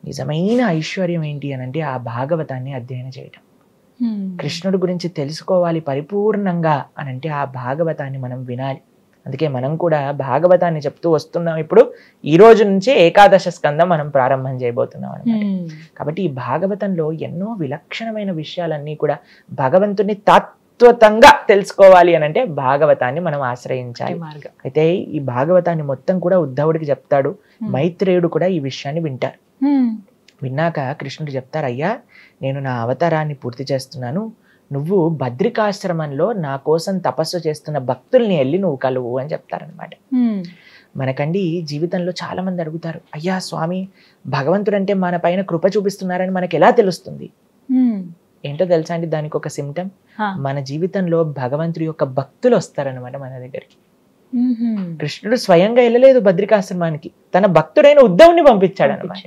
నిజమైన ఐశ్వర్యం ఏంటి అని అంటే ఆ భాగవతాన్ని అధ్యయనం చేయటం. కృష్ణుడి గురించి తెలుసుకోవాలి పరిపూర్ణంగా అని అంటే ఆ భాగవతాన్ని మనం వినాలి. అందుకే మనం కూడా భాగవతాన్ని చెప్తూ వస్తున్నాం. ఇప్పుడు ఈ రోజు నుంచి 11వ స్కందం మనం ప్రారంభం చేయబోతున్నాం అనమాట. కాబట్టి ఈ భాగవతంలో ఎన్నో విలక్షణమైన విషయాలన్నీ కూడా భగవంతుని తత్వతంగా తెలుసుకోవాలి అని అంటే భాగవతాన్ని మనం ఆశ్రయించాలి. అయితే ఈ భాగవతాన్ని మొత్తం కూడా ఉద్ధవుడికి చెప్తాడు. మైత్రేయుడు కూడా ఈ విషయాన్ని వింటారు. విన్నాక కృష్ణుడు చెప్తారు, అయ్యా నేను నా అవతారాన్ని పూర్తి చేస్తున్నాను, నువ్వు బద్రికాశ్రమంలో నా కోసం తపస్సు చేస్తున్న భక్తుల్ని వెళ్ళి నువ్వు కలువు అని చెప్తారనమాట. మనకండి జీవితంలో చాలా మంది అడుగుతారు, అయ్యా స్వామి భగవంతుడు అంటే మన పైన కృప చూపిస్తున్నారని మనకి ఎలా తెలుస్తుంది? ఏంటో తెలుసా అండి దానికి ఒక సిమ్టమ్? మన జీవితంలో భగవంతుడి యొక్క భక్తులు వస్తారనమాట మన దగ్గరికి. కృష్ణుడు స్వయంగా వెళ్ళలేదు బద్రికాశ్రమానికి, తన భక్తుడైన ఉద్ధవుని పంపించాడు అనమాట.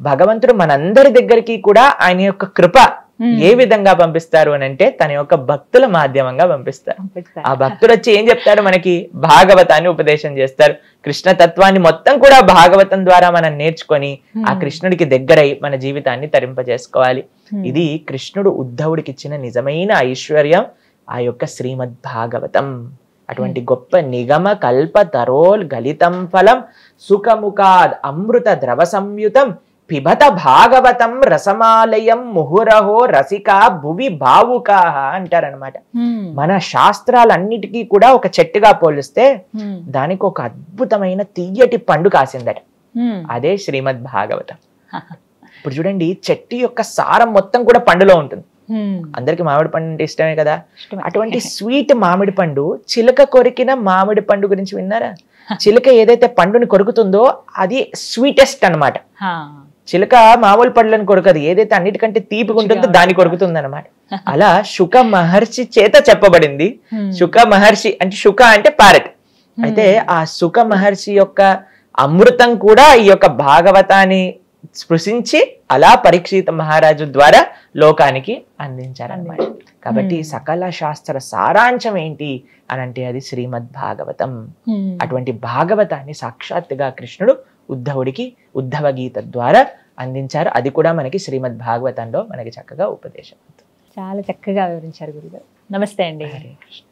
భగవంతుడు మనందరి దగ్గరికి కూడా ఆయన యొక్క కృప ఏ విధంగా పంపిస్తారు అని అంటే తన యొక్క భక్తుల మాధ్యమంగా పంపిస్తారు. ఆ భక్తుడు వచ్చి ఏం చెప్తారు? మనకి భాగవతాన్ని ఉపదేశం చేస్తారు. కృష్ణ తత్వాన్ని మొత్తం కూడా భాగవతం ద్వారా మనం నేర్చుకొని ఆ కృష్ణుడికి దగ్గరై మన జీవితాన్ని తరింపజేసుకోవాలి. ఇది కృష్ణుడు ఉద్ధవుడికి ఇచ్చిన నిజమైన ఐశ్వర్యం ఆ యొక్క శ్రీమద్ భాగవతం. అటువంటి గొప్ప నిగమ కల్ప తరోల్ గలితం ఫలం సుఖముఖాద్ అమృత ద్రవ సంయుతం పిబత భాగవతం రసమాలయం ముహురహో రసికా భువి భావుకా అంటారనమాట. మన శాస్త్రాలన్నిటికీ కూడా ఒక చెట్టుగా పోలిస్తే దానికి ఒక అద్భుతమైన తీయటి పండు కాసిందట. అదే శ్రీమద్ భాగవతం. ఇప్పుడు చూడండి, చెట్టు యొక్క సారం మొత్తం కూడా పండులో ఉంటుంది. అందరికి మామిడి పండు అంటే ఇష్టమే కదా. అటువంటి స్వీట్ మామిడి పండు, చిలుక కొరికిన మామిడి పండు గురించి విన్నారా? చిలుక ఏదైతే పండుని కొరుకుతుందో అది స్వీటెస్ట్ అన్నమాట. చిలుక మామూలు పండ్లను కొరకదు, ఏదైతే అన్నిటికంటే తీపిగా ఉంటుందో దాన్ని కొరుకుతుంది అనమాట. అలా శుక మహర్షి చేత చెప్పబడింది. శుక మహర్షి అంటే శుక అంటే ప్యారెట్. అయితే ఆ శుక మహర్షి యొక్క అమృతం కూడా ఈ యొక్క భాగవతాన్ని స్పృశించి అలా పరీక్షిత మహారాజు ద్వారా లోకానికి అందించారన్నమాట. కాబట్టి సకల శాస్త్ర సారాంశం ఏంటి అని అంటే అది శ్రీమద్ భాగవతం. అటువంటి భాగవతాన్ని సాక్షాత్తుగా కృష్ణుడు ఉద్ధవుడికి ఉద్ధవ గీత ద్వారా అందించారు. అది కూడా మనకి శ్రీమద్ భాగవతంలో మనకి చక్కగా ఉపదేశం. చాలా చక్కగా వివరించారు గురుగారు. నమస్తే అండి. హరే కృష్ణ.